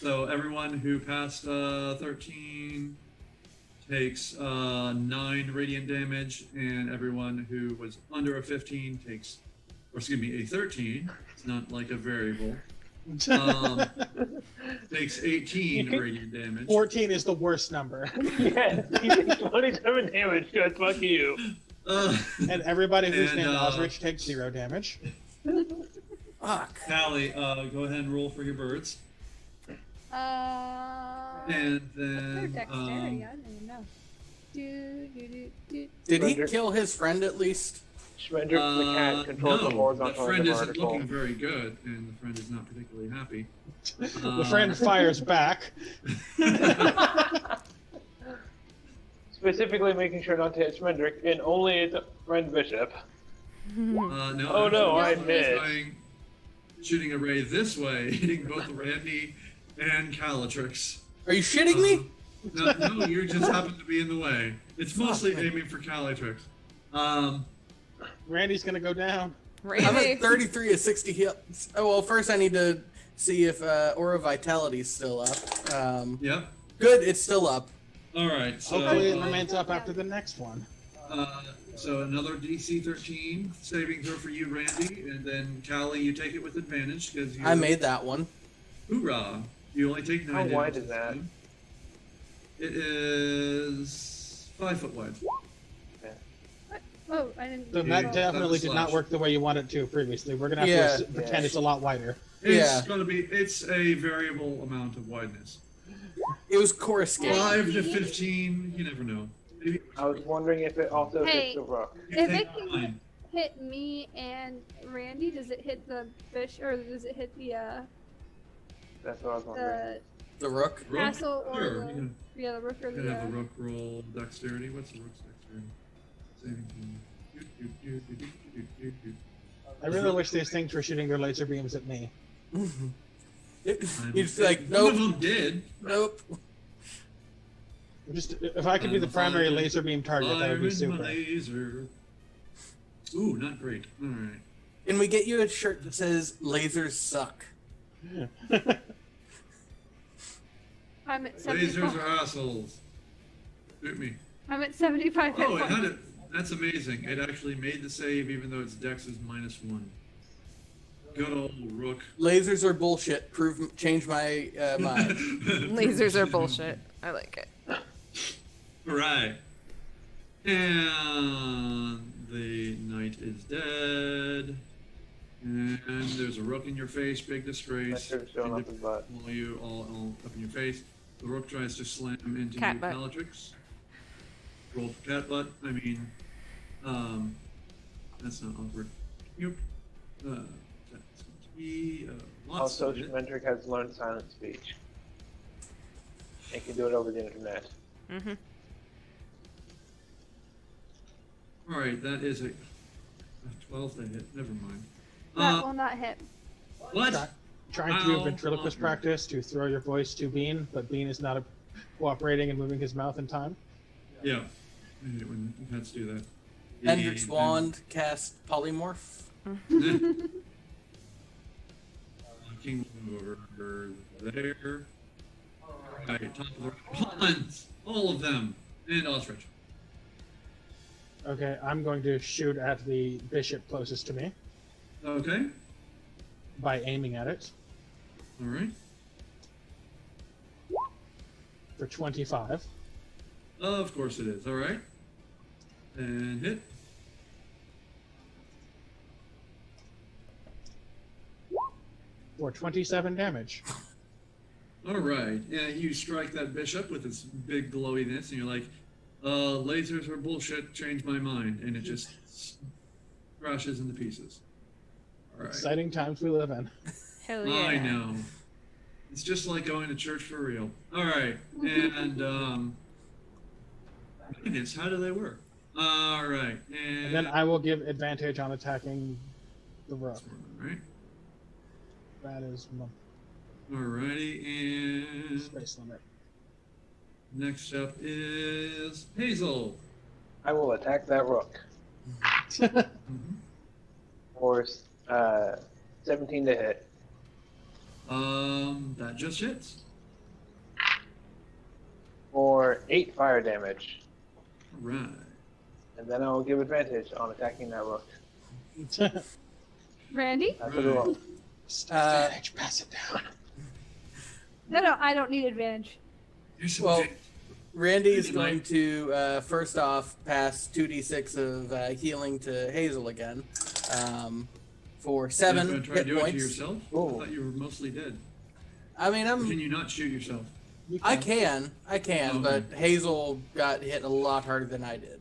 so everyone who passed 13 takes 9 radiant damage, and everyone who was under a 15 takes, or excuse me, a 13. It's not like a variable. Takes 18 radiant damage. 14 is the worst number. Yeah, he takes 27 damage. Good, fuck you. And everybody who's And, named Osrich takes 0 damage. Fuck. Callie, go ahead and roll for your birds. And Their then dexterity, I don't even know. Did he Roger. kill his friend at least? Schmendrick the cat controls no, the horizontal the friend end of isn't article. looking very good, and the friend is not particularly happy. The friend fires back. Specifically making sure not to hit Schmendrick, and only the friend bishop. No, Oh, no, I actually, missed. trying- Shooting a ray this way, hitting both Randy and Calatrix. Are you shitting me? No, you just happen to be in the way. It's mostly aiming for Calatrix. Randy's gonna go down. I'm Randy. at 33 of 60 hits. Oh, well, first I need to see if Aura Vitality's still up. Yep. Good, it's still up. All right. So, Hopefully it remains up after the next one. So another DC 13 saving throw for you, Randy, and then Callie, you take it with advantage because you. I made that one. Hoorah! You only take 9 How damage. wide this is that? time. It is 5 foot wide. Oh, I didn't. So Yeah, that definitely did not slash. work the way you want it to previously. We're gonna have Yeah. to pretend it's a lot wider. It's Yeah. it's a variable amount of wideness. It was coruscate. 5 to 15, you never know. Maybe I was wondering if it also Hey. hits the rook. you If take it can- 9. Hit me and Randy. Does it hit the fish or does it hit the That's what I was wondering. The rook. Rook? castle or Sure, the you can, the rook or you can have the the rook roll dexterity. What's the rook's dexterity? Saving throw. I really wish these things were shooting their laser beams at me. He's like, One of nope, them did. nope. Just if I could be the primary laser beam target, that would be Fire in my super. laser. Ooh, not great. All right. Can we get you a shirt that says "Lasers suck"? I'm at Lasers 75. are assholes. Shoot me. I'm at 75 hit Oh, it points. had it. That's amazing. It actually made the save even though its dex is -1. Good old rook. Lasers are bullshit. Change my mind. Lasers are bullshit. I like it. Right. And the knight is dead. And there's a rook in your face, big That disgrace. should have shown up his butt. All you all up in your face. The rook tries to slam into Cat you, butt. Bellatrix. Roll for cat butt. I mean, that's not awkward. Yep. That's going to be lots Also, of it. Schmendrick has learned silent speech. And can do it over the internet. Mm-hmm. All right, that is a 12 to hit. Never mind. That will not hit. What? Trying to do Ow. ventriloquist practice to throw your voice to Bean, but Bean is not cooperating and moving his mouth in time. Yeah. I hate it when cats do that. Hendrix wand cast polymorph. Looking over there. Right, top of the puns. All of them. And Ostrich. Okay, I'm going to shoot at the bishop closest to me Okay. by aiming at it All right. for 25. Of course it is. All right. And hit. for 27 damage. All right. Yeah, you strike that bishop with its big glowiness, and you're like, lasers are bullshit, change my mind. And it just crashes into pieces. All right. Exciting times we live in. Hell yeah. I know. It's just like going to church for real. All right. And, magnets, how do they work? All right. And then I will give advantage on attacking the rook. All right. That is my Alrighty, and space limit. next up is Hazel. I will attack that rook for 17 to hit. That just hits. For 8 fire damage. Alright. And then I will give advantage on attacking that rook. Randy? After the roll. Advantage, pass it down. No, I don't need advantage. You're so Well, big. Randy is going to first off pass 2d6 of healing to Hazel again for You're 7 gonna try to hit do it to points. yourself? I Ooh. thought you were mostly dead. I mean, Or can you not shoot yourself? I can, Oh, but okay. Hazel got hit a lot harder than I did.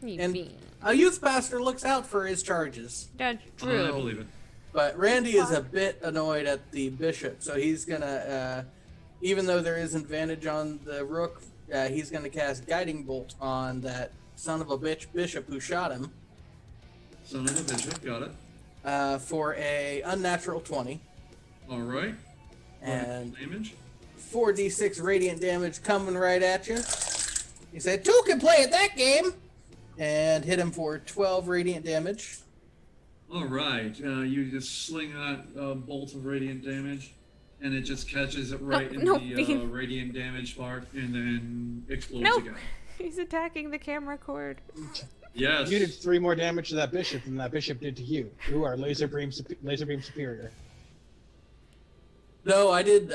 You And bean. a youth pastor looks out for his charges. That's I true. believe it. But Randy is a bit annoyed at the bishop, so he's gonna, even though there is advantage on the rook, he's gonna cast Guiding Bolt on that son of a bitch bishop who shot him Son of a bishop, got it. for a unnatural 20 Alright. and Damage. 4d6 radiant damage coming right at you. He said, 2 can play at that game! And hit him for 12 radiant damage. Alright. You just sling that bolt of radiant damage, and it just catches it right in no, the Bean. radiant damage part, and then explodes No, again. he's attacking the camera cord. Yes. You did 3 more damage to that bishop than that bishop did to you. You are laser beam superior. No, I did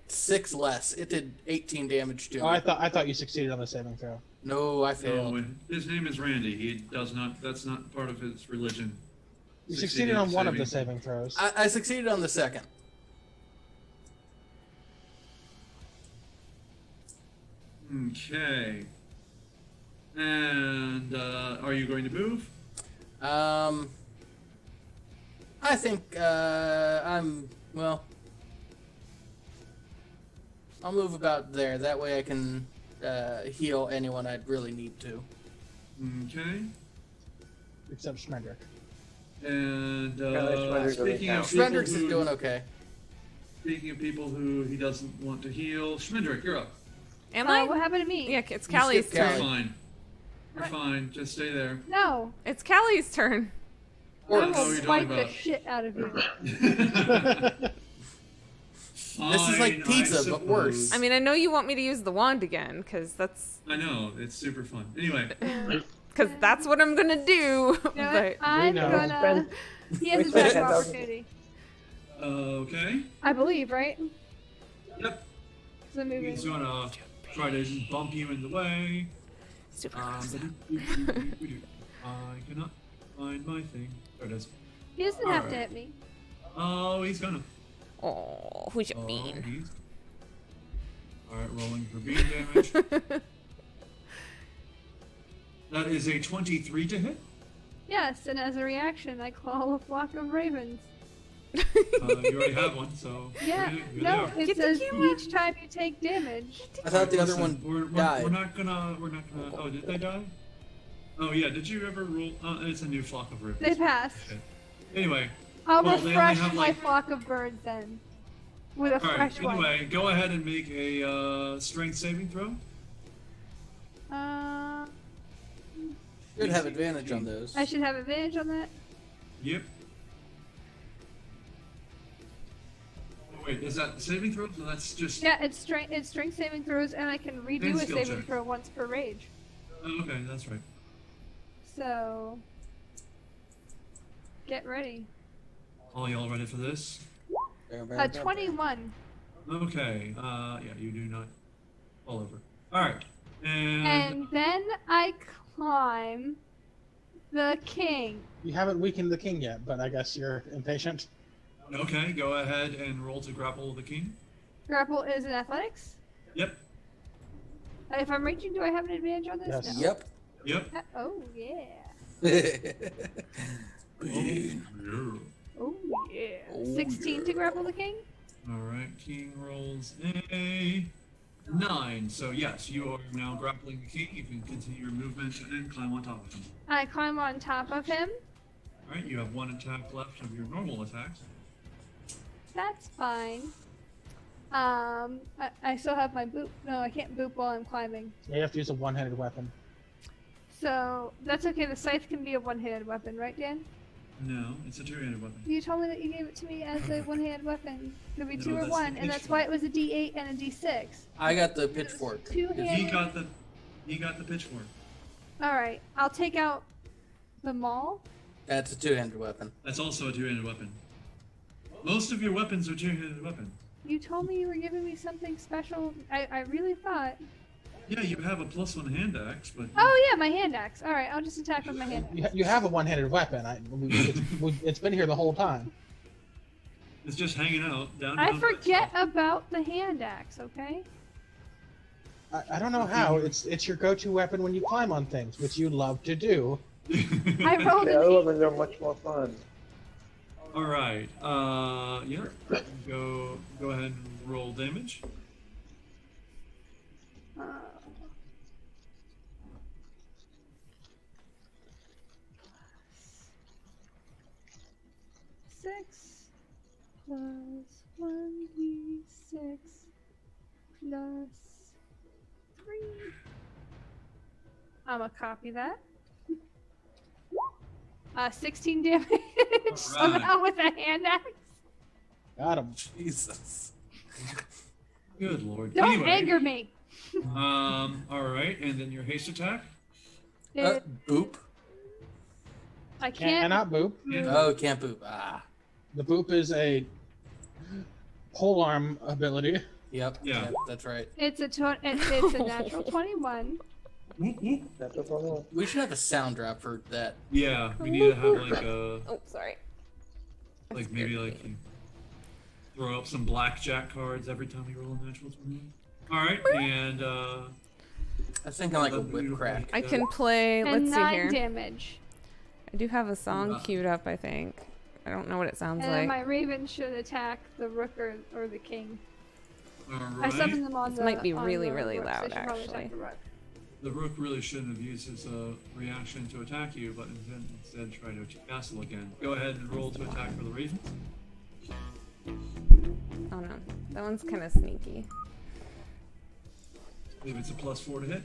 6 less. It did 18 damage to Oh, me. I thought you succeeded on the saving throw. No, I failed. No, his name is Randy. He does not. That's not part of his religion. You succeeded on one of the saving throws. I succeeded on the second. Okay. And are you going to move? I think well, I'll move about there. That way I can heal anyone I'd really need to. Okay. Except Schmendrick. And Schmendrick doesn't speaking of count. people Fredericks is who, doing okay. speaking of people who he doesn't want to heal, Schmendrick, you're up. Am I? What happened to me? Yeah, it's You Callie's skipped You're turn. Callie. fine. You're fine. Just stay there. No. It's Callie's turn. I Or will what are you talking swipe the about? shit out of you. This is like Fine, pizza, I but worse. suppose. I mean, I know you want me to use the wand again, because that's it's super fun. Anyway, what I'm gonna do. You know what? But I'm know. gonna. He has his We back spent- opportunity. okay. I believe, right? Yep. The movie. He's gonna try to bump you in the way. super I cannot find my thing. There it is. He doesn't have to Alright. hit me. Oh, he's gonna. Oh, who's your Oh, bean? he's. Alright, rolling for bean damage. That is a 23 to hit. Yes, and as a reaction, I call a flock of ravens. You already have one, so. Yeah, here they no, are. it Get the says camera. each time you take damage. I thought the other Listen, one we're died. not gonna. Oh, did they die? Oh yeah. Did you ever roll? It's a new flock of ravens. They passed. Okay. Anyway. I'll Well, they only refresh have, my like- flock of birds then. With a All right. fresh one. Anyway, go ahead and make a strength saving throw. Should have advantage on those. I should have advantage on that. Yep. Oh, wait, is that saving throw? So that's just. Yeah, it's strength saving throws, and I can redo And a skill saving check. throw once per rage. Oh, okay, that's right. So get ready. All y'all ready for this? 21, Okay. Yeah, you do not fall over. All right. and then I climb the king. You haven't weakened the king yet, but I guess you're impatient. Okay, go ahead and roll to grapple the king. Grapple is in athletics. Yep. If I'm reaching, do I have an advantage on this? Yes. No. Yep. Yep. Oh yeah. Bean. Oh yeah. Oh, 16 yeah. to grapple the king. All right, king rolls a 9. So yes, you are now grappling the king. You can continue your movement and climb on top of him. I climb on top of him. All right, you have 1 attack left of your normal attacks. That's fine. I still have my boop. No, I can't boop while I'm climbing. Yeah, you have to use a one-handed weapon. So that's okay. The scythe can be a one-handed weapon, right, Dan? No, it's a two-handed weapon. You told me that you gave it to me as a one-handed weapon. Could be No, 2 or that's 1, the and that's pitchfork. why it was a D8 and a D6. I got the pitchfork. He Two-handed. got the pitchfork. All right, I'll take out the maul. That's a two-handed weapon. That's also a two-handed weapon. Most of your weapons are two-handed weapons. You told me you were giving me something special. I really thought. Yeah, you have a +1 hand axe, but Oh yeah, my hand axe. All right, I'll just attack with my hand axe. You have a one-handed weapon. It's been here the whole time. it's just hanging out down. I down- forget about the hand axe. Okay. I don't know how. It's your go-to weapon when you climb on things, which you love to do. I rolled The other an weapons are much more fun. All right. Yeah. Go ahead and roll damage. Uh, 6 plus 1d6 plus 3. I'm gonna copy that. 16 damage somehow with a hand axe. Got him. Jesus. Good lord. Don't Anyway, anger me. All right, and then your haste attack. It, Boop. I can't. Cannot boop. Oh, can't boop. Ah. The boop is a polearm ability. Yep. Yeah. Yep, that's right. It's a natural 21. Whoop, whoop. That's a fun one. We should have a sound drop for that. Yeah, we need to have like a Oh, sorry. maybe like you throw up some blackjack cards every time you roll a natural 20. All right, and I was thinking like a whip crack. I can play. And Let's see 9 here. damage. I do have a song queued up. I think. I don't know what it sounds And then like. my raven should attack the rook or the king. all I summoned right. them on This the. might be on really, the really rook, so loud, they should probably attack actually. the rook. The rook really shouldn't have used his reaction to attack you, but instead try to castle again. Go ahead and roll to attack for the ravens. Oh no, that one's kind of sneaky. I believe it's a +4 to hit.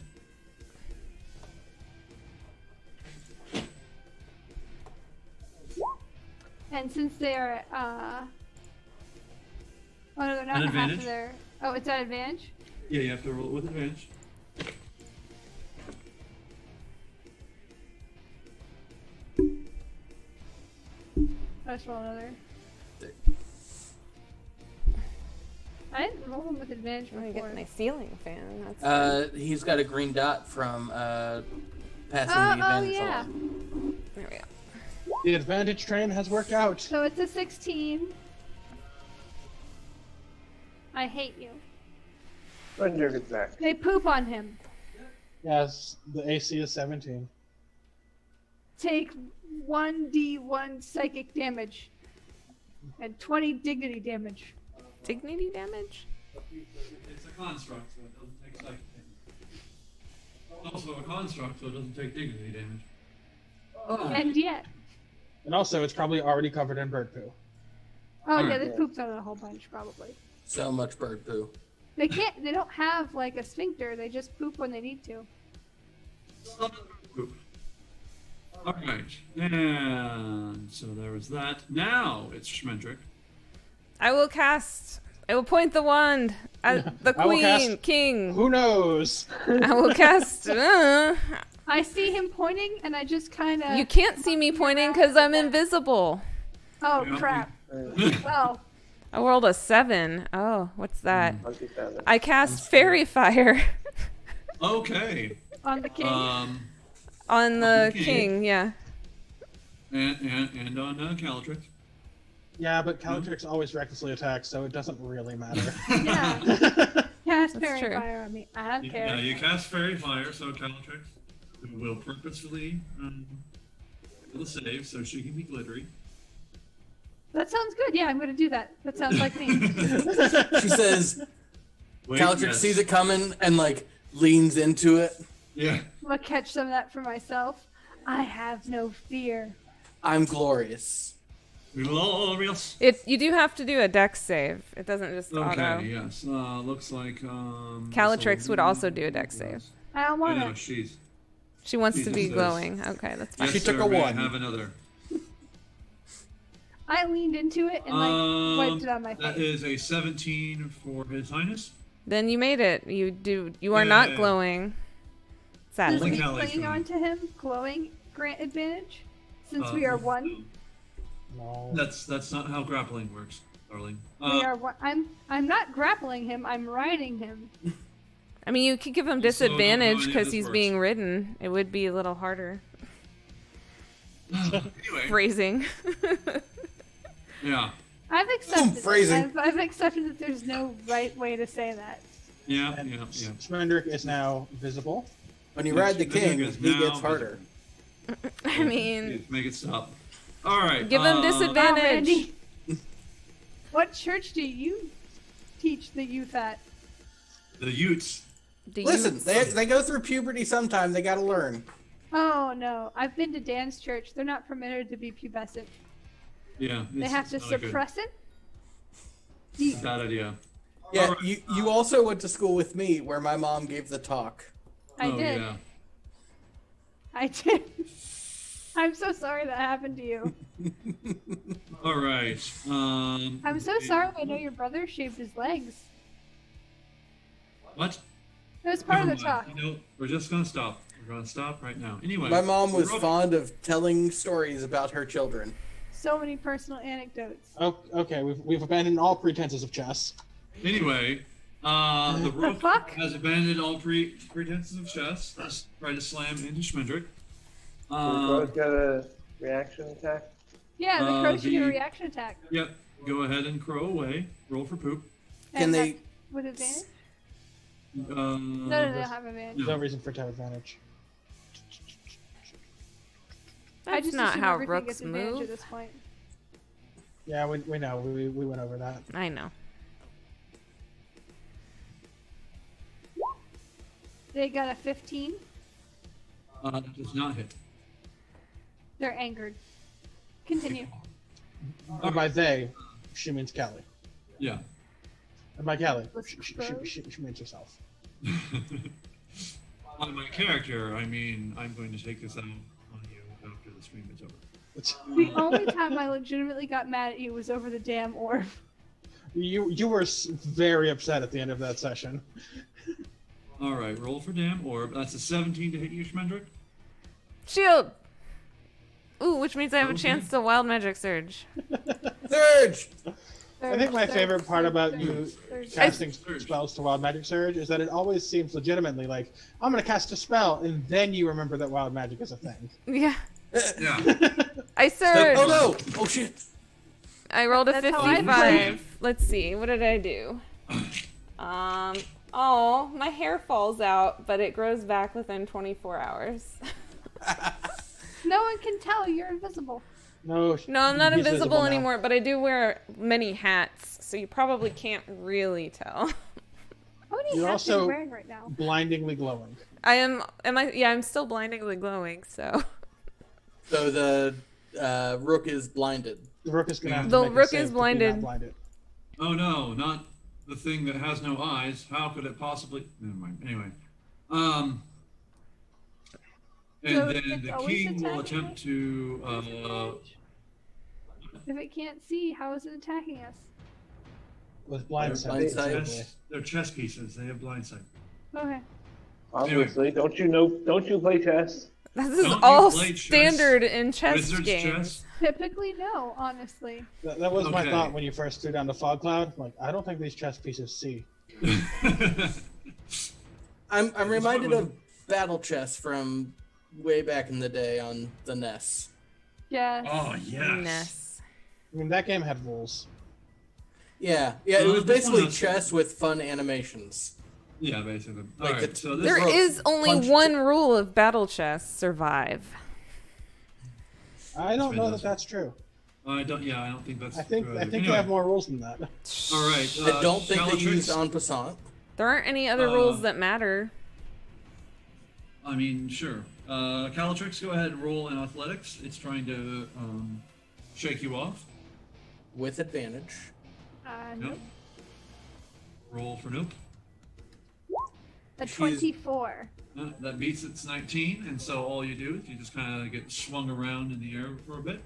And since they're oh no, they're not An half advantage? of their. Oh, it's at advantage. Yeah, you have to roll it with advantage. Let's roll another. I didn't roll them with advantage I'm gonna before. get my ceiling fan. That's He's got a green dot from passing Oh, the advantage yeah. along. there we go. The advantage train has worked out. So it's a 16. I hate you. Thunder attack. They poop on him. Yes, the AC is 17. Take 1d1 psychic damage and 20 dignity damage. Dignity damage. It's a construct, so it doesn't take psychic damage. Also a construct, so it doesn't take dignity damage. And yet. And also, it's probably already covered in bird poo. Oh, yeah, Alright. they pooped on it a whole bunch, probably. So much bird poo. They don't have, like, a sphincter. They just poop when they need to. Oop. All right, and so there was that. Now it's Schmendrick. I will cast. I will point the wand at the I will queen, cast- king. Who knows? I will cast. I see him pointing, and I just kind of. You can't see me pointing because I'm invisible. Oh, Yeah. crap. Well, I rolled a 7. Oh, what's that? Monkey feather. I cast fairy fire Okay. on the king. on the Okay. king. Yeah. And on Calatrix. Yeah, but Calytrix always recklessly attacks, so it doesn't really matter. Yeah. Cast That's fairy true. fire on me. I don't Yeah, care. you cast Fairy Fire, so Calytrix will purposefully do the save so she can be glittery. That sounds good. Yeah, I'm gonna do that. That sounds like me. She says, Wait, Calytrix yes. sees it coming and like leans into it. Yeah. I'm gonna catch some of that for myself. I have no fear. I'm glorious. Glorious. You do have to do a dex save. It doesn't just Okay, auto. yes. Looks like Calytrix would also do a dex save. I don't I want know it. She wants to Jesus be says- glowing. Okay, that's fine. Yes, She took sir, a may I 1. have another. I leaned into it and like wiped it on my That face. is a 17 for His Highness. Then you made it. You are not Yay. glowing. Does Only Sadly. me Callie clinging can. onto him glowing grant advantage? Since we are one, No. That's not how grappling works, darling. we are one. I'm not grappling him. I'm riding him. I mean, you could give him Also, don't know how disadvantage any of because this he's works. being ridden. It would be a little harder. Anyway, Phrasing. yeah, I've accepted. Phrasing. I've accepted that there's no right way to say that. yeah. Schmendrick is now visible. When you Yes, ride the Schmendrick king, is he now gets harder. I mean, Please make it stop. All right. give him Oh, disadvantage. Randy. What church do you teach the youth at? The Utes. Do you- Listen, they go through puberty sometime. They gotta learn. Oh no, I've been to Dan's church. They're not permitted to be pubescent. Yeah. They have to suppress it. Bad idea. Yeah, All right. you also went to school with me where my mom gave the talk. I Oh, did. Yeah. I did. I'm so sorry that happened to you. All right. I'm so sorry. I know your brother shaved his legs. What? It was part of the Never talk. mind. You know, we're just gonna stop. We're gonna stop right now. Anyway. My mom was Rook- fond of telling stories about her children. So many personal anecdotes. Oh, okay, we've abandoned all pretenses of chess. Anyway, the Rook fuck? has abandoned all pretenses of chess. Let's try to slam into Schmendrick. Crow's got a reaction attack. Yeah, the crow should get a the- reaction attack. Yep. Go ahead and crow away. Roll for poop. Can And they- that- with advantage? No, No, they don't have advantage. There's no reason for it to have advantage. I That's just not assume how everything gets rooks advantage move. at this point. Yeah, we know. We went over that. I know. They got a 15. Does not hit. They're angered. Continue. And by they, she means Callie. Yeah. And by Callie, Let's she crow. means herself. On my character, I mean, I'm going to take this out on you after the stream is over. The only time I legitimately got mad at you was over the damn orb. You were very upset at the end of that session. All right, roll for damn orb. That's a 17 to hit you, Schmendrick. Shield! Ooh, which means I have a Okay. chance to wild magic surge. Surge! I think my favorite part about you Surge. casting Surge. spells to Wild Magic Surge is that it always seems legitimately like, I'm going to cast a spell, and then you remember that Wild Magic is a thing. Yeah. Yeah. I surged! Oh no! Oh shit! I rolled a That's how I 55. Let's see, what did I do? Oh, my hair falls out, but it grows back within 24 hours. No one can tell. You're invisible. No, No, I'm not he's invisible now. anymore, but I do wear many hats, so you probably can't really tell. How many You're hats are you also- wearing right now? Blindingly glowing. I'm still blindingly glowing, so. So the rook is blinded. The Rook is going to have to The make a Rook save is to be blinded. not blinded. Oh no, not the thing that has no eyes. How could it possibly? Never mind. Anyway, and So then it's the always king will attacking attempt us? to. If it can't see, how is it attacking us? With blind Blind sight. sight. presumably. They're chess pieces. They have blind sight. Okay. Obviously, don't you play chess? This is Don't you all play chess? standard in chess Wizards games. chess. Typically, no, honestly. That was my Okay. thought when you first threw down the fog cloud. Like, I don't think these chess pieces see. I'm reminded of battle chess from way back in the day on the NES. Yeah. Oh yes. Ness. I mean, that game had rules. Yeah, it was this one basically has- chess with fun animations. Yeah, basically. All Like right. it's- So this There Rope. is only Punch one rule of battle chess: survive. I don't know that fantastic. that's true. I don't. Yeah, I don't think that's. I think good. they Anyway, have more rules than that. All right. I don't think they Bellatrix, used en passant. There aren't any other rules that matter. I mean, sure. Calatrix, go ahead and roll in athletics. It's trying to shake you off. With advantage. Nope. Nope. Roll for nope. A She's- 24. That beats its 19, and so all you do is you just kind of get swung around in the air for a bit.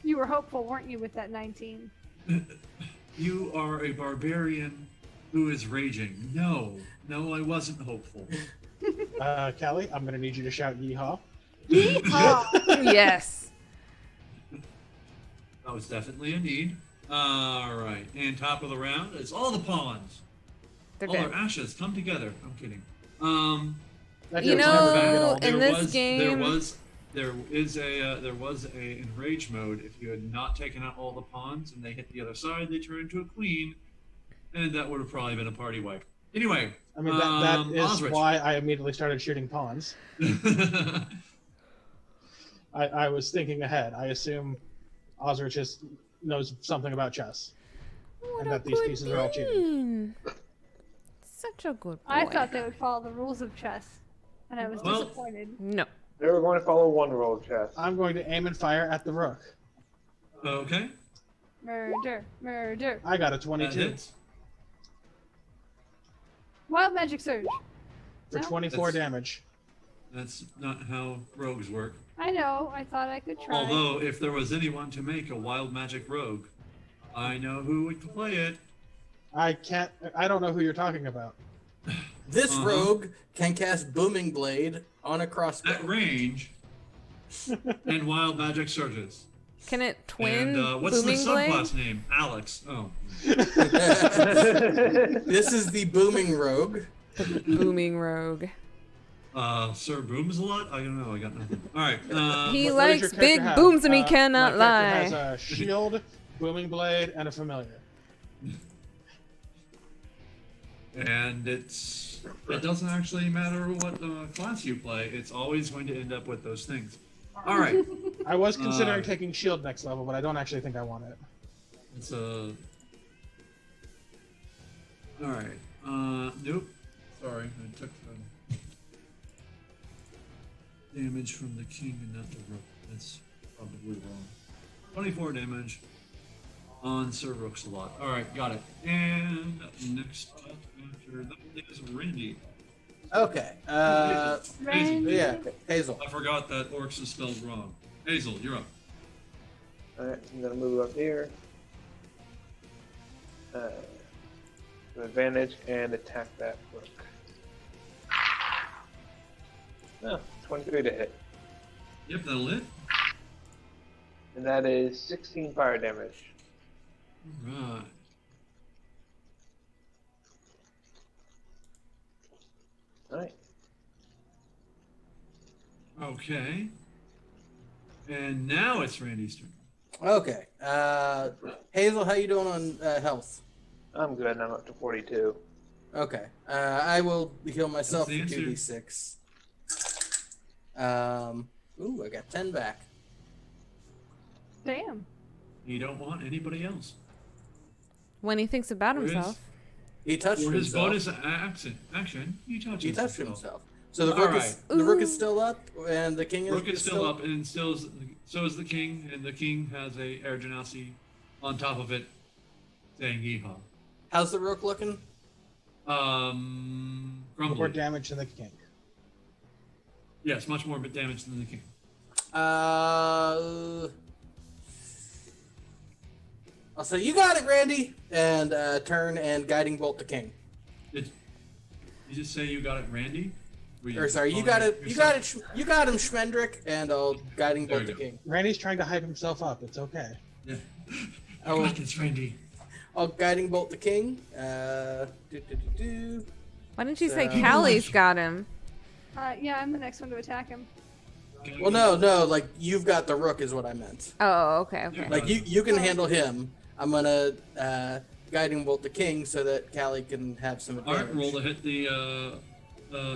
You were hopeful, weren't you, with that 19? You are a barbarian who is raging. No, I wasn't hopeful. Callie, I'm gonna need you to shout yeehaw. Yeehaw! Yes. That was definitely a need. All right, and top of the round is all the pawns. They're All dead. our ashes come together. I'm kidding. That You joke's never gonna get know, old. in this there game- was a enrage mode. If you had not taken out all the pawns and they hit the other side, they turn into a queen, and that would have probably been a party wipe. Anyway, I mean, that is Osrich. why I immediately started shooting pawns. I was thinking ahead. I assume Osrich just knows something about chess. What And a that these good pieces are all cheated. bean. Such a good boy. I thought they would follow the rules of chess, and I was Well- disappointed. No. They were going to follow one rule of chess. I'm going to aim and fire at the rook. Okay, Murder, murder. I got a that 22 hits. Wild magic surge. for No? 24 That's- damage. That's not how rogues work. I know. I thought I could try. Although, if there was anyone to make a wild magic rogue, I know who would play it. I don't know who you're talking about. This Uh-huh. rogue can cast Booming Blade on a crossbow. At range, and wild magic surges. Can it twin And what's the booming blade? subclass name? Alex. Oh. This is the Booming Rogue. Booming rogue. Sir Booms a lot? I don't know. I got nothing. All right. He What does your likes character big have? booms and he My cannot character lie. has a shield, booming blade, and a familiar. And it doesn't actually matter what class you play. It's always going to end up with those things. All right. I was considering Uh, taking shield next level, but I don't actually think I want it. It's a. All right. Nope. Sorry, I took the damage from the king and not the rook. That's probably wrong. 24 damage on Sir Rooksalot. All right, got it. And next up after that is Randy. Okay. Hazel. Yeah, Hazel. I forgot that orcs is spelled wrong. Hazel, you're up. Alright, I'm gonna move up here. With advantage and attack that rook. Oh, 23 to hit. Yep, that'll hit. And that is 16 fire damage. Right. Alright. Okay. And now it's Randy's turn. Okay. Hazel, how you doing on health? I'm good, I'm up to 42. Okay. I will heal myself for That's the answer. 2d6. Ooh, I got 10 back. Damn. You don't want anybody else. When he thinks about There is- himself. He touched For his himself. bonus action, he touches He touched himself. himself. So the All rook, right. the rook is still up, and the king is, Rook is still up, and so is the king, and the king has a air genasi on top of it, saying yeehaw. How's the rook looking? More Grumbly. damage than the king. Yes, much more damage than the king. I'll say you got it, Randy, and turn and guiding bolt the king. Did you just say you got it, Randy? Were Or sorry, you calling got it. You got it. You got him, Schmendrick, and I'll guiding There bolt we the go. king. Randy's trying to hype himself up. It's okay. Yeah. Oh. I got this, Randy. I'll guiding bolt the king. Why didn't you say So- Callie's got him? Yeah, I'm the next one to attack him. Well, no, like you've got the rook is what I meant. Oh, okay, okay. Like you can handle him. I'm gonna guiding bolt the king so that Callie can have some All advantage. right, roll to hit the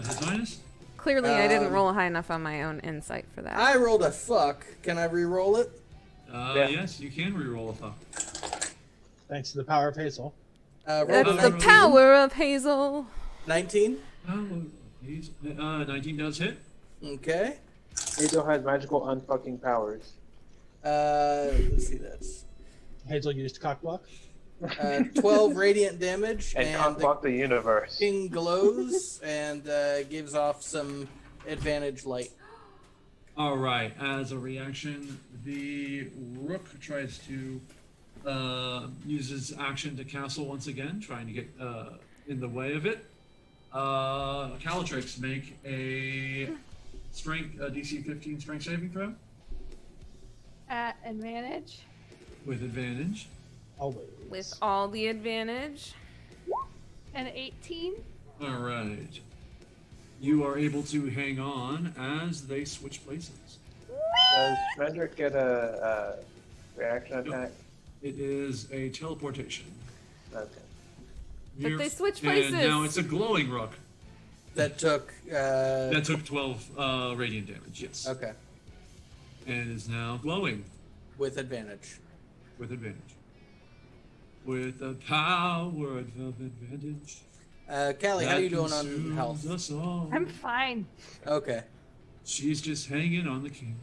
His Highness. Clearly, I didn't roll high enough on my own insight for that. I rolled a fuck. Can I re-roll it? Yeah. Yes, you can re-roll a fuck. Thanks to the power of Hazel. Rolled That's a the 19. power of Hazel. 19. Oh, 19 does hit. Okay. Hazel has magical unfucking powers. Let's see this. Hazel used cock block. 12 radiant damage, And and cockblock the universe. king glows and gives off some advantage light. All right. As a reaction, the rook tries to use his action to castle once again, trying to get in the way of it. Calatrix, make a DC 15 strength saving throw At advantage. with advantage. Always. With all the advantage. And 18. All right. You are able to hang on as they switch places. Does Frederick get a reaction attack? It is a teleportation. Okay. But they switch And places. now it's a glowing rook. That took. That took 12 radiant damage, yes. Okay. And is now glowing With advantage. with advantage. With the power of advantage. Callie, how that you doing on consumes health? us all. I'm fine. Okay. She's just hanging on the king.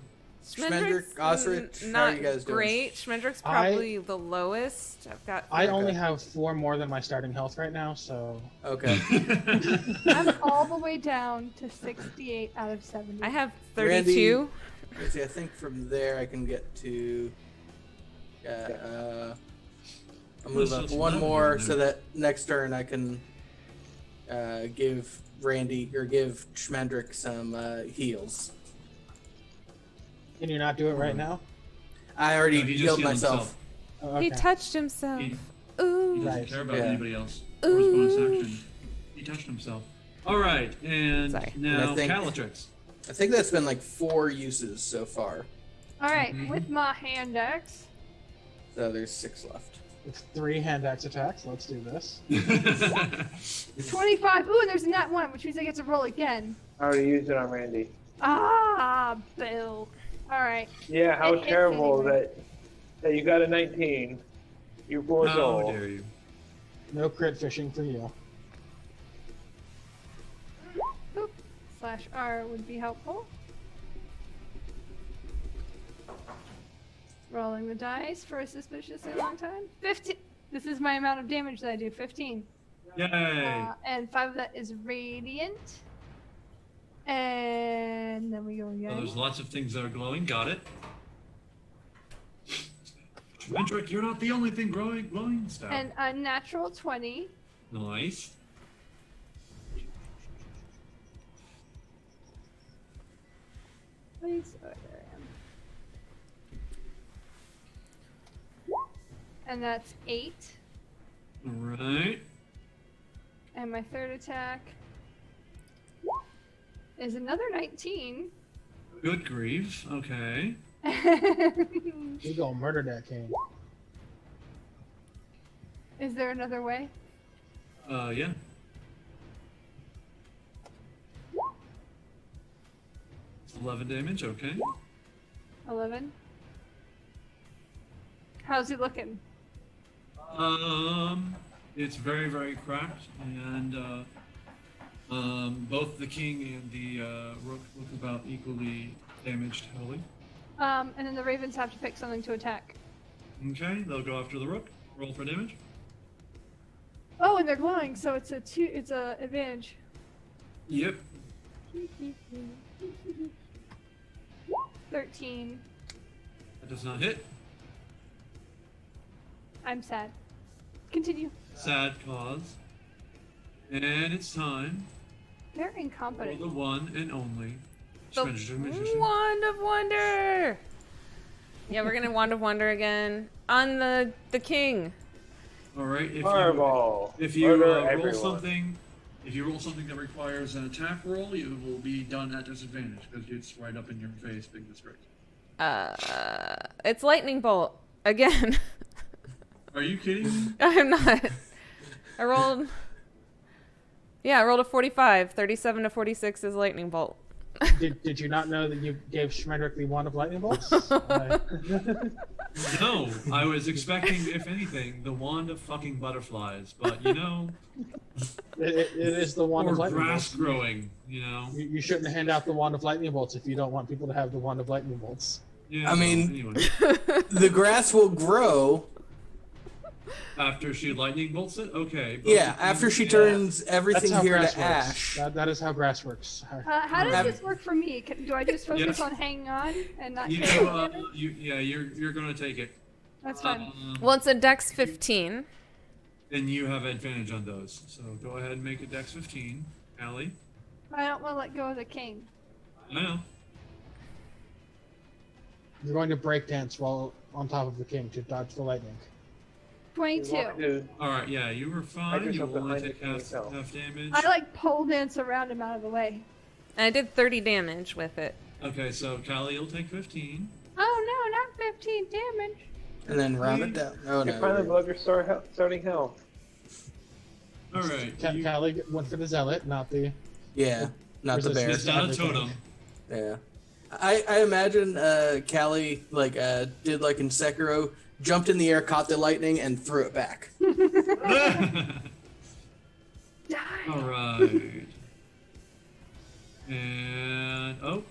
Schmendrick, Osrich, how are not you guys doing? great. Schmendrick's probably the lowest. I've got. I only have 4 more than my starting health right now, so Okay. I'm all the way down to 68 out of 70. I have Randy. 32. Let's see, I think from there I can get to. I'll move up one more so that next turn I can give Randy or give Schmendrick some heals. can you not do it right now? I already No, he just healed healed myself. Oh, He okay. touched himself. He Ooh. doesn't Right. care about Yeah. anybody else or his bonus action. He touched himself. All right, and Sorry. now And I think- Calatrix. I think that's been like 4 uses so far. All right, with my hand axe. So there's 6 left. It's 3 hand axe attacks. Let's do this. 25. Ooh, and there's a nat 1, which means I get to roll again. I already used it on Randy. Ah, Bill. All right. Yeah, how It hits terrible anyway. that you got a 19. You poor How soul. dare you? No crit fishing for you. Oop. /R would be helpful. Rolling the dice for a suspiciously long time. 15. This is my amount of damage that I do. 15. Yay! And 5 of that is radiant. And then we go Well, again. there's lots of things that are glowing. Got it. Hendrik, you're not the only thing glowing stuff. And a natural 20. Nice. Please. Oh, there I am. And that's 8. All right. And my third attack is another 19. Good grief. Okay. You go murder that king. Is there another way? Yeah. It's 11 damage. Okay. 11. How's he looking? It's very, very cracked, and both the king and the rook look about equally damaged heavily. And then the ravens have to pick something to attack. Okay, they'll go after the rook. Roll for damage. Oh, and they're glowing, so it's a 2. It's a advantage. Yep. 13. That does not hit. I'm sad. Continue. Sad cause. And it's time They're for incompetent. the one and only The Stranger Magician. Wand of Wonder. Yeah, we're gonna Wand of Wonder again on the king. All right. If Fireball. you Murder roll everyone. something If you roll something that requires an attack roll, you will be done at disadvantage because it's right up in your face, big disgrace. It's lightning bolt again. Are you kidding me? I'm not. I rolled. Yeah, I rolled a 45. 37 to 46 is lightning bolt. Did you not know that you gave Schmendrick the wand of lightning bolts? No, I was expecting, if anything, the wand of fucking butterflies, but It is the wand or of lightning grass bolts. growing, You shouldn't hand out the wand of lightning bolts if you don't want people to have the wand of lightning bolts. Yeah. I so, mean- anyway, The grass will grow. after she lightning bolts it, okay. but- Yeah, after she turns That's everything how here grass to works. ash. That is how grass works. How does this work for me? Do I just focus Yes. on hanging on and not You, taking damage? you're gonna take it. That's fine. Well, it's a dex 15. Then you have advantage on those. So go ahead and make a dex 15, Allie. I don't want to let go of the king. I know. You're going to break dance while on top of the king to dodge the lightning. 22. Dude, All right, yeah, you were fine. You yourself will only behind take the half, king, half damage. I like pole dance around him out of the way. And I did 30 damage with it. Okay, so Callie will take 15. Oh no, not 15 damage. And then round it down. Oh you're finally no. above your starting health. All right. you- Callie went for the zealot, not the. Yeah, not the bear. It's not a Everything. totem. Yeah. I imagine Callie did like in Sekiro, jumped in the air, caught the lightning, and threw it back. Die. All right. And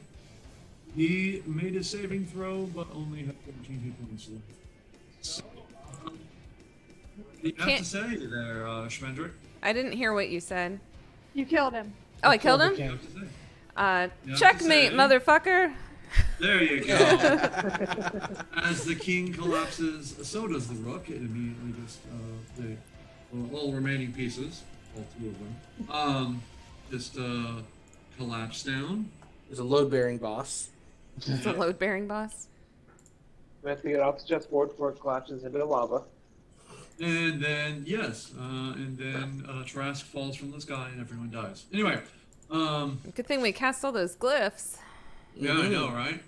he made a saving throw, but only had 14 hit points left. So, what do you have Can't- to say there, Schmendrick? I didn't hear what you said. You killed him. Oh, I killed the him? What do you king. have to say? Yeah, Checkmate, say. motherfucker. There you go. As the king collapses, so does the rook. It immediately just all remaining pieces, all two of them, just collapse down. There's a load-bearing boss. It's a load-bearing boss. We have to get off the chessboard before it collapses into the lava. And then Trask falls from the sky and everyone dies. Anyway, Good thing we cast all those glyphs. yeah, I know, right?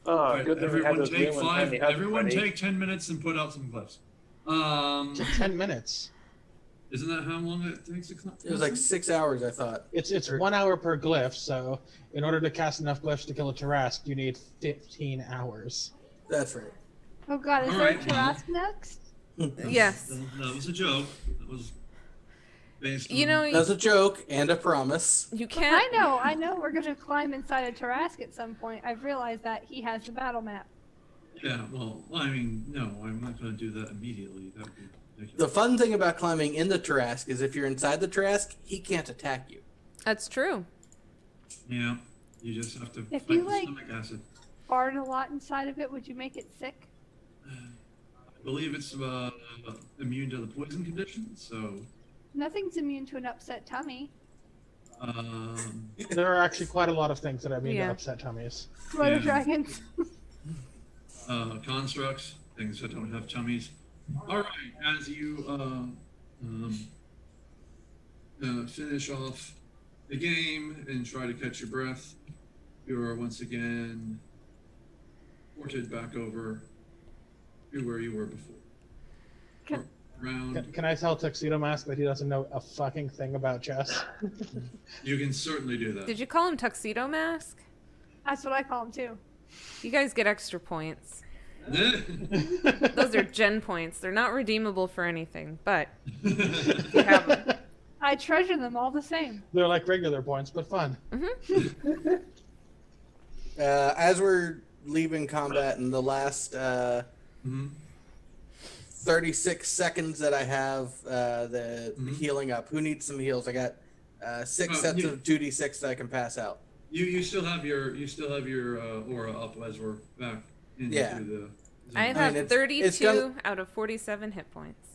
Oh, Right, good thing we had everyone those take green five. tiny huts Everyone ready. take 10 minutes and put out some glyphs. Took 10 minutes. Isn't that how long it takes to collapse? It was like 6 hours, I thought. It's 1 hour per glyph, so in order to cast enough glyphs to kill a Tarask, you need 15 hours. That's right. Oh god, is All there a right, well. Tarask next? Yes. That was a joke. That was based You on- know, That's a joke and a promise. you can't. I know we're gonna climb inside a Tarask at some point. I've realized that he has the battle map. Yeah, well, I mean, no, I'm not going to do that immediately. That would be ridiculous. The fun thing about climbing in the Tarask is if you're inside the Tarask, he can't attack you. That's true. Yeah, you just have to If fight you, the like- stomach acid. Fart a lot inside of it, would you make it sick? I believe it's immune to the poison condition, so Nothing's immune to an upset tummy. There are actually quite a lot of things that I mean Yeah. to upset tummies. Blood of Yeah. dragons. constructs, things that don't have tummies. All right, as you finish off the game and try to catch your breath, you are once again ported back over to where you were before. Can- Round. Can I tell Tuxedo Mask that he doesn't know a fucking thing about chess? You can certainly do that. Did you call him Tuxedo Mask? That's what I call him too. You guys get extra points. Those are gen points. They're not redeemable for anything, but you have them. I treasure them all the same. They're like regular points, but fun. As we're leaving combat in the last Mhm. 36 seconds that I have the healing up. Who needs some heals? I got 6 sets you- of 2d6 that I can pass out. You still have your aura up as we're back into Yeah. the. I mean, have it's 32 gonna- out of 47 hit points.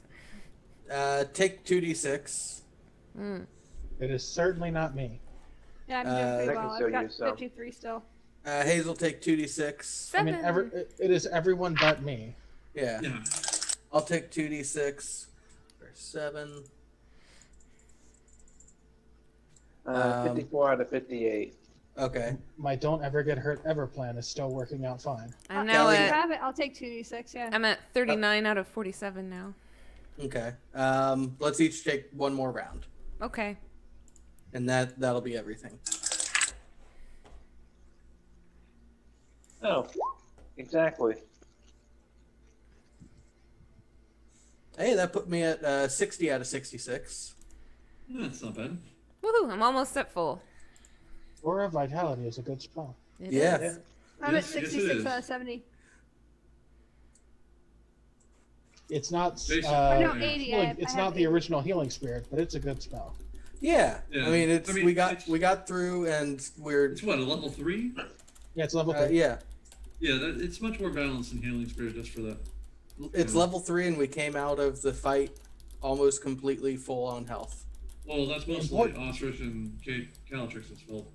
Take 2d6. It is certainly not me. Yeah, I'm doing pretty I can well. still I've got use some. 53 still. Hazel, take 2d6. I mean, Seven. it is everyone but me. Yeah. Yeah. I'll take 2d6 for 7. Um, 54 out of 58. Okay. My don't ever get hurt ever plan is still working out fine. I'm Now now you at have it. I'll take 2d6. Yeah. I'm at 39 out of 47 now. Okay. Let's each take one more round, Okay. and that'll be everything. Oh, exactly. Hey, that put me at 60 out of 66. That's not bad. Woohoo! I'm almost at full. Aura of Vitality is a good spell. It Yeah. is. I'm at Yes, yes, it 66 is. out of 70. It's not. Jason. No, Yeah. 80. Healing, it's I not have the 80. original healing spirit, but it's a good spell. Yeah. Yeah. I mean, we it's- got through, and we're It's what, a level 3? Yeah, it's level 3. yeah. Yeah, it's much more balanced than Healing Spirit just for that. It's Yeah. level 3, and we came out of the fight almost completely full on health. Well, that's mostly Important. Ostrich and Calatrix's fault.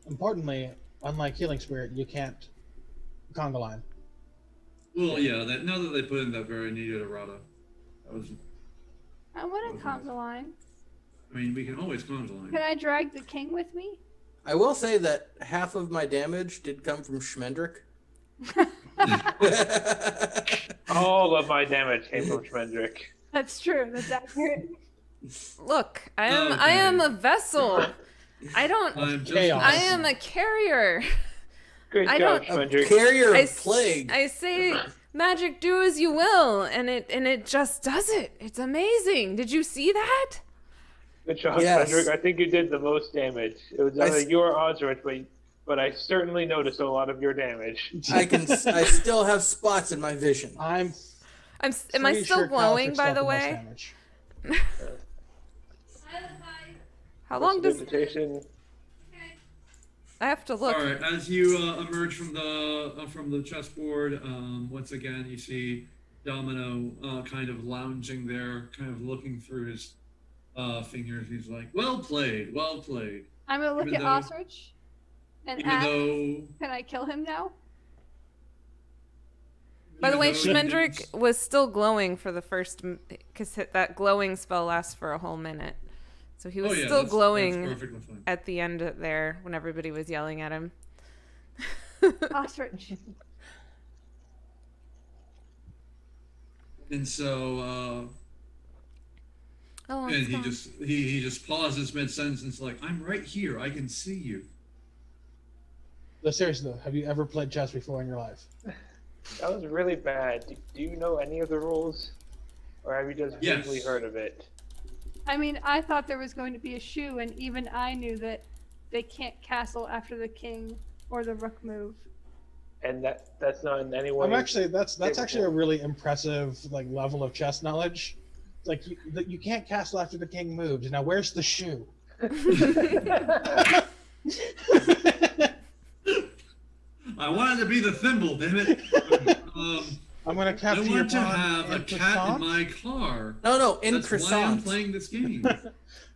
Importantly, unlike healing spirit, you can't conga line. Well, yeah, now that they put in that very needed errata, that was, I want Okay. a conga line. I mean, we can always conga line. Can I drag the king with me? I will say that half of my damage did come from Schmendrick. All of my damage came from Schmendrick. That's true. That's accurate. Look, I Okay. am a vessel. I don't. I'm just Chaos. I am a carrier. Great I job, don't- A Schmendrick. carrier I of s- plague. I say, magic, do as you will, and it just does it. It's amazing. Did you see that? Good job, Yes. Schmendrick. I think you did the most damage. It was I either s- you or Osrich, but I certainly noticed a lot of your damage. I still have spots in my vision. I'm. Am I pretty still sure glowing, Calatrix by dealt the most way? damage. How long does Precipitation. I have to look? All right. As you emerge from the chessboard, once again you see Domino kind of lounging there, kind of looking through his fingers. He's like, "Well played, well played." I'm gonna look Even at though- Ostrich and Even ask, though, can I kill him now? By the even way, though you Schmendrick didn't- was still glowing for the first, because that glowing spell lasts for a whole minute. So he was oh, yeah, still that's glowing perfectly fine. at the end there when everybody was yelling at him. Ostrich. And so, Oh, and it's he gone. just pauses mid sentence, like, "I'm right here. I can see you." No, seriously though, have you ever played chess before in your life? That was really bad. Do you know any of the rules? Or have you just Yes. vaguely heard of it? I mean, I thought there was going to be a shoe, and even I knew that they can't castle after the king or the rook move. And that's not in any way. I'm actually that's favorable. actually a really impressive level of chess knowledge. It's like you can't castle after the king moves. Now where's the shoe? I wanted to be the thimble, damn it. I'm gonna I capture your want to pawn have a and cat croissant. in my car. No, in That's why I'm croissant. playing this game.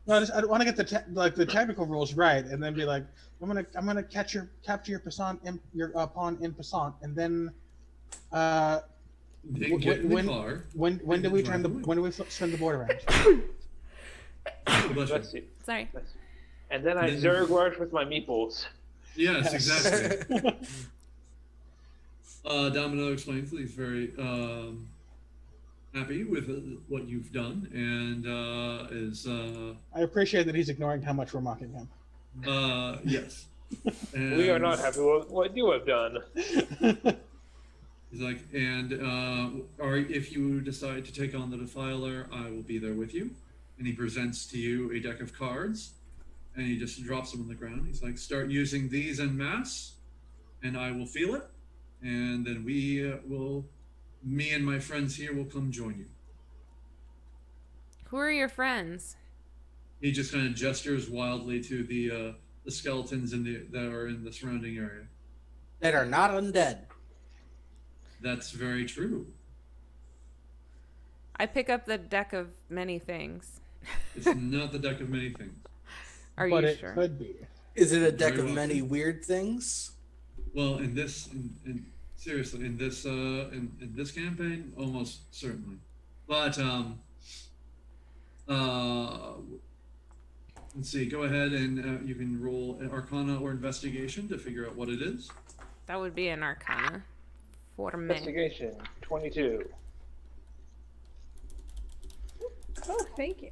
No, I want to get the technical rules right, and then be like, I'm gonna capture your passant in, your pawn in passant, and then Then get in the when- car. when do And we drive turn the away. when do we spin the board around? Oh, bless you. Let's see. Sorry. And then I Then- Zerg rush with my meeples. Yes, Yes. exactly. Domino explains that he's very happy with what you've done, and is I appreciate that he's ignoring how much we're mocking him. yes. And We are not happy with what you have done. He's like, and or if you decide to take on the Defiler, I will be there with you. And he presents to you a deck of cards, and he just drops them on the ground. He's like, start using these en masse, and I will feel it, and then me and my friends here will come join you. Who are your friends? He just kind of gestures wildly to the skeletons that are in the surrounding area. That are not undead. That's very true. I pick up the deck of many things. It's not the deck of many things. Are But you it sure? could be. Is it a deck Very of well. many weird things? Well, seriously, in this campaign, almost certainly. But let's see. Go ahead and you can roll an Arcana or Investigation to figure out what it is. That would be an Arcana for me. Investigation 22. Oh, thank you.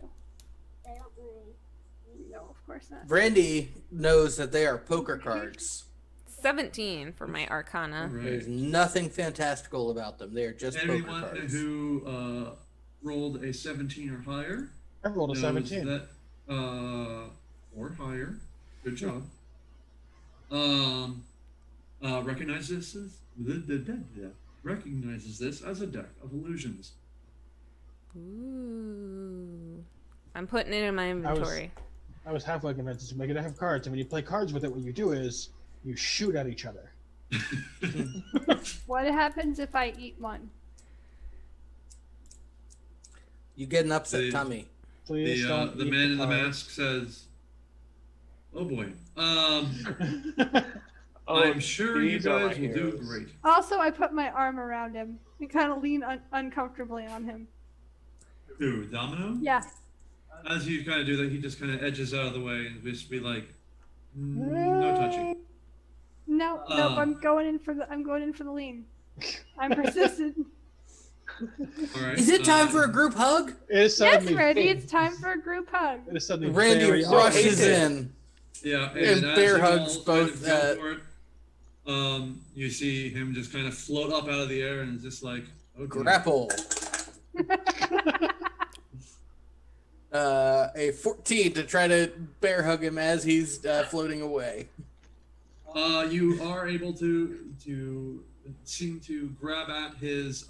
No, of course not. Brandy knows that they are poker cards. 17 for my Arcana. All There's right. nothing fantastical about them. They are just poker Anyone cards. who rolled a 17 or higher I rolled a knows 17. that or higher. Good job. Recognizes this as a deck of illusions. Ooh. I'm putting it in my inventory. I was halfway convinced to make it have cards, and when you play cards with it, what you do is you shoot at each other. What happens if I eat one? You get an upset The- tummy. Please don't The eat man in the card. mask says, "Oh boy, Oh, I'm sure you these are my guys will do heroes. great." Also, I put my arm around him and kind of lean uncomfortably on him. Who, Domino? Yeah. As you kind of do that, he just kind of edges out of the way and just be like, "No touching." No, I'm going in for the lean. I'm persistent. All right. Is it time for a group hug? It is Yes, suddenly Randy, very- it's time for a group hug. It is suddenly Randy very rushes awkward. in. Yeah, And as bear you hugs all kind of both, go for it, you see him just kind of float up out of the air and is just like, "Oh dear." Grapple. A 14 to try to bear hug him as he's floating away. You are able to seem to grab at his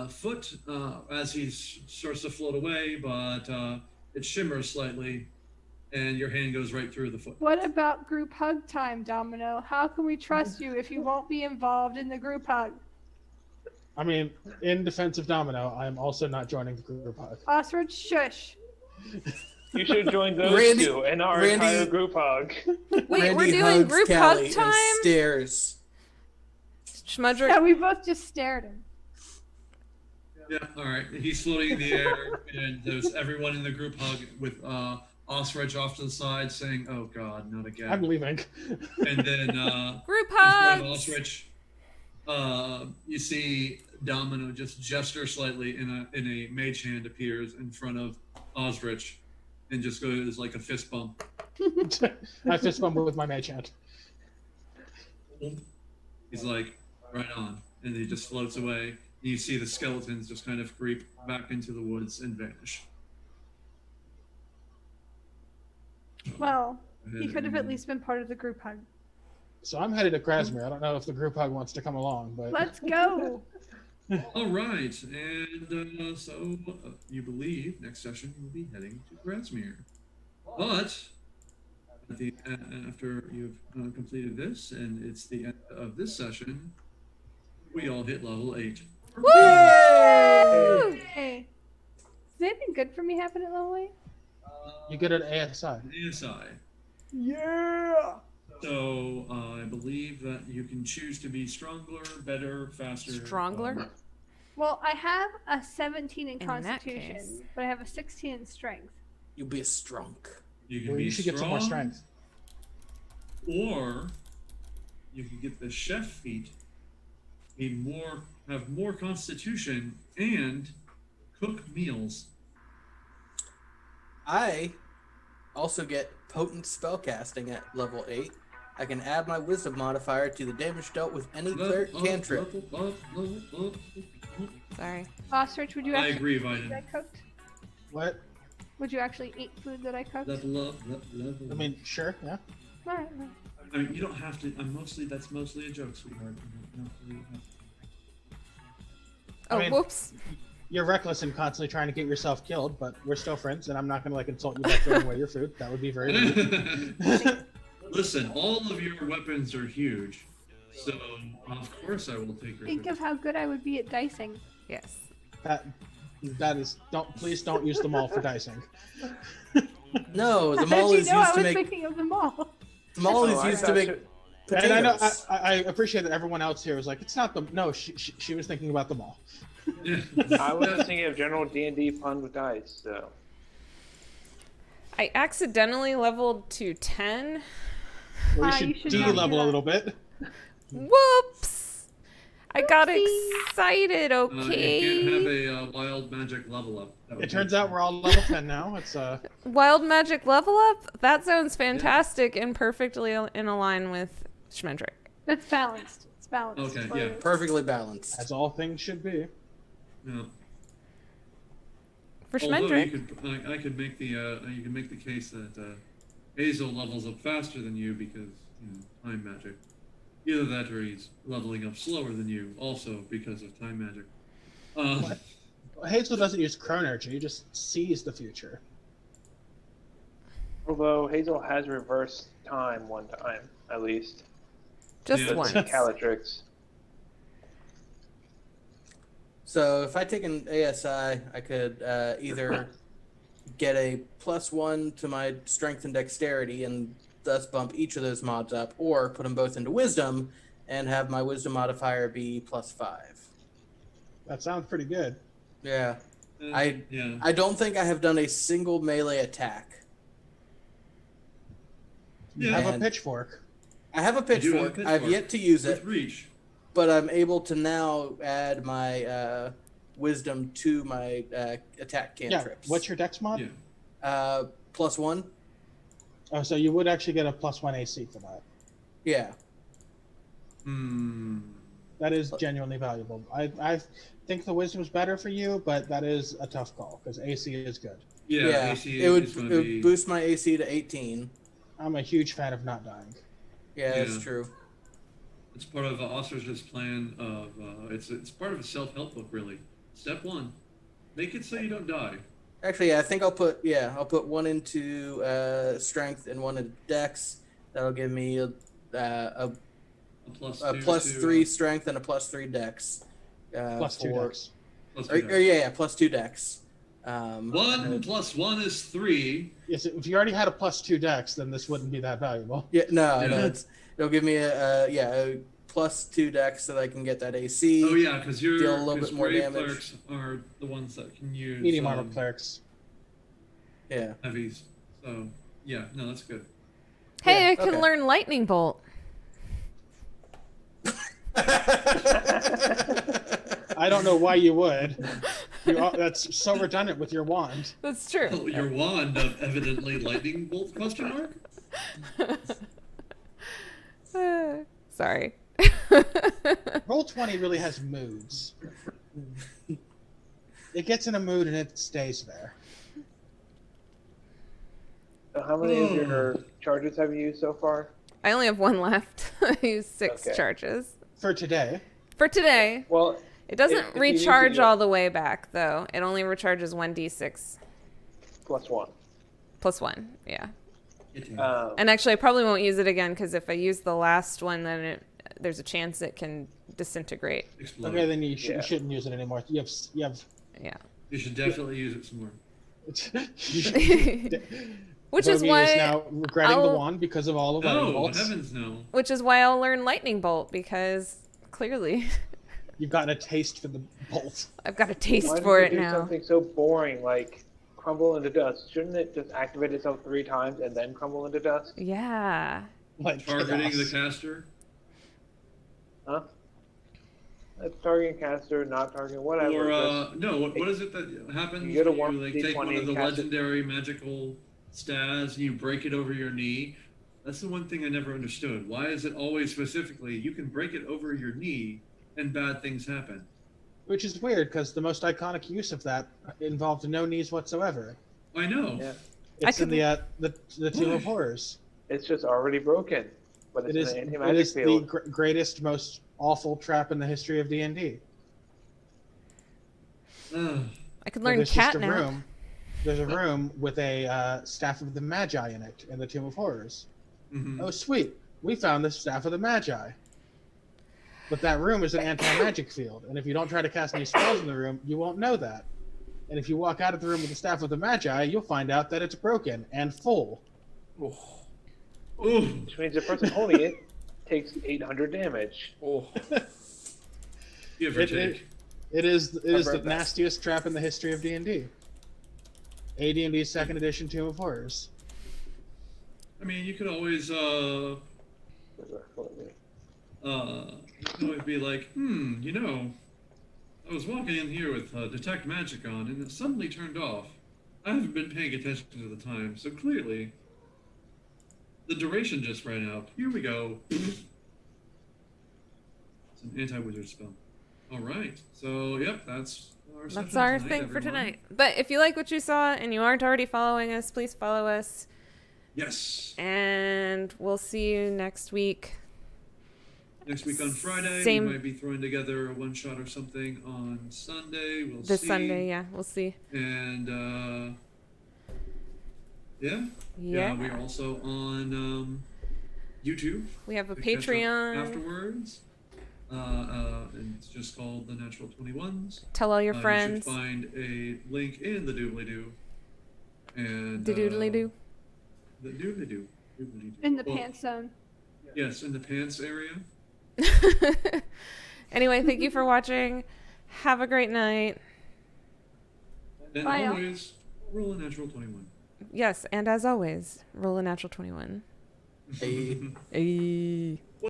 foot as he starts to float away, but it shimmers slightly, and your hand goes right through the foot. What about group hug time, Domino? How can we trust you if you won't be involved in the group hug? I mean, in defense of Domino, I am also not joining the group hug. Oswald, shush. You should join those Randy- two and our Randy- entire group hug. Wait, Randy we're doing hugs group Callie hug time? and stares. Schmudger. Yeah, we both just stared at him. Yeah, all right. He's floating in the air, and there's everyone in the group hug with Osrich off to the side saying, "Oh God, not again." I'm leaving. And then Group in front of hugs. Osrich, you see Domino just gesture slightly, and a mage hand appears in front of Osrich, and just goes like a fist bump. I fist bump with my mage hand. He's like, "Right on," and he just floats away. You see the skeletons just kind of creep back into the woods and vanish. Well, he could have at least been part of the group hug. So I'm headed to Krasmir. I don't know if the group hug wants to come along, but Let's go. All right, and so you believe next session you'll be heading to Grasmere. But after you've completed this, and it's the end of this session, we all hit level 8. Woo! Hey, does anything good for me happen at level 8? you get an ASI. ASI. Yeah. So I believe that you can choose to be stronger, better, faster. Strongler? Well, I have a 17 in In that Constitution, case. but I have a 16 in Strength. You'll be a strunk. You can Well, be you should strong, get some more strength. or you can get the chef feat, have more constitution, and cook meals. I also get potent spellcasting at level 8. I can add my wisdom modifier to the damage dealt with any cleric cantrip. Sorry. Ostrich, would you I actually agree, eat food that I Viden. cooked? What? Would you actually eat food that I cooked? Level up. I mean, sure, yeah. Alright. I mean, you don't have to. That's mostly a joke, sweetheart. You don't have to. Oh, mean- whoops. You're reckless and constantly trying to get yourself killed, but we're still friends, and I'm not going to like insult you by throwing away your food. That would be very rude. Listen, all of your weapons are huge, so of course I will take your Think food. of how good I would be at dicing. Yes. That is please don't use them all for dicing. No, the How maul did is you know used I to was make thinking of them all? the maul is Oh, I used to got make you. And I know potatoes. I appreciate that everyone else here was like, it's not the no. She was thinking about them all. Yeah. I was just thinking of general D&D fun with dice, so. I accidentally leveled to 10. Well, you you should should not do de-level a that. little bit. Whoops! I got Oopsie. excited, You can't have okay? a wild magic level up. That would It be turns out we're all level 10 now. It's Wild magic level up? That sounds fantastic and perfectly in align with Schmendrick. It's balanced. It's balanced. Okay, It's what yeah. it is. Perfectly balanced. as all things should be. Yeah. For Although Schmendrick. I could make the you can make the case that Hazel levels up faster than you because time magic. Either that or he's leveling up slower than you, also because of time magic. What? Hazel doesn't use chronergy, he just sees the future. Although Hazel has reversed time one time, at least. Just Yeah. once. Calatrix. So if I take an ASI, I could either get a +1 to my strength and dexterity and thus bump each of those mods up, or put them both into wisdom and have my wisdom modifier be +5. That sounds pretty good. Yeah. Yeah. I don't think I have done a single melee attack. You Yeah. have a And- pitchfork. I have a You do have a pitchfork. I've pitchfork. yet to use With it, reach. but I'm able to now add my wisdom to my attack cantrips. Yeah. What's your dex mod? Yeah. +1? Oh, so you would actually get a +1 AC for that. Yeah. Hmm. That is genuinely valuable. I think the wisdom's better for you, but that is a tough call because AC is good. Yeah. AC it would, is going it to would be. boost my AC to 18. I'm a huge fan of not dying. Yeah, Yeah. that's true. It's part of Ostrich's plan of. It's part of a self-help book, really. Step 1, make it so you don't die. Actually, yeah, I think I'll put one into strength and one into dex. That'll give me a A plus a two +3 strength and a +3 dex. +2 dex. Plus Or, two or yeah, +2 dex. 1 plus 1 is 3. Yes, if you already had a +2 dex, then this wouldn't be that valuable. Yeah, no, Yeah. it'll give me a +2 dex so that I can get that AC. Oh yeah, because you're Deal a little bit more brave damage. clerics are the ones that can use Medium armor clerics. Yeah. heavies. So yeah, no, that's good. Hey, Yeah, I can okay. learn lightning bolt. I don't know why you would. That's so redundant with your wand. That's true. Oh, your wand of evidently lightning bolt ? Sorry. Roll20 really has moods. It gets in a mood and it stays there. So how many of your charges have you used so far? I only have one left. I used 6 Okay. charges. For today, For today. Well, It doesn't if you need to recharge do- all the way back, though. It only recharges 1d6 +1. plus 1. Yeah. Um, And actually, I probably won't use it again because if I use the last one, then there's a chance it can disintegrate. Explode. okay, then you Yeah. shouldn't use it anymore. You have Yeah. You should definitely use it some more. Which is Bogey why is now regretting the I'll- wand because of all the lightning No, bolts. heavens no. I'll learn lightning bolt because clearly You've gotten a taste for the bolt. I've got a taste why for did it you do now. something so boring like crumble into dust? Shouldn't it just activate itself 3 times and then crumble into dust? Yeah. Like Targeting the chaos. caster. Huh? That's targeting caster, not targeting whatever. Or just- no, what is it that happens You get a when you 1 like take one D20 of the cast it. legendary magical stats and you break it over your knee? That's the one thing I never understood. Why is it always specifically you can break it over your knee and bad things happen? Which is weird because the most iconic use of that involved no knees whatsoever. I know. Yeah. It's in could- the Tomb of Horrors. It's just already broken. But It it's is an it anti-magic is the field. greatest, most awful trap in the history of D&D. Ugh. I could learn There's just a cat now. room. There's a room with a staff of the Magi in it in the Tomb of Horrors. Mhm. Oh, sweet! We found the staff of the Magi. But that room is an anti-magic field, and if you don't try to cast any spells in the room, you won't know that. And if you walk out of the room with the staff of the Magi, you'll find out that it's broken and full. Ooh. Which means the person holding it takes 800 damage. Give or take. It is the heard that. nastiest trap in the history of D&D. AD&D Second Edition Tomb of Horrors. I mean, you could always be like, you know, I was walking in here with Detect Magic on, and it suddenly turned off. I haven't been paying attention to the time, so clearly the duration just ran out. Here we go. It's an anti-wizard spell. All right. So, yep, that's our That's session our tonight, thing for everyone. tonight. But if you like what you saw and you aren't already following us, please follow us. Yes. And we'll see you next week. Next week on Friday, Same- we might be throwing together a one-shot or something on Sunday. We'll This see. Sunday, yeah, we'll see. And, yeah. Yeah. We're also on YouTube. We have a to catch up Patreon. afterwards. And it's just called The Natural 21s. Tell all your You friends. should find a link in the doobly-doo. And, The doodly doo. The doobly-doo. Doobly-doo. In the Well, pants zone. Yes, in the pants area. Anyway, thank you for watching. Have a great night. And Bye, y'all. always roll a natural 21. Yes, and as always, roll a natural 21. Hey. Ayy.